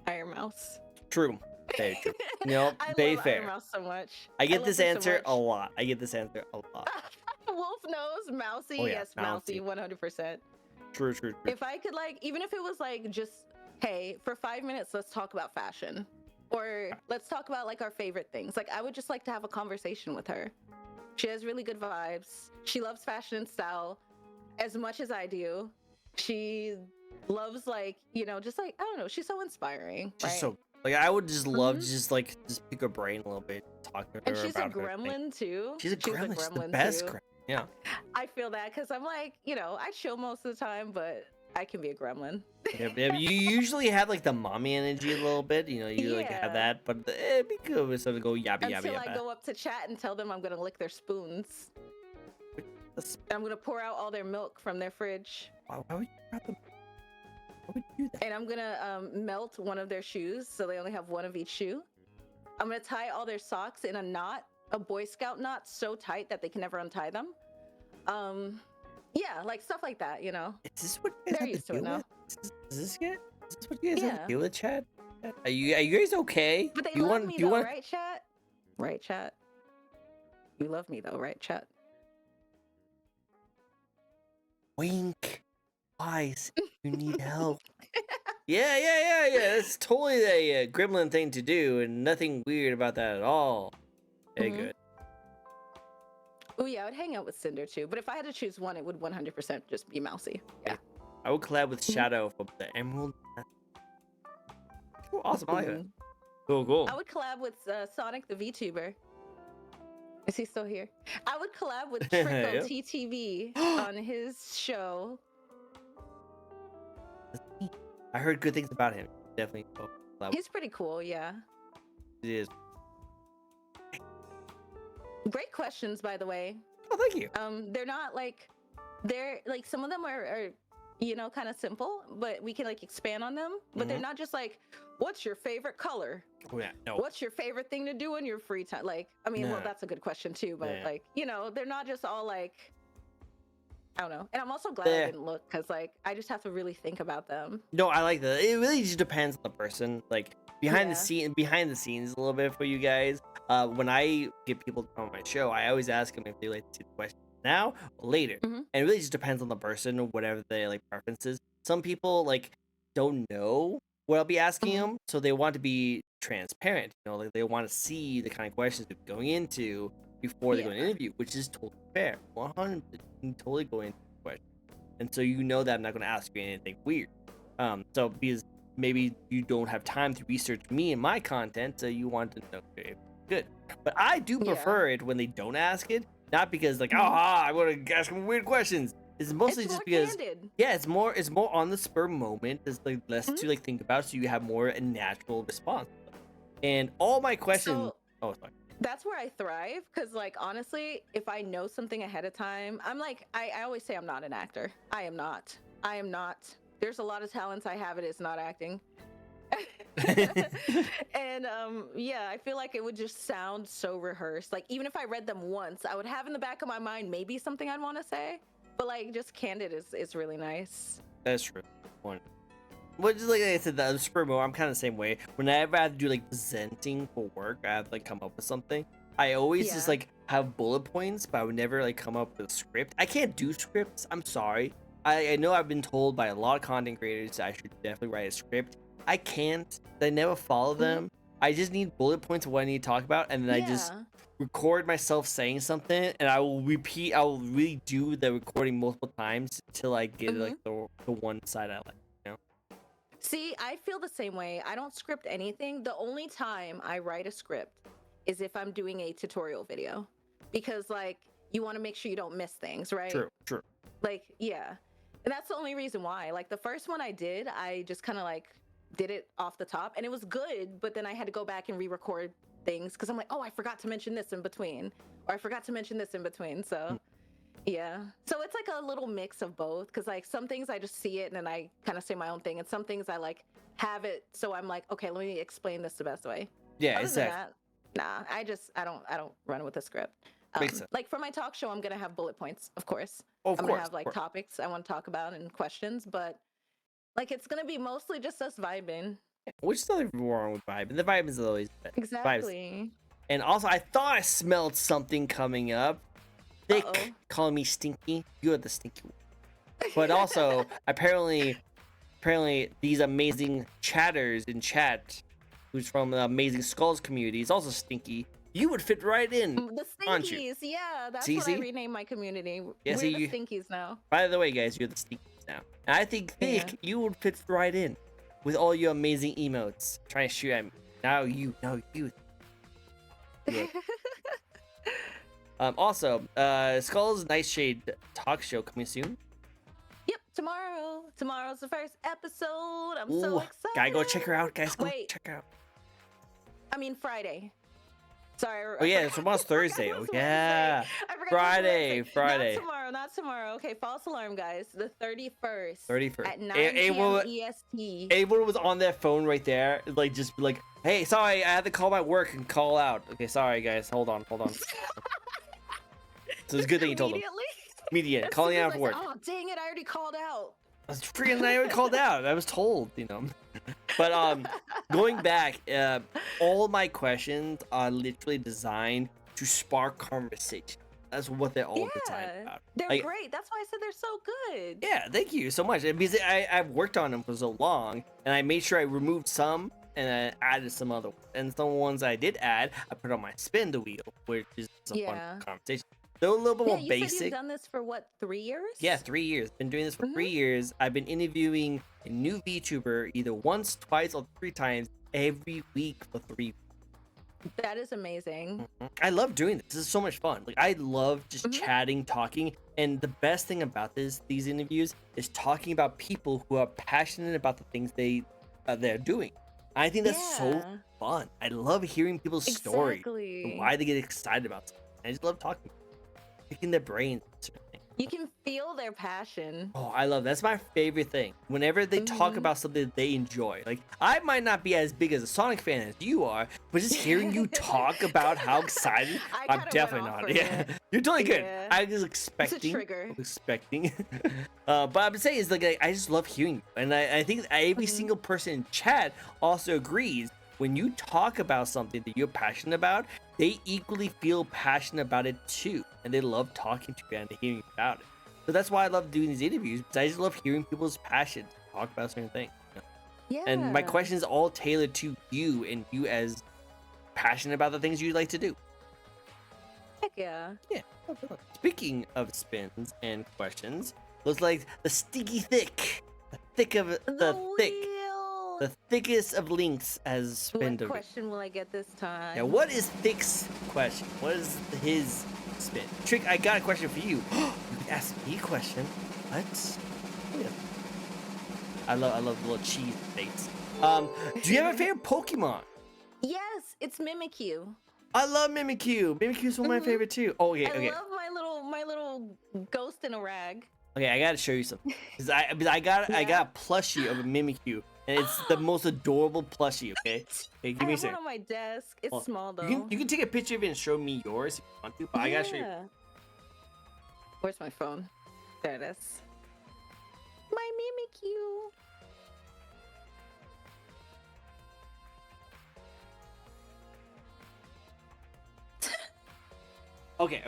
Iron Mouse. True. Very true. You know, I very love fair. Iron Mouse so much. I get love this him so answer a much. lot. I get this answer a lot. Wolf Nose, Mousy. Oh, yeah, Yes, Mousy. Mousy, 100%. True, true, true. If I could like, even if it was like just, hey, for 5 minutes, let's talk about fashion. Or let's talk about like our favorite things. Like I would just like to have a conversation with her. She has really good vibes. She loves fashion and style as much as I do. She loves like, you know, just like, I don't know, she's so inspiring. Just right? so like I would just love Mhm. to just pick her brain a little bit, talk to her And she's a about her thing. gremlin too. She's a gremlin. She's the gremlin, best too. gremlin. Yeah. I feel that because I'm like, you know, I chill most of the time, but I can be a gremlin. Yeah, you usually have like the mommy energy a little bit, you know, you like have Yeah. that, but it'd be good with something to go yabba yabba Until I yabba. go up to chat and tell them I'm gonna lick their spoons. That's- And I'm gonna pour out all their milk from their fridge. Why would you grab them? Why would you do that? And I'm gonna melt one of their shoes so they only have one of each shoe. I'm gonna tie all their socks in a knot, a Boy Scout knot so tight that they can never untie them. Yeah, like stuff like that, you know. Is this what you guys They're have used to to it deal now. with? Is this what you guys have Yeah. to deal with, Chad? Are you guys okay? But they Do you love want me do you though, want right, chat? Right, chat? You love me though, right, chat? wink? Eyes, you need help. Yeah. It's totally a gremlin thing to do, and nothing weird about that at all. Very Mhm. good. Oh yeah, I would hang out with Cinder too. But if I had to choose one, it would 100% just be Mousy. Yeah. I would collab with Mhm. Shadow from the Emerald. Cool, awesome. I like that. Ooh. Cool. I would collab with Sonic the VTuber. Is he still here? I would collab with Tricko Yep. TTV on his show. I heard good things about him. Definitely collab. He's pretty cool, yeah. It is. Great questions, by the way. Oh, thank you. They're not like some of them are kind of simple, but we can like expand on them. But they're not just like, what's your favorite color? Oh yeah, no. What's your favorite thing to do in your free time? Like, I mean, well, that's a good question too, but like, they're not just all like, I don't know. And I'm also glad I didn't look because like I just have to really think about them. No, I like that. It really just depends on the person. Like behind the scenes a little bit for you guys. When I get people to come on my show, I always ask them if they like to see the question now or later. And it really just depends on the person or whatever their like preferences. Some people like don't know what I'll be asking them, so they want to be transparent. Like they want to see the kind of questions they're going into before they go to an interview, which is totally fair. 100% totally go into the question. And so that I'm not going to ask you anything weird. So because maybe you don't have time to research me and my content, so you want to know if it's good. But I do prefer it when they don't ask it, not because like, I want to ask them weird questions. It's mostly just because candid. it's more on the spur moment. There's like less to like think about, so you have more a natural response. And all my questions. So, that's where I thrive because, like, honestly, if I know something ahead of time, I'm like, I always say I'm not an actor. I am not. There's a lot of talents I have. It is not acting. And I feel like it would just sound so rehearsed. Like, even if I read them once, I would have in the back of my mind maybe something I'd want to say. But like, just candid is really nice. That's true. But just like I said, the spur moment, I'm kind of the same way. Whenever I have to do like presenting for work, I have to like come up with something. I always just like have bullet points, but I would never like come up with a script. I can't do scripts. I'm sorry. I know I've been told by a lot of content creators I should definitely write a script. I can't. I never follow them. I just need bullet points of what I need to talk about, and then I just record myself saying something, and I will redo the recording multiple times until I get like the one side I like. See, I feel the same way. I don't script anything. The only time I write a script is if I'm doing a tutorial video, because like you want to make sure you don't miss things, right? True. Like, yeah. And that's the only reason why. Like the first one I did, I just kind of like did it off the top and it was good, but then I had to go back and re-record things because I'm like, oh, I forgot to mention this in between, or I forgot to mention this in between. So yeah. So it's like a little mix of both because like some things I just see it and then I kind of say my own thing, and some things I like have it so I'm like, okay, let me explain this the best way. Yeah, exactly. Nah, I don't run with a script. Like for my talk show, I'm gonna have bullet points, of course. I'm gonna have like topics I want to talk about and questions, but like it's gonna be mostly just us vibing. Which is nothing wrong with vibing. The vibe is always exactly. Vibes. And also, I thought I smelled something coming up. Thick, calling me stinky. You're the stinky one. But also, apparently, these amazing chatters in chat, who's from the Amazing Skulls community, is also stinky. You would fit right in, the aren't you? Yeah, that's what I renamed my community. Yeah, we're the stinkies now. By the way, guys, you're the stinkies now. And I think Thick, you would fit right in with all your amazing emotes. Trying to shoot at me. Now you. Yeah. Also, Skull's Nightshade talk show coming soon. Yep, tomorrow. Tomorrow's the first episode. I'm so excited. Gotta go check her out, guys. Check her out. I mean Friday. Sorry. Oh yeah, tomorrow's Thursday. Oh yeah. Friday. Not tomorrow. Okay, false alarm, guys. The 31st. 31st. At 9 p.m. EST. Abel was on their phone right there, like just like, hey, sorry, I had to call my work and call out. Okay, sorry guys, hold on. So it's a good thing you told him. Immediately calling out of work. Oh dang it! I already called out. I already called out. I was told, But going back, all my questions are literally designed to spark conversation. That's what they're all designed about. They're great. That's why I said they're so good. Yeah, thank you so much. Because I've worked on them for so long, and I made sure I removed some and I added some other ones. And some ones I did add, I put on my spin the wheel, which is a fun conversation. They're a little bit Yeah, more you said you've basic. done this for what, 3 years? Yeah, 3 years. Been doing this for Mhm. 3 years. I've been interviewing a new VTuber either once, twice, or 3 times every week for 3 weeks. That is amazing. I love doing this. This is so much fun. Like I love just Mhm. chatting, talking, and the best thing about these interviews is talking about people who are passionate about the things they're doing. I think that's so Yeah, fun. I love hearing people's stories and exactly. why they get excited about something. I just love talking, picking their brains. You can feel their passion. Oh, I love that's my favorite thing. Whenever they talk Mhm. about something that they enjoy. Like I might not be as big as a Sonic fan as you are, but just hearing you talk about how excited, I I'm kind of went definitely off not. for Yeah, it. you're totally good. Yeah. I was It's a expecting. trigger. But I'm saying is like I just love hearing you, and I think every Mhm. single person in chat also agrees. When you talk about something that you're passionate about, they equally feel passionate about it too, and they love talking to you and hearing about it. So that's why I love doing these interviews, because I just love hearing people's passions talk about certain things. And my Yeah. question is all tailored to you and you as passionate about the things you like to do. Heck yeah. Yeah. Speaking of spins and questions, looks like the sticky thick, The wheel. the thickest of links has spin What to me. question will I get this time? Yeah, what is Thick's question? What is his spin? Trick, I got a question for you. You can ask me a question. What? Yeah. I love the little cheese dates. Do you have a favorite Pokemon? Yes, it's Mimikyu. I love Mimikyu. Mimikyu's one of my Mhm. favorite too. Oh, okay, I okay. love my little ghost in a rag. Okay, I gotta show you something. Because I got Yeah? a plushie of a Mimikyu, and it's the most adorable plushie. Okay, hey, I give me a have one second. on my desk. It's Well, small though. you can take a picture of it and show me yours if you want to, but I gotta show you. Yeah. Where's my phone? There it is. My Mimikyu. Okay.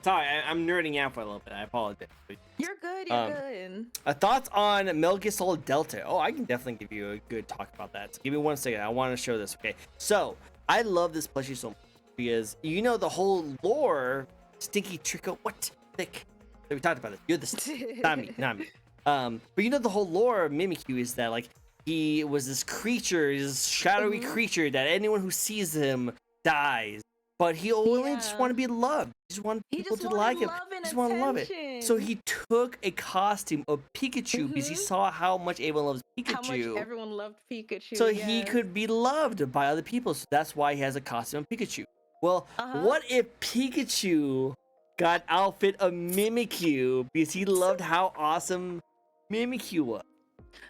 Sorry, I'm nerding out for a little bit. I apologize. You're good. You're good. Thoughts on Metal Gear Solid Delta? Oh, I can definitely give you a good talk about that. So give me 1 second. I want to show this. Okay, so I love this plushie so much because you know the whole lore. Stinky Trico, what thick? So we talked about this. You're the not me. But you know the whole lore of Mimikyu is that like he was this creature, this shadowy creature that anyone who sees him dies. But he only just want to be loved. He just wanted He people just to like him. wanted love and He just want to love it. So attention. he took a costume of Pikachu because he saw how much everyone loves How much Pikachu. everyone loved Pikachu. So he yes. could be loved by other people. So that's why he has a costume of Pikachu. Well, what if Pikachu got outfit of Mimikyu because he loved how awesome Mimikyu was?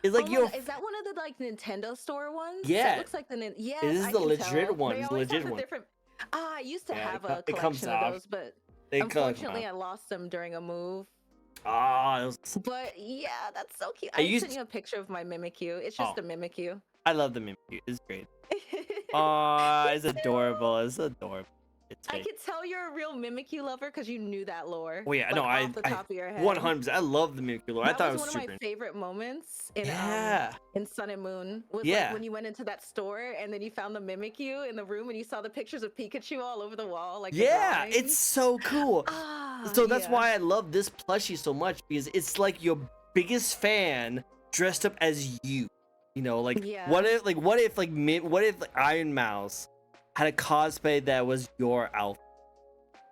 It's like, Oh my God, is that one of the like Nintendo store ones? Yeah. That looks like the yes. This is I the can legit tell. one. They It's the always legit have the one. different. I used to Yeah, have it a comes collection of off. those, but They come unfortunately, off. I lost them during a move. Ah, But yeah, that's so cute. I I used- sent you a picture of my Mimikyu. It's just a Mimikyu. I love the Mimikyu. It's great. Aw, it's adorable. It's adorable. It's I fake. could tell you're a real Mimikyu lover because you knew that lore. Oh yeah, like, no, off the top of your head. 100%. I love the Mimikyu lore. I That thought it was was one of super. my favorite moments in Yeah. in Sun and Moon. Was Yeah. like when you went into that store and then you found the Mimikyu in the room and you saw the pictures of Pikachu all over the wall. Like the Yeah, it's drawings. so cool. Ah, So that's yeah. why I love this plushie so much because it's like your biggest fan dressed up as you. You know, like Yeah. what if Iron Mouse had a cosplay that was your outfit?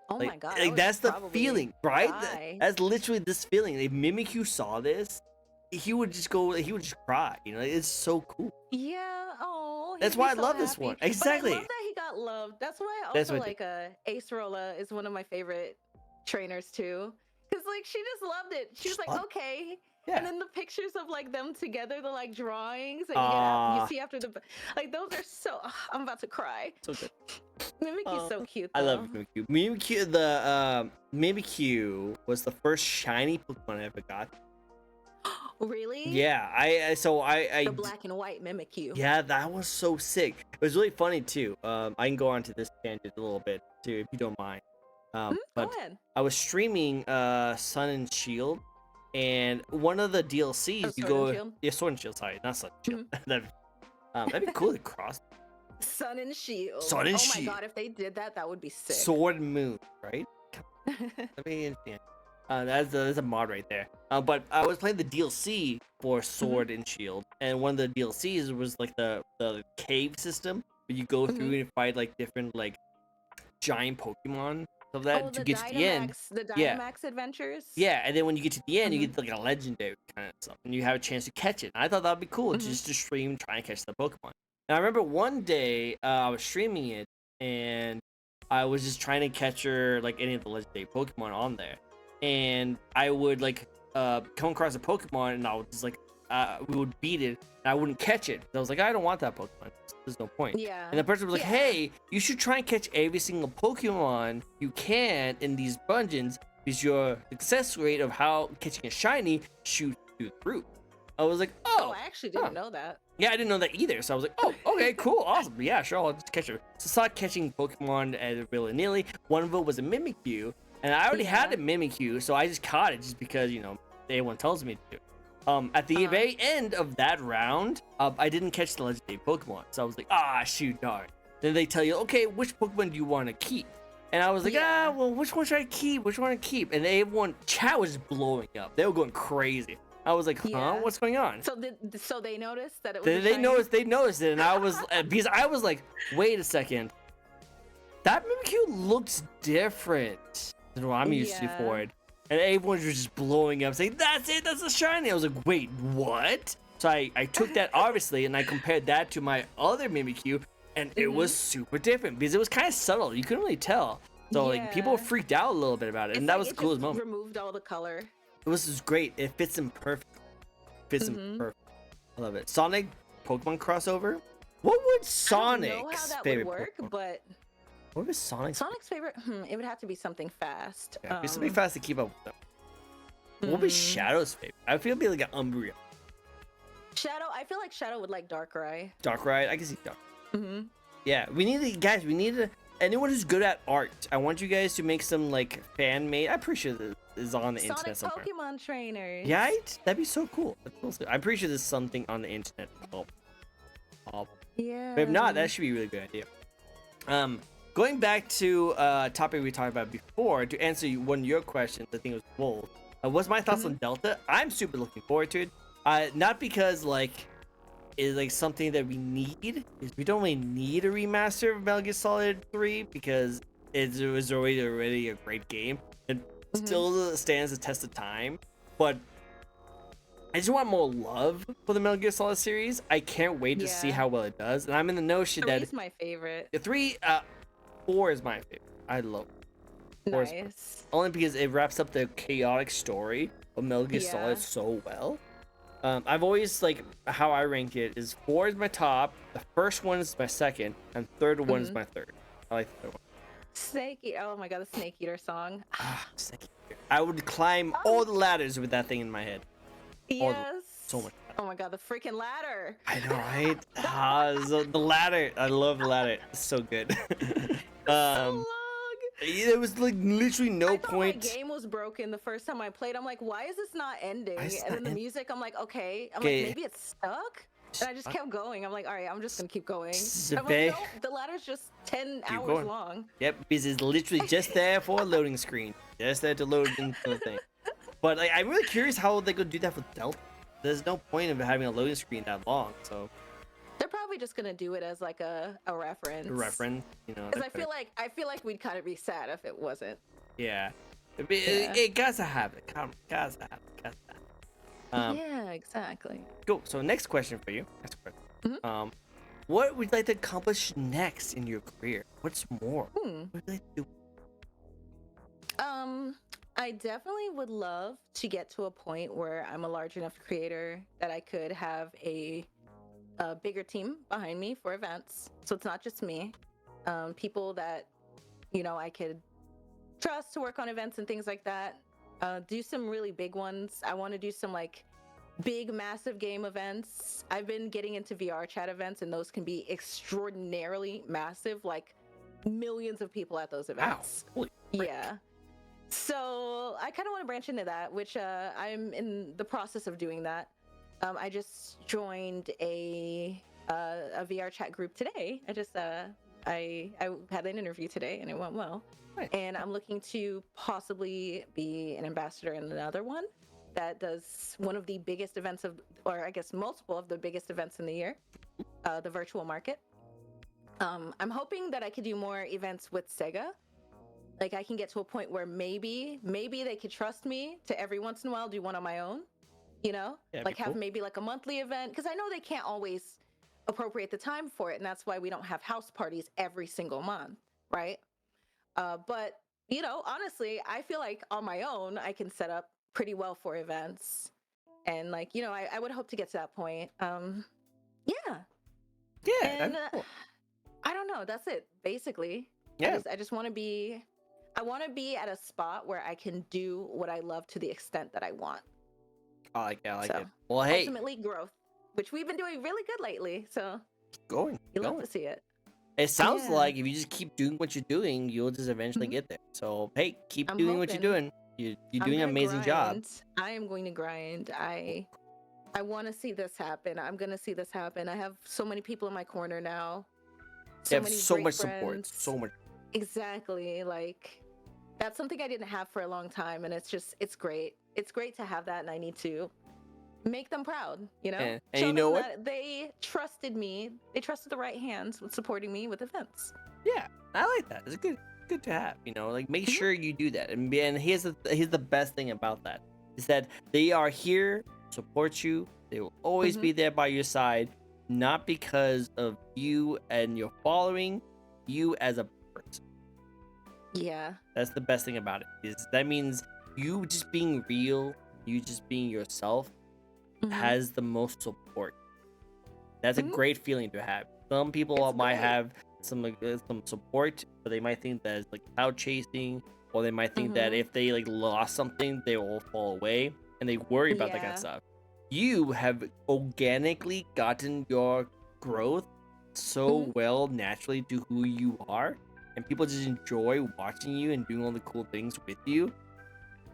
Oh Like, my god. I like would that's the probably feeling, right? die. That's literally this feeling. If Mimikyu saw this, he would just cry. You know, it's so cool. Yeah. Oh. That's he'd why be I so love this happy. one. But Exactly. I love that he got loved. That's why I That's also what like Ace Rolla is one of my favorite trainers too. Cause like she just loved it. She was Just like, love- okay. Yeah. And then the pictures of like them together, the like drawings that you see after the like those are so. I'm about to cry. So good. Mimikyu's so cute. I Though. love Mimikyu. Mimikyu was the first shiny Pokemon I ever got. Really? Yeah, I The black and white Mimikyu. yeah, that was so sick. It was really funny too. I can go on to this tangent a little bit too, if you don't mind. But Go ahead. I was streaming Sun and Shield, and one of the DLCs you Sword go and Shield? yeah, Sword and Shield, sorry, not Sun and Shield. That'd be cool to cross Sun and Shield. Sun and oh Shield. my god, if they did that, that would be sick. Sword and Moon, right? Let me understand. That's a mod right there. But I was playing the DLC for Mhm, Sword and Shield, and one of the DLCs was like the cave system where you go mhm. through and fight like different like giant Pokemon of that Oh, to get to the end. The Yeah, Dynamax Adventures. yeah, and then when you get to the end, you Mhm, get like a legendary kind of stuff, and you have a chance to catch it. And I thought that'd be cool, mhm, just to stream, try and catch the Pokemon. And I remember one day I was streaming it, and I was just trying to catch her like any of the legendary Pokemon on there, and I would like come across a Pokemon, and I would just like we would beat it, and I wouldn't catch it. I was like, I don't want that Pokemon. There's no point. And yeah, the person was like, yeah. hey, you should try and catch every single Pokemon you can in these dungeons because your success rate of how catching a shiny shoots through the roof. I was like, Oh, oh, I actually huh. didn't know that. Yeah, I didn't know that either. So I was like, oh, okay, cool, awesome. Yeah, sure, I'll just catch her. So I started catching Pokemon at willy-nilly. One of them was a Mimikyu, and I already had Yeah. a Mimikyu, so I just caught it just because, everyone tells me to. At the Uh-huh. very end of that round, I didn't catch the legendary Pokemon. So I was like, shoot, darn. Then they tell you, okay, which Pokemon do you want to keep? And I was like, Yeah. well, which one should I keep? Which one to keep? And everyone, chat was blowing up. They were going crazy. I was like, huh? Yeah. What's going on? So they noticed that it was They, a they shiny? noticed. They noticed it, and I was because I was like, wait a second, that Mimikyu looks different than what I'm used to Yeah. for it. And everyone was just blowing up, saying, that's it, that's a shiny. I was like, wait, what? So I took that obviously, and I compared that to my other Mimikyu, and it was Mhm. super different because it was kind of subtle. You couldn't really tell. So like people Yeah. freaked out a little bit about it, It's and that like was the it just coolest moment. removed all the color. It was just great. It fits him perfect. Fits him Mhm. perfect. I love it. Sonic Pokemon crossover. What would I don't know how Sonic's that would favorite work, Pokemon? but What was Sonic's? Sonic's favorite, it would have to be something fast. Yeah, be something fast to keep up with them. What would be hmm. Shadow's favorite? I feel it'd be like an Umbreon. Shadow, I feel like Shadow would like Darkrai. Darkrai. I can see Dark. Hmm. Yeah, we need to, guys. We need to. Anyone who's good at art, I want you guys to make some like fan made. I'm pretty sure this is on the Sonic internet somewhere. Pokemon trainers. Yeah, right? That'd be so cool. I'm pretty sure there's something on the internet. Yeah. But if not, that should be a really good idea. Going back to a topic we talked about before, to answer one of your questions, I think it was Wolf. What's my thoughts on Delta? I'm super looking forward to it. Not because like it's like something that we need. We don't really need a remaster of Metal Gear Solid 3 because it was already a great game. It still stands the test of time. But I just want more love for the Metal Gear Solid series. I can't wait to see Yeah. how well it does. And I'm in the notion that Three's my favorite. the 4 is my favorite. I love it. 4 is Nice. only because it wraps up the chaotic story of Metal Gear Yeah. Solid so well. I've always like how I rank it is 4 is my top, the first one is my second, and third one is my third. I like the third one. Snake Eater. Oh my god, the Snake Eater song. Second. I would climb all the ladders with that thing in my head. Yes. So much. Oh my god, the freaking ladder. I know, right? The ladder. I love the ladder. It's so good. So long. There was like literally no I thought point. my game was broken the first time I played. I'm like, why is this not ending? Why is it And not then the end- music, I'm like, okay. I'm Okay. like, maybe it's stuck. And I just kept going. I'm like, all right, I'm just gonna keep going. So I'm like, they- nope, the ladder's just 10 hours going. long. Yep, because it's literally just there for a loading screen. Just there to load into the thing. But like, I'm really curious how they could do that with Delta. There's no point of having a loading screen that long. So They're probably just gonna do it as like a reference. a reference, Because I feel like we'd kind of be sad if it wasn't. yeah, Yeah. it gotta have it. Gotta have it. Yeah, exactly. Cool. So next question for you. Next question. Mhm. What would you like to accomplish next in your career? What's more? What would you like to do? I definitely would love to get to a point where I'm a large enough creator that I could have a bigger team behind me for events. So it's not just me. People that, I could trust to work on events and things like that. Do some really big ones. I want to do some like big, massive game events. I've been getting into VR chat events, and those can be extraordinarily massive, like millions of people at those Wow. events. Holy frick. Yeah. So I kind of want to branch into that, which I'm in the process of doing that. I just joined a VR chat group today. I I had an interview today and it went well. Nice. And I'm looking to possibly be an ambassador in another one that does one of the biggest events of, or I guess multiple of the biggest events in the year, the virtual market. I'm hoping that I could do more events with Sega. Like I can get to a point where maybe they could trust me to every once in a while do one on my own, you know, Yeah, like have cool. maybe like a monthly event, because I know they can't always appropriate the time for it, and that's why we don't have house parties every single month, right? But you know, honestly, I feel like on my own I can set up pretty well for events, and like you know, I would hope to get to that point. Yeah, Yeah, and that'd be cool. I don't know. That's it, basically. Yeah. I just want to be. I want to be at a spot where I can do what I love to the extent that I want. I like it. I like So it. Well, hey, ultimately growth, which we've been doing really good lately. So keep going. you Keep love going. to see it. It sounds Yeah. like if you just keep doing what you're doing, you'll just eventually Mhm. get there. So hey, keep I'm doing what you're hoping. doing. You're I'm doing an gonna amazing job. grind. I am going to grind. I want to see this happen. I'm gonna see this happen. I have so many people in my corner now. You So have many so great much support. friends. So much. Exactly. Like that's something I didn't have for a long time, and it's great. It's great to have that, and I need to make them proud, you know? And Show you know them what? that they trusted me. They trusted the right hands with supporting me with events. Yeah, I like that. It's good to have. You know, like make Mhm. sure you do that. And here's the best thing about that is that they are here to support you. They will always Mhm. be there by your side, not because of you and your following, you as a person. Yeah. That's the best thing about it. Is that means you just being real, you just being yourself Mhm. has the most support. That's a Mhm. great feeling to have. Some people It's might great. have some support, but they might think that it's like cloud chasing, or they might think that Mhm. if they like lost something, they will fall away, and they worry about that kind of Yeah. stuff. You have organically gotten your growth so Mhm. well naturally to who you are, and people just enjoy watching you and doing all the cool things with you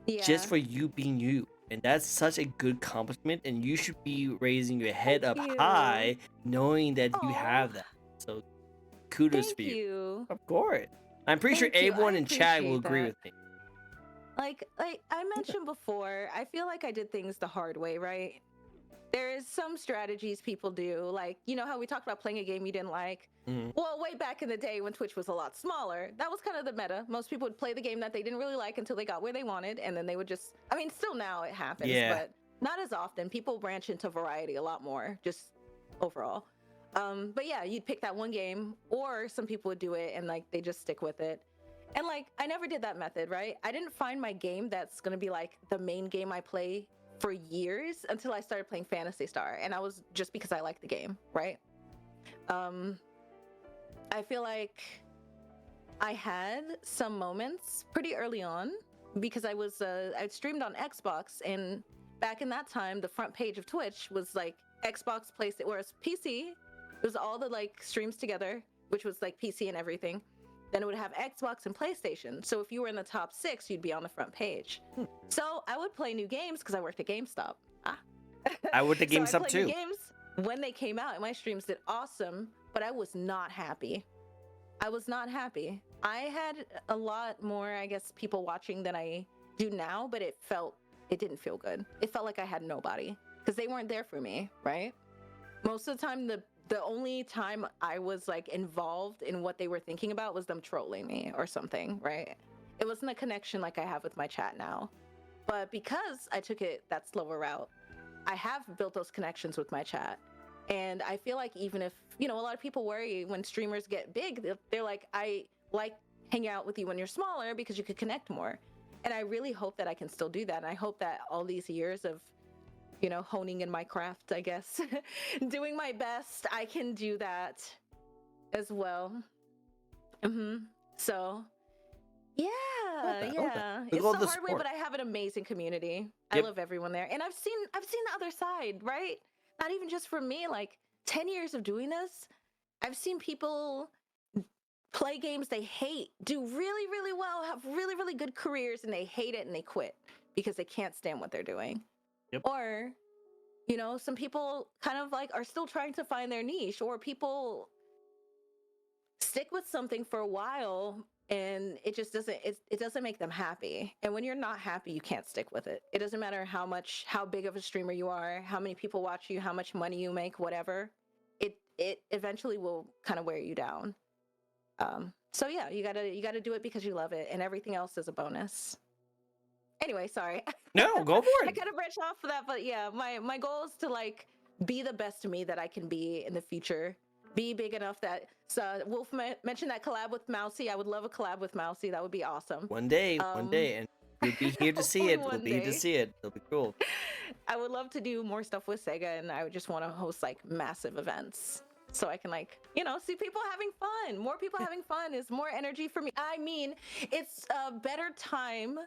just Yeah. for you being you. And that's such a good accomplishment, and you should be raising your head Thank up you. high knowing that you Oh, have that. So kudos for thank you. you. Of course. I'm pretty sure Thank you. I everyone in chat will appreciate agree that. with me. Like I mentioned before, I feel like I did things the hard way, right? There is some strategies people do, like you know how we talked about playing a game you didn't like. Mhm. Well, way back in the day when Twitch was a lot smaller, that was kind of the meta. Most people would play the game that they didn't really like until they got where they wanted, and then they would just, I mean, still now it happens, Yeah. but not as often. People branch into variety a lot more, just overall. But yeah, you'd pick that one game, or some people would do it and like they just stick with it. And like, I never did that method, right? I didn't find my game that's gonna be like the main game I play for years until I started playing Phantasy Star, and I was just because I liked the game, right? Um, I feel like I had some moments pretty early on because I streamed on Xbox, and back in that time, the front page of Twitch was like Xbox, PlayStation, whereas PC, it was all the like streams together, which was like PC and everything. Then it would have Xbox and PlayStation. So if you were in the top 6, you'd be on the front page. So I would play new games because I worked at GameStop. Ah. I would the So games I'd up play new too. games when they came out, and my streams did awesome, but I was not happy. I was not happy. I had a lot more, I guess, people watching than I do now, but it didn't feel good. It felt like I had nobody because they weren't there for me, right? Most of the time, the only time I was like involved in what they were thinking about was them trolling me or something, right? It wasn't a connection like I have with my chat now. But because I took it that slower route, I have built those connections with my chat. And I feel like even if, you know, a lot of people worry when streamers get big, they're like, I like hanging out with you when you're smaller because you could connect more. And I really hope that I can still do that. And I hope that all these years of, you know, honing in my craft, I guess, doing my best, I can do that as well. So Love yeah, that. Love that. yeah. We It's love the the hard way, support. but I have an amazing community. I Yep. love everyone there. And I've seen the other side, right? Not even just from me, like 10 years of doing this, I've seen people play games they hate, do really, really well, have really, really good careers, and they hate it and they quit because they can't stand what they're doing. Yep. Or, you know, some people kind of like are still trying to find their niche, or people stick with something for a while and it just doesn't it doesn't make them happy. And when you're not happy, you can't stick with it. It doesn't matter how big of a streamer you are, how many people watch you, how much money you make, whatever. It eventually will kind of wear you down. So yeah, you gotta do it because you love it, and everything else is a bonus. Anyway, sorry. No, go for I it. kind of branched off of that, but yeah, my goal is to like be the best me that I can be in the future. Be big enough that Wolf mentioned that collab with Mousy. I would love a collab with Mousy. That would be awesome. One day, and you'll be here to see it. You'll One be here to day. see it. It'll be cool. I would love to do more stuff with Sega, and I would just want to host like massive events. So I can like, see people having fun. More people having fun is more energy for me. I mean, it's a better time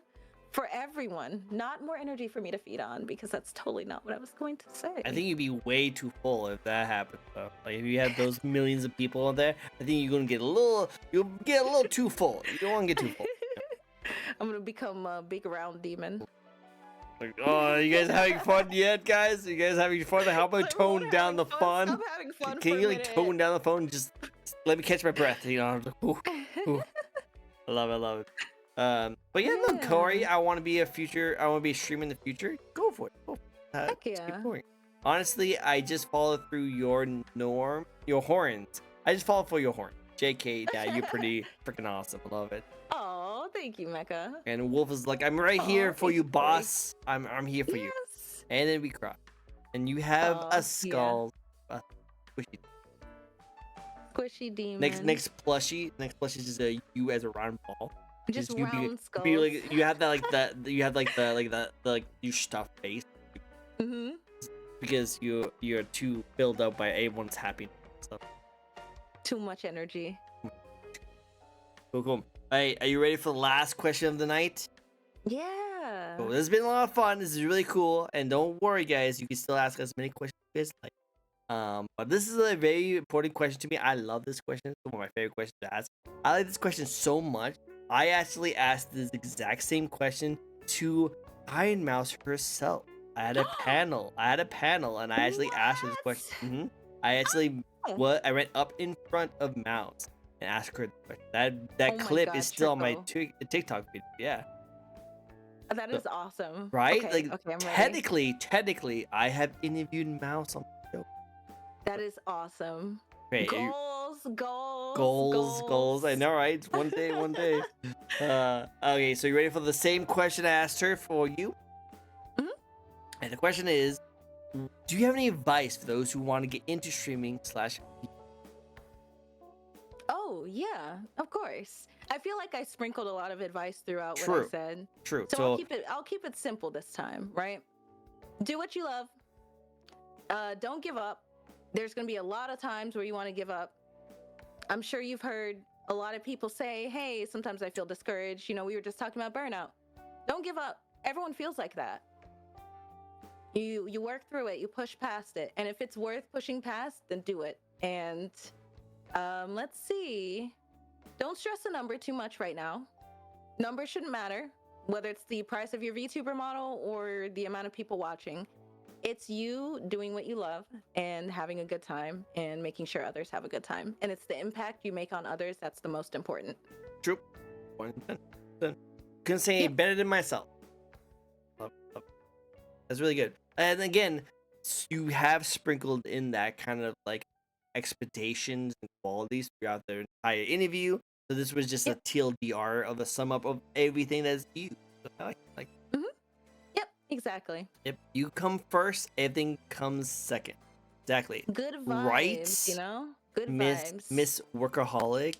for everyone, not more energy for me to feed on, because that's totally not what I was going to say. I think you'd be way too full if that happened, though. Like if you had those millions of people on there, I think you'll get a little too full. You don't want to get too full. I'm gonna become a big round demon. Like, oh, you guys having fun yet, guys? You guys having fun? How about tone down the fun? Stop having fun. Can you like tone down the phone? And just let me catch my breath. Ooh, ooh. I love it. But yeah, look, Corey, I want to be a streamer in the future. Go for it. Heck just yeah. keep going. Honestly, I just follow through your horns. I just follow for your horn. JK, yeah, you're pretty freaking awesome. I love it. Oh, thank you, Mecha. And Wolf is like, I'm right here for you, boss. I'm here for you. And then we cry. And you have a skull. Squishy demon. Next plushie is just you as a round ball. Just you round skulls. You have that you stuffed face. Mm-hmm. Because you're too filled up by everyone's happiness. So. Too much energy. Cool. Hey, are you ready for the last question of the night? Yeah. Cool. This has been a lot of fun. This is really cool. And don't worry, guys. You can still ask us as many questions you guys like. But this is a very important question to me. I love this question. It's one of my favorite questions to ask. I like this question so much. I actually asked this exact same question to Iron Mouse herself. I had a panel, and I actually asked her this question. I went up in front of Mouse and asked her the question. That clip is still on my TikTok video. Yeah. That is awesome. Right? Okay, I'm ready. Technically, I have interviewed Mouse on the show. That is awesome. Great. Goals. I know, right? It's one day. Okay, so you ready for the same question I asked her for you? Mm-hmm. And the question is, do you have any advice for those who want to get into streaming / Oh, yeah, of course. I feel like I sprinkled a lot of advice throughout what I said. True. So I'll keep it simple this time, right? Do what you love. Don't give up. There's going to be a lot of times where you want to give up. I'm sure you've heard a lot of people say, hey, sometimes I feel discouraged. We were just talking about burnout. Don't give up. Everyone feels like that. You work through it. You push past it. And if it's worth pushing past, then do it. And let's see. Don't stress the number too much right now. Numbers shouldn't matter, whether it's the price of your VTuber model or the amount of people watching. It's you doing what you love and having a good time and making sure others have a good time. And it's the impact you make on others that's the most important. True. Couldn't say it better than myself. Love. That's really good. And again, you have sprinkled in that kind of like expectations and qualities throughout the entire interview. So this was just a TLDR of a sum up of everything that's you. So I like. Yep, exactly. Yep, you come first, everything comes second. Exactly. Good vibes, right? Good vibes. Miss Workaholic.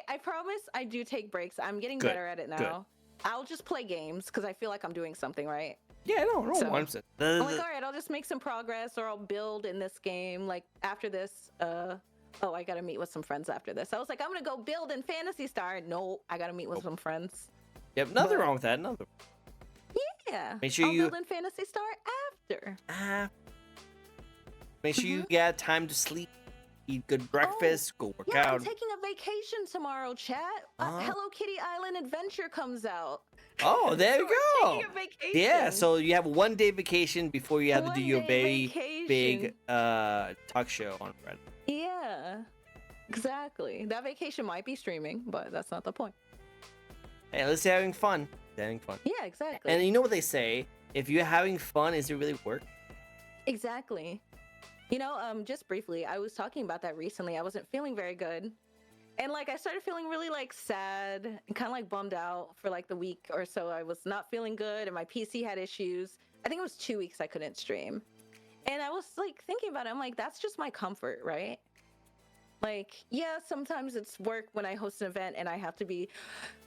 I promise I do take breaks. I'm getting better at it now. Good. I'll just play games because I feel like I'm doing something right. Yeah, no, 100%. I'm like, all right, I'll just make some progress or I'll build in this game. Like after this, I gotta meet with some friends after this. I was like, I'm gonna go build in Phantasy Star. No, I gotta meet with some friends. Yep, nothing wrong with that. Nothing. Yeah. Make sure I'll build in Phantasy Star after. Make sure you get time to sleep, eat good breakfast, go work out. I'm taking a vacation tomorrow, chat. Hello Kitty Island Adventure comes out. Oh, there So you we're go. taking a vacation. Yeah, so you have 1 day vacation before you have to do your 1 day very big vacation. talk show on Friday. Yeah, exactly. That vacation might be streaming, but that's not the point. Hey, let's say having fun. Having fun. Yeah, exactly. And you know what they say? If you're having fun, is it really work? Exactly. Just briefly, I was talking about that recently. I wasn't feeling very good. And like I started feeling really like sad and kind of like bummed out for like the week or so. I was not feeling good and my PC had issues. I think it was 2 weeks I couldn't stream. And I was like thinking about it. I'm like, that's just my comfort, right? Like, yeah, sometimes it's work when I host an event and I have to be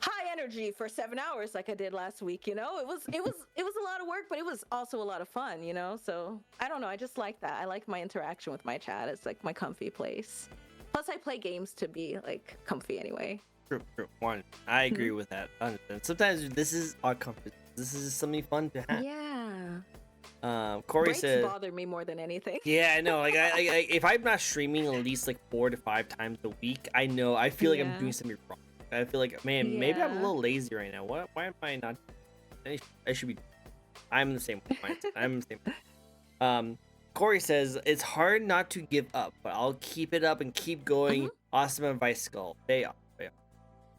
high energy for 7 hours like I did last week, It was a lot of work, but it was also a lot of fun. So I don't know. I just like that. I like my interaction with my chat. It's like my comfy place. Plus I play games to be like comfy anyway. True. One. I agree with that. 100%. Sometimes this is our comfort. This is something fun to have. Yeah. Corey Breaks said, bother me more than anything. yeah, I know. Like, I if I'm not streaming at least like 4 to 5 times a week, I know I feel like I'm Yeah. doing something wrong. I feel like, man, maybe I'm a Yeah. little lazy right now. Why am I not? I should be. I'm the same mindset. I'm the same. Corey says it's hard not to give up, but I'll keep it up and keep going. Awesome advice, Skull. Pay off.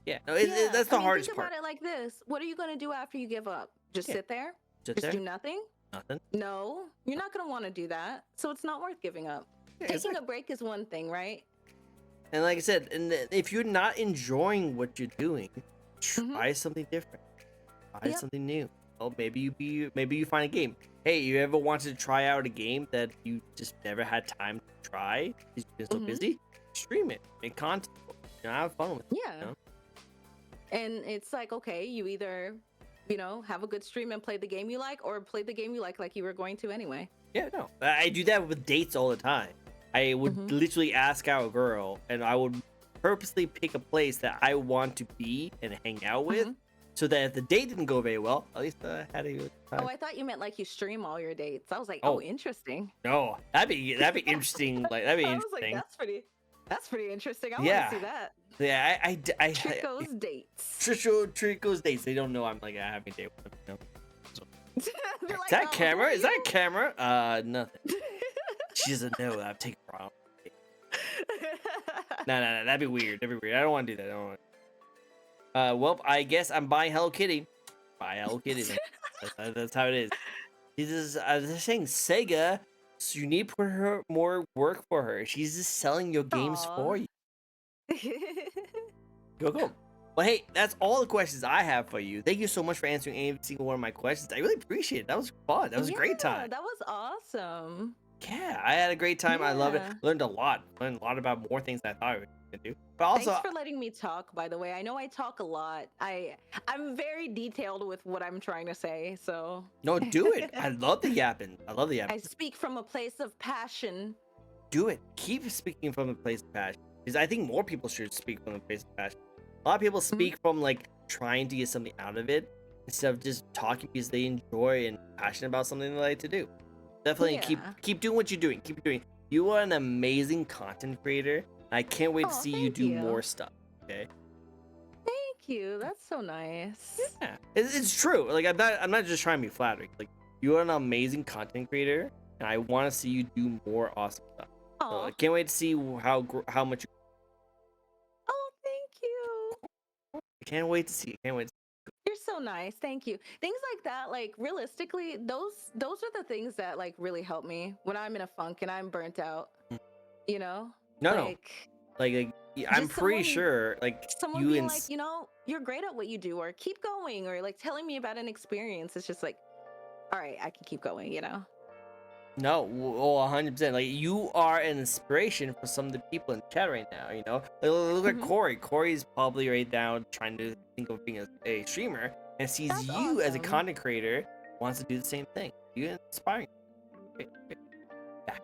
Yeah, no, that's the hardest think part. about it like this. What are you going to do after you give up? Just Yeah. sit there? Sit Just there. do nothing? Nothing. No, you're not going to want to do that. So it's not worth giving up. Yeah, Taking exactly. a break is one thing, right? And like I said, if you're not enjoying what you're doing, try something different. Try Yep. something new. Oh, maybe you find a game. Hey, you ever wanted to try out a game that you just never had time to try because you've been so busy? Stream it. Make content. Have fun with it. Yeah. And it's like, okay, you either, have a good stream and play the game you like, or play the game you like you were going to anyway. Yeah, no. I do that with dates all the time. I would literally ask out a girl, and I would purposely pick a place that I want to be and hang out with, so that if the date didn't go very well, at least I had a good time. Oh, I thought you meant like you stream all your dates. I was like, oh interesting. No, that'd be interesting. Like that'd be I was interesting. like, that's pretty interesting. I Yeah. want to see that. Yeah, I Tricko's dates. Tricko's dates. They don't know I'm like having a date with them. They're Is like, that "Oh, camera? who are Is that you?" camera? Nothing. She doesn't know that I'm taking her out. No, that'd be weird. I don't want to do that. I don't want. Well, I guess I'm buying Hello Kitty. Buy Hello Kitty. Then. That's how it is. They're saying Sega. So you need to put her more work for her. She's just selling your games for you. Go. Well, hey, that's all the questions I have for you. Thank you so much for answering every single one of my questions. I really appreciate it. That was fun. That was a great time. That was awesome. Yeah, I had a great time. I love it. Yeah. Learned a lot. Learned a lot about more things than I thought I would do. But also, Thanks for letting me talk, by the way. I know I talk a lot. I'm very detailed with what I'm trying to say, so no, do it. I love the yapping. I speak from a place of passion. Do it. Keep speaking from a place of passion. Because I think more people should speak from a place of passion. A lot of people speak from like trying to get something out of it instead of just talking because they enjoy and passionate about something they like to do. Definitely keep doing what you're doing. Keep doing. You are an amazing content creator. I can't wait to see you do more stuff. Okay. Thank you. That's so nice. Yeah, it's true. Like I'm not just trying to be flattering. Like you are an amazing content creator, and I want to see you do more awesome stuff. So I can't wait to see how much. Oh, thank you. I can't wait to see. I can't wait. You're so nice. Thank you. Things like that, like realistically, those are the things that like really help me when I'm in a funk and I'm burnt out. You know? No. Like I'm pretty sure like someone being like, you're great at what you do, or keep going, or like telling me about an experience. It's just like, all right, I can keep going, No, 100%. Like you are an inspiration for some of the people in chat right now. Like, look at Corey. Corey's probably right now trying to think of being a streamer and sees you as a content creator, wants to do the same thing. You're inspiring. Okay. Yeah.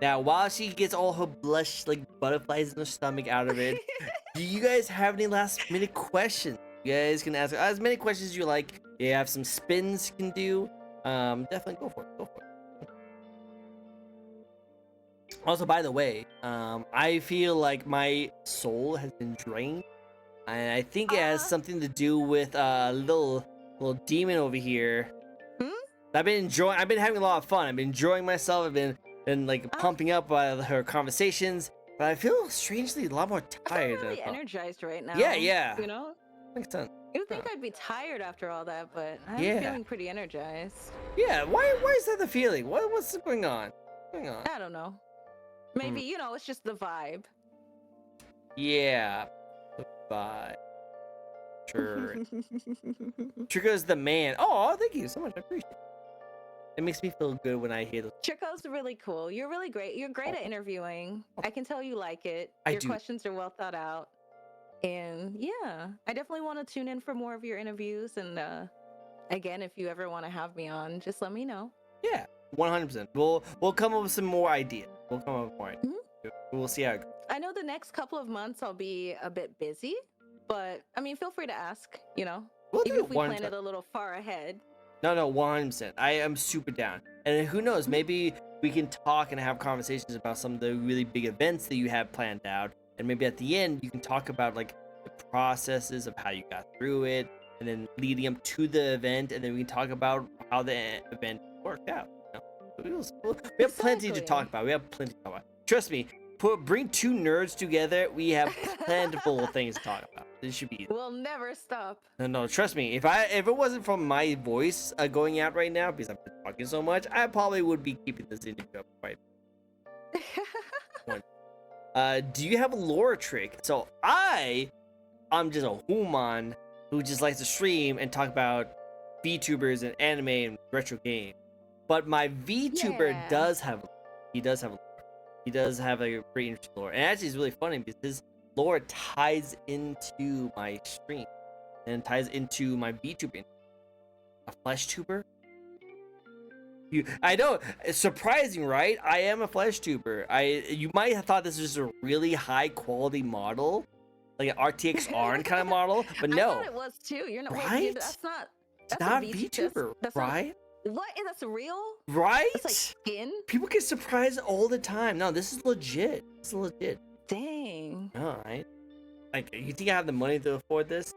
Now, while she gets all her blush like butterflies in her stomach out of it, do you guys have any last minute questions? You guys can ask as many questions as you like. You have some spins you can do. Definitely go for it. Also, by the way, I feel like my soul has been drained And I think it has something to do with a little demon over here. Hmm? I've been having a lot of fun. I've been enjoying myself. I've been like pumping up by her conversations. But I feel strangely a lot more tired. I'm really energized right now. Yeah. You know? Makes sense. You'd think I'd be tired after all that, but I'm Yeah. feeling pretty energized. Yeah. Why is that the feeling? What's going on? I don't know. Maybe, it's just the vibe. Yeah. Bye. Sure. Trico's the man. Oh, thank you so much. I appreciate it. It makes me feel good when I hear those. Trico's really cool. You're really great. You're great at interviewing. I can tell you like it. Your questions are well thought out. And yeah, I definitely want to tune in for more of your interviews. And again, if you ever want to have me on, just let me know. Yeah, 100%. We'll come up with some more ideas. We'll see how it goes. I know the next couple of months I'll be a bit busy, but I mean, feel free to ask, even if we plan it a little far ahead. No, 100%. I am super down. And who knows, maybe we can talk and have conversations about some of the really big events that you have planned out. And maybe at the end, you can talk about like the processes of how you got through it, and then leading up to the event, and then we can talk about how the event worked out. We have plenty to talk about. Trust me, bring two nerds together. We have plentiful things to talk about. This should be easy. We'll never stop. No, trust me. If it wasn't from my voice going out right now because I've been talking so much, I probably would be keeping this interview up quite. Do you have a lore trick? So I'm just a human who just likes to stream and talk about VTubers and anime and retro games. But my VTuber does have a pretty interesting lore. And actually it's really funny because his lore ties into my stream and ties into my VTuber. A flesh tuber? I know, it's surprising, right? I am a flesh tuber. You might have thought this was a really high quality model, like an RTX kind of model, but no. I thought it was too. You're not right. Wait, that's not VTuber, that's right? What? That's real? Right? It's like skin? People get surprised all the time. No, this is legit. Dang. All right. Like, you think I have the money to afford this?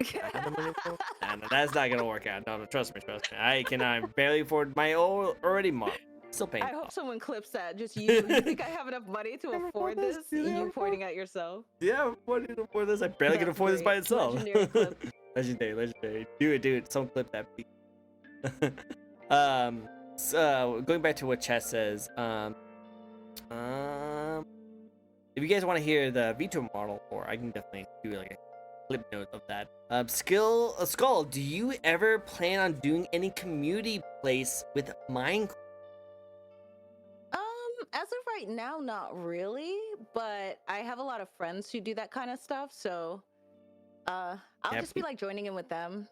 No, that's not gonna work out. No, trust me. I cannot barely afford my already model. Still paying. I hope someone clips that. Just you. You think I have enough money to afford this? You pointing at yourself. Yeah, money to afford this. I barely can afford this by itself. Legendary clip. Legendary. Do it. Someone clip that, please. So going back to what chat says, if you guys want to hear the Vtuber model, or I can definitely do like a clip note of that. Skull, do you ever plan on doing any community place with Minecraft? As of right now, not really, but I have a lot of friends who do that kind of stuff, so I'll just be like joining in with them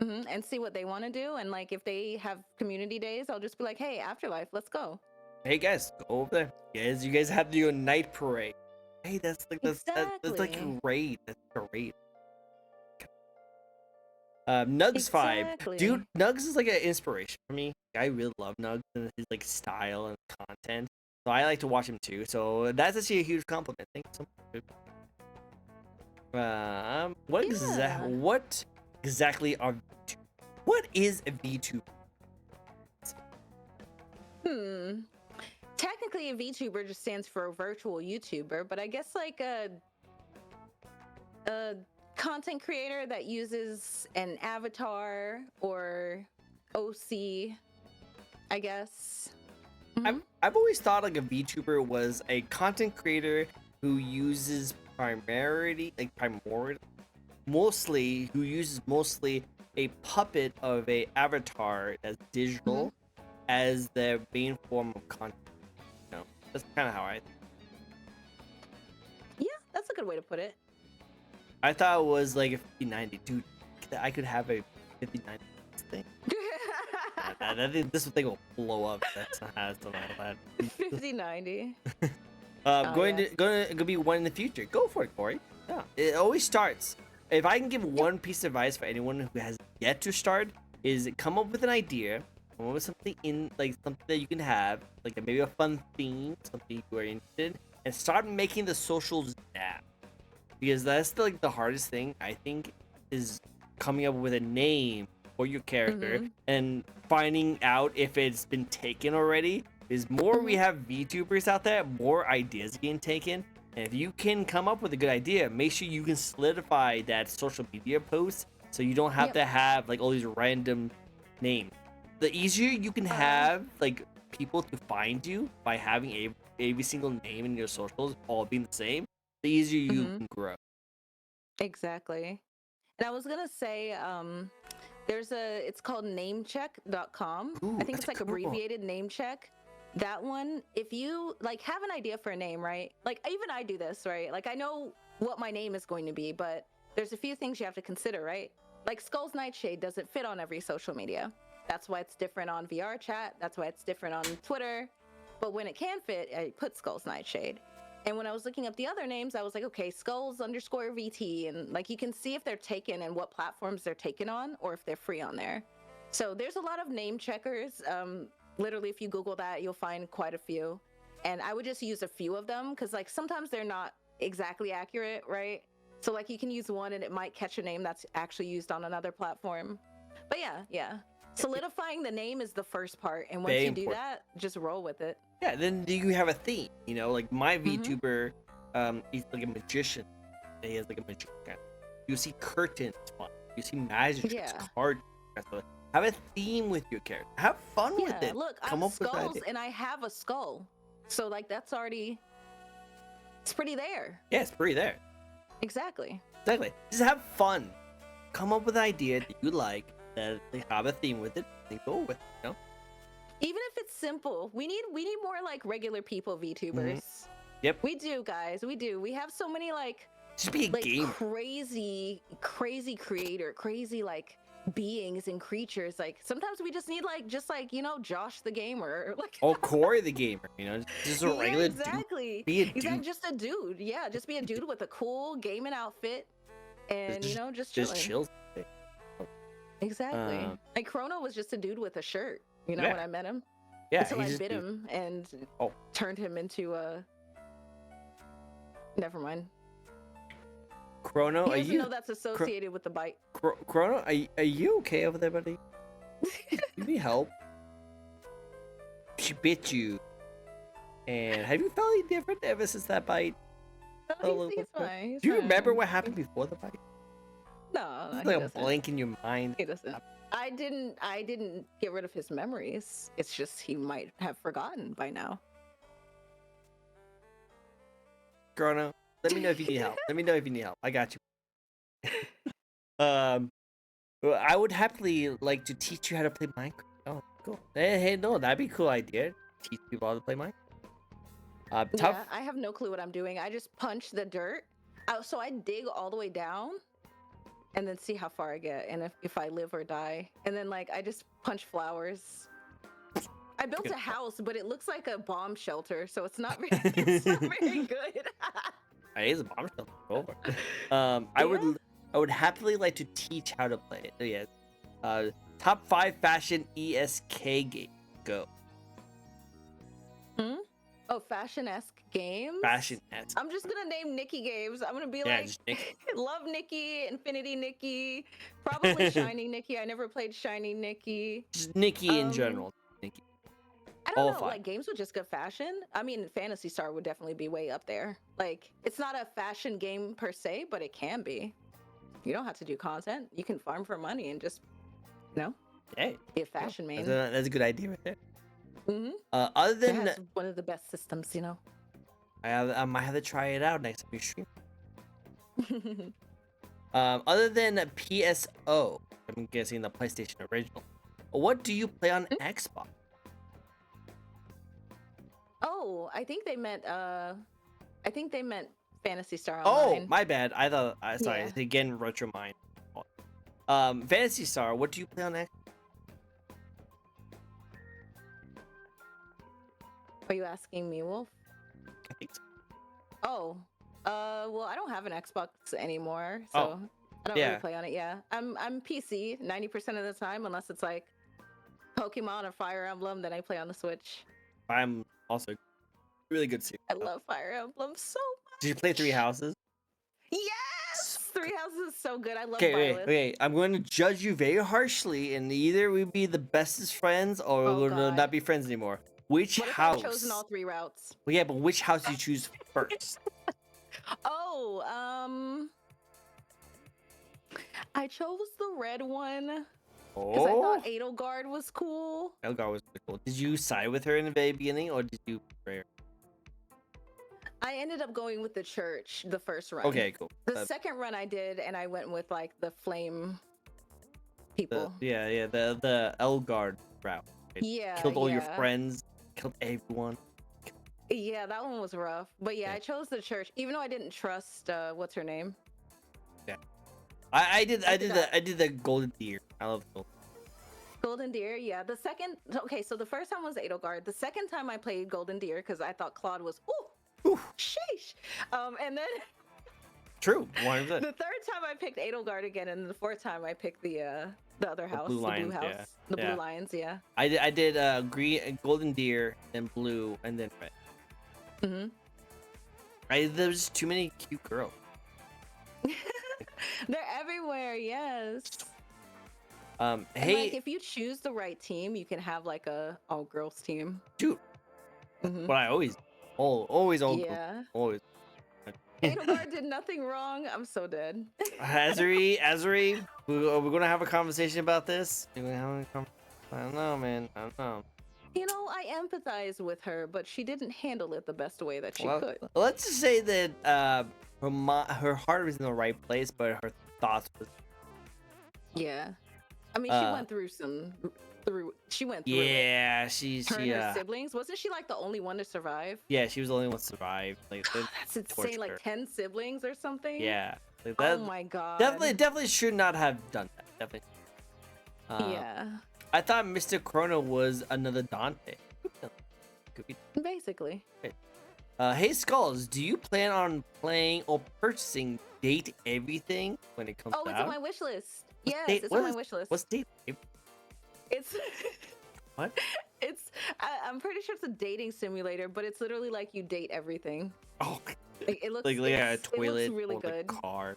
and see what they want to do, and like if they have community days, I'll just be like, hey, Afterlife, let's go. Hey guys, go over there. You guys have to do a night parade. Hey, that's like great. That's great. Nugs5, dude. Nugs is like an inspiration for me. I really love Nugs and his like style and content, so I like to watch him too. So that's actually a huge compliment. Thank you so much. What exactly are VTubers? What is a VTuber? Technically, a VTuber just stands for a virtual YouTuber, but I guess like a content creator that uses an avatar or OC, I guess. I've always thought like a VTuber was a content creator who uses mostly a puppet of a avatar that's digital as their main form of content. That's kind of how I think. Yeah, that's a good way to put it. I thought it was like a 5090, dude. I could have a 5090 thing. I think this thing will blow up. That's not how it's that. 5090. Going to be one in the future. Go for it, Corey. Yeah, it always starts. If I can give one piece of advice for anyone who has yet to start, is come up with an idea. Come up with something something that you can have, like maybe a fun theme, something you are interested in, and start making the socials now. because that's like the hardest thing I think is coming up with a name for your character Mm-hmm. and finding out if it's been taken already. Is more we Mm-hmm. have VTubers out there, more ideas getting taken. And if you can come up with a good idea, make sure you can solidify that social media post so you don't have Yep. to have like all these random names. The easier you can have like people to find you by having every single name in your socials all being the same, the easier you Mm-hmm. can grow. Exactly. And I was gonna say, it's called namecheck.com. I Ooh, think that's it's like cool. abbreviated namecheck. That one, if you like have an idea for a name, right? Like even I do this, right? Like I know what my name is going to be, but there's a few things you have to consider, right? Like Skull's Nightshade doesn't fit on every social media. That's why it's different on VR chat. That's why it's different on Twitter. But when it can fit, I put Skull's Nightshade. And when I was looking up the other names, I was like, okay, skulls underscore VT. And like you can see if they're taken and what platforms they're taken on or if they're free on there. So there's a lot of name checkers. Literally, if you Google that, you'll find quite a few. And I would just use a few of them because like sometimes they're not exactly accurate, right? So like you can use one and it might catch a name that's actually used on another platform. But yeah. Solidifying the name is the first part. And once Very you do important. that, just roll with it. Yeah, then you have a theme. Like my Mm-hmm. VTuber, he's like a magician. He has like a magician. You see curtains, fun. You see magic tricks, Yeah. card tricks. So have a theme with your character. Have fun with Yeah, it. look, Come I'm up with an skulls idea. and I have a skull. So like that's already it's pretty there. Yeah, it's pretty there. Exactly. Exactly. Just have fun. Come up with an idea that you like. That they have a theme with it. And go with it. Even if it's simple, we need more like regular people VTubers. Yep. We do, guys. We do. We have so many like Just be a gamer. crazy creator, crazy like beings and creatures. Like sometimes we just need like Josh the gamer. Like Oh, Corey the gamer. Just a yeah, regular exactly. dude. Be a dude. Exactly, just a dude. Yeah, just be a dude with a cool gaming outfit and just chilling. Just chill. Exactly. Like Chrono was just a dude with a shirt, when I met him. Yeah. Until I bit him and turned him into a. Never mind. Chrono, He doesn't know that's associated with the bite. Chrono, are you okay over there, buddy? You need help. She bit you. And have you felt any different ever since that bite? He's fine. Do you remember what happened before the bite? No, It's he like a doesn't. blank in your mind. He doesn't. I didn't get rid of his memories. It's just he might have forgotten by now. Chrono, let me know if you need help. Let me know if you need help. I got you. Well, I would happily like to teach you how to play Minecraft. Oh, cool. Hey, no, that'd be a cool idea. Teach people how to play Minecraft. Tough. Yeah, I have no clue what I'm doing. I just punch the dirt. So I dig all the way down and then see how far I get and if I live or die. And then like I just punch flowers. I built a house, but it looks like a bomb shelter, so it's not it's not very good. It is a bomb shelter. Go for it. I would happily like to teach how to play it. Yes. Top 5 fashion ESK game. Go. Oh, fashion-esque games? Fashion-esque. I'm just gonna name Nikki games. I'm gonna be like, love Nikki, Infinity Nikki, probably Shiny Nikki. I never played Shiny Nikki. Just Nikki in general. Nikki. I don't know, like games with just good fashion. I mean, Phantasy Star would definitely be way up there. Like, it's not a fashion game per se, but it can be. You don't have to do content. You can farm for money and just, hey, be a fashion main. That's a good idea right there. Mm-hmm. Other than it has one of the best systems, I might have to try it out next time you stream. Other than PSO, I'm guessing the PlayStation original. What do you play on Xbox? Oh, I think they meant Phantasy Star Online. Oh, my bad. I thought sorry, again retro mind. Phantasy Star, what do you play on Xbox? Are you asking me, Wolf? I think so. Oh, well, I don't have an Xbox anymore, so I don't really play on it. Yeah, I'm PC 90% of the time, unless it's like Pokemon or Fire Emblem. Then I play on the Switch. I'm also really good too. I love Fire Emblem so much. Did you play Three Houses? Yes. Three Houses is so good. I love Okay, Violet. okay. I'm going to judge you very harshly, and either we be the bestest friends or Oh, we'll God. not be friends anymore. Which What if house? I've chosen all 3 routes? Well, yeah, but which house do you choose first? Oh, I chose the red one because I Oh, thought Edelgard was cool. Elgar was pretty cool. Did you side with her in the very beginning, or did you betray her? I ended up going with the church the first run. Okay, cool. The second run I did, and I went with like the flame people. The Elgard route. Right? Yeah, Killed all your yeah. friends. Killed everyone. Yeah, that one was rough. But yeah, Yeah. I chose the church, even though I didn't trust what's her name. Yeah, I did forgot. the golden deer. I love the Golden Deer, yeah. The second, okay, so the first time was Edelgard. The second time I played Golden Deer because I thought Claude was, ooh, sheesh. And then True. 100%. the third time I picked Edelgard again, and the fourth time I picked the other house, Blue Lions, house, yeah. the Yeah. Blue Lions, yeah. I did green, golden deer, then blue, and then red. There's too many cute girls. They're everywhere, yes. Hey, And, like, if you choose the right team, you can have like a all girls team. dude. Mhm. But I always all girls, Yeah. always. Edelgard did nothing wrong. I'm so dead. Azuri, we're gonna have a conversation about this. I don't know, man. I don't know. You know, I empathize with her, but she didn't handle it the best way that she Well, could. let's just say that her heart was in the right place, but her thoughts was. Yeah. I mean, she went through she went through it. Yeah, Her and her siblings. Wasn't she like the only one to survive? Yeah, she was the only one to survive. Like That's insane, like 10 siblings or something? Yeah. Like Oh my god. Definitely should not have done that. Definitely. Yeah. I thought Mr. Chrono was another Dante. Could be. Basically. Hey Skulls, do you plan on playing or purchasing Date Everything when it comes out? Oh, it's on my wish list. Yes, Date- it's what on my is- wish list. What's Date? It's What? I'm pretty sure it's a dating simulator, but it's literally like you date everything. Oh, It looks like a it toilet looks really or good. the car.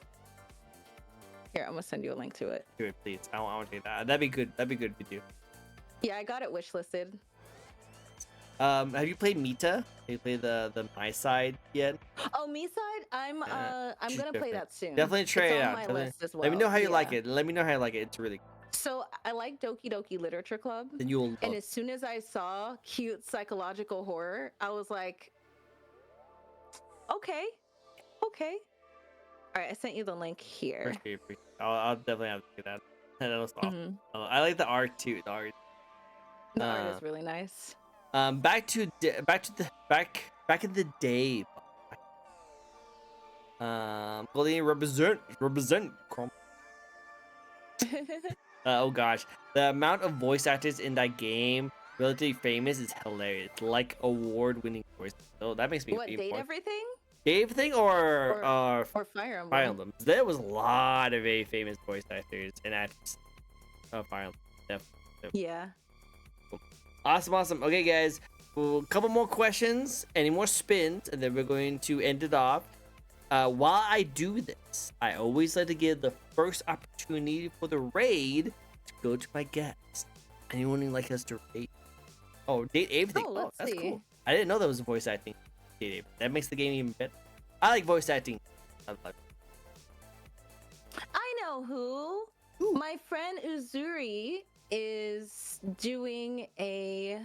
Here, I'm gonna send you a link to it. Do it, please. I want to do that. That'd be good. That'd be good if you do. Yeah, I got it wishlisted. Have you played Mita? Have you played the My Side yet? Oh, me side, I'm she's gonna play different. that soon. Definitely try it's it on out. my Definitely- list as well. Let me know how you like Yeah. it. Let me know how you like it. It's really good. So I like Doki Doki Literature Club, Then you'll love and it. as soon as I saw cute psychological horror, I was like, okay. All right, I sent you the link here. Appreciate it. I'll definitely have to do that. That was awesome. Mhm. I like the art too. The art. The art is really nice. Back in the day. Goldie represent. Chrome. Oh gosh, the amount of voice actors in that game, relatively famous, is hilarious. Like award-winning voice. So that makes me. What, Date Everything? Date Everything or Or Fire Emblem? Fire Emblem. There was a lot of very famous voice actors and actors. Fire Emblem. Definitely. Yeah. Awesome. Okay, guys. A couple more questions, any more spins, and then we're going to end it off. While I do this, I always like to give the first opportunity for the raid to go to my guest. Anyone who'd like us to raid? Oh, Date Everything. Oh, Oh, let's that's see. cool. I didn't know that was voice acting. Date Everything. That makes the game even better. I like voice acting. I know who. Who? My friend Uzuri is doing a.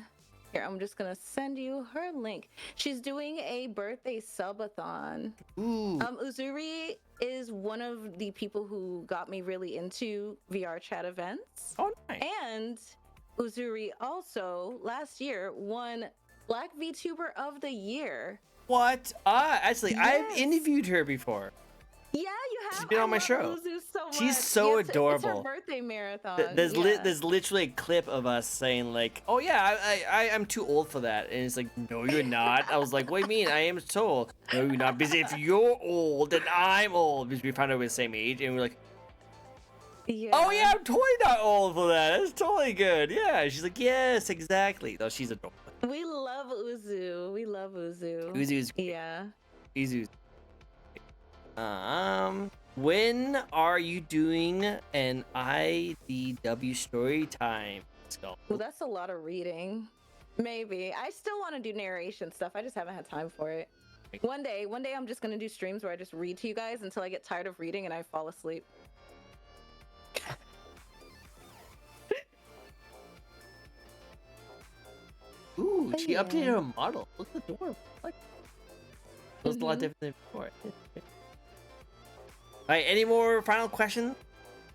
Here, I'm just gonna send you her link. She's doing a birthday subathon. Ooh. Uzuri is one of the people who got me really into VR chat events. Oh, nice. And Uzuri also last year won Black VTuber of the Year. What? Actually, I've Yes. interviewed her before. Yeah, you have. She's been on my love show. Uzu so much. She's so It's adorable. her birthday marathon. There's yeah. there's literally a clip of us saying like, "Oh yeah, I'm too old for that," and it's like, "No, you're not." I was like, "What do you mean? I am so old." No, you're not. Because if you're old, then I'm old. Because we found out we're the same age, and we're like, Yeah. "Oh yeah, I'm totally not old for that. That's totally good." Yeah, she's like, "Yes, exactly." Though she's adorable. We love Uzu. We love Uzu. Uzu's Yeah. Uzu's. When are you doing an IDW story time, Skull? Well, that's a lot of reading. Maybe. I still want to do narration stuff. I just haven't had time for it. One day I'm just gonna do streams where I just read to you guys until I get tired of reading and I fall asleep. Ooh, she Yeah. updated her model. Look at the door. Like, looks a lot different than before. Alright, any more final questions?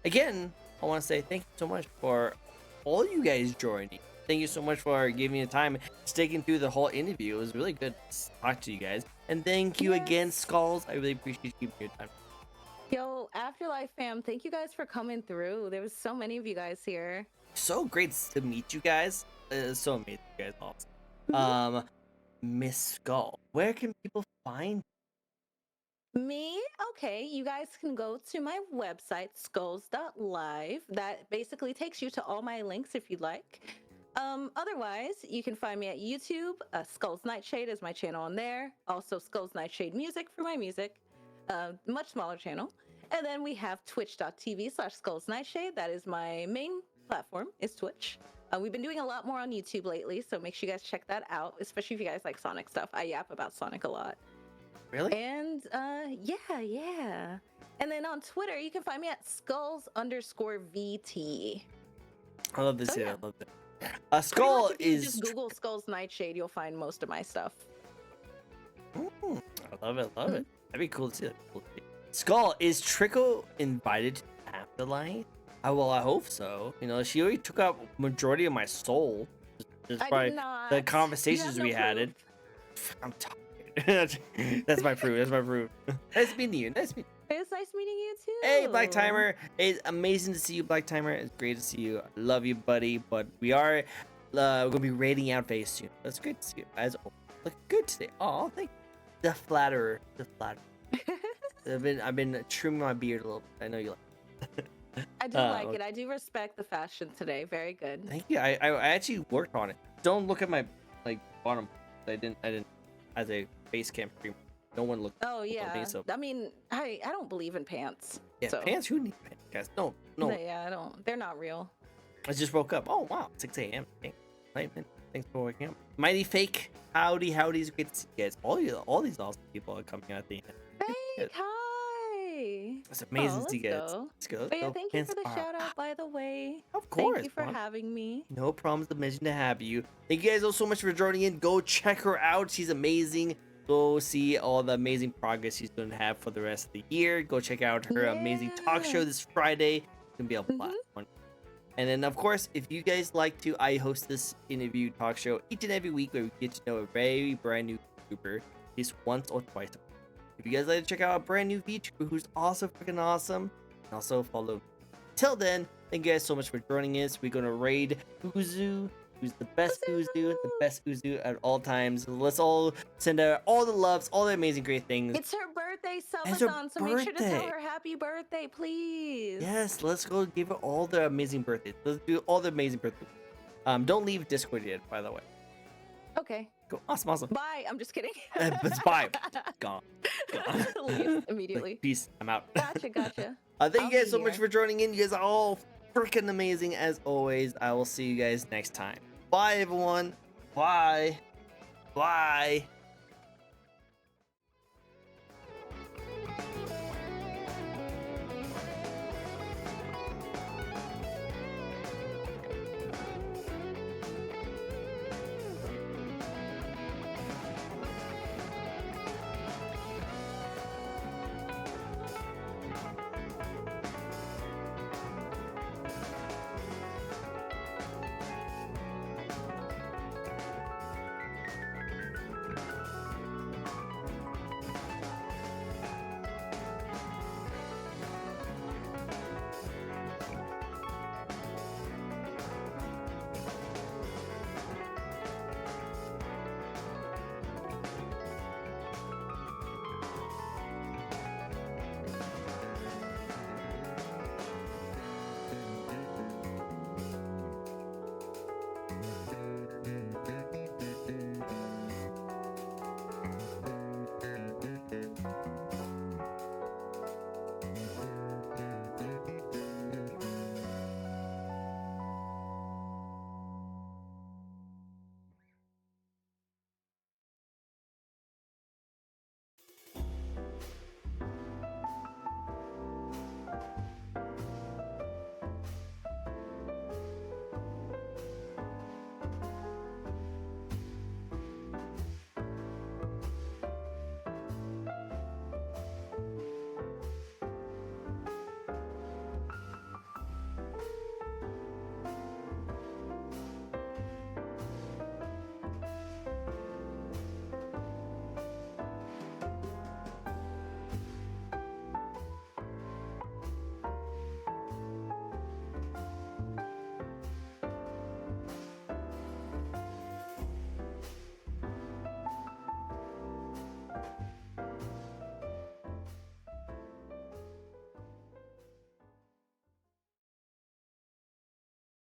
Again, I want to say thank you so much for all you guys joining. Thank you so much for giving me the time, sticking through the whole interview. It was really good to talk to you guys. And thank you again, Skulls. I really appreciate you keeping your time. Yo, Afterlife fam, thank you guys for coming through. There was so many of you guys here. So great to meet you guys. It's so amazing, you guys. Awesome. Miss Skull, where can people find Me? Okay, you guys can go to my website, skulls.live. That basically takes you to all my links if you'd like. Otherwise, you can find me at YouTube. Skulls Nightshade is my channel on there. Also, Skulls Nightshade Music for my music. Much smaller channel. And then we have twitch.tv/Skulls Nightshade. That is my main platform, is Twitch. We've been doing a lot more on YouTube lately, so make sure you guys check that out, especially if you guys like Sonic stuff. I yap about Sonic a lot. Really? And yeah. And then on Twitter, you can find me at skulls_VT. I love this. So, Yeah, yeah. I love that. Skull If you is. just Google Skulls Nightshade, you'll find most of my stuff. I love it. Love it. That'd be cool to see. Skull, is Trickle invited to Afterlife? I hope so. You know, she already took up majority of my soul. Just I by did not. the conversations we had. I'm tired. That's my proof. That's my proof. Nice meeting you. Nice meeting. It's nice meeting you too. Hey, Black Timer. It's amazing to see you, Black Timer. It's great to see you. I love you, buddy. But we are gonna be raiding out very soon. That's great to see you. As always. Look good today. Oh, thank you. The flatterer. I've been trimming my beard a little bit. I know you like it. I do like it. I do respect the fashion today. Very good. Thank you. I actually worked on it. Don't look at my bottom. I didn't as a base camp stream. No one looked. Oh yeah. Me, so. I mean, I don't believe in pants. Yeah, so. pants. Who need pants, guys? No. Yeah, I don't. They're not real. I just woke up. Oh wow, 6 a.m. Thanks for waking up. Mighty Fake. Howdy's great to see you guys. All these awesome people are coming out the end. Fake, hi. It's amazing to see you guys. Let's go. But yeah, thank you for the shout out, by the way. Of course. Thank you for having me. No problems. The mission to have you. Thank you guys all so much for joining in. Go check her out. She's amazing. Go see all the amazing progress she's going to have for the rest of the year. Go check out her amazing talk show this Friday. It's going to be a blast one. And then, of course, if you guys like to, I host this interview talk show each and every week where we get to know a very brand new VTuber, at least once or twice a week. If you guys like to check out a brand new VTuber who's also freaking awesome, and also follow me. Till then, thank you guys so much for joining us. We're going to raid Uzu, who's the best Uzu, the best Uzu at all times. Let's all send her all the loves, all the amazing great things. It's her birthday subathon, so make sure to tell her happy birthday, please. Yes, let's go give her all the amazing birthdays. Let's do all the amazing birthdays. Don't leave Discord yet, by the way. Okay. Go. Awesome. Bye. I'm just kidding. It's bye. Gone. Leave immediately. Peace. I'm out. Gotcha. Thank you guys so much for joining in. You guys are all freaking amazing as always. I will see you guys next time. Bye, everyone. Bye.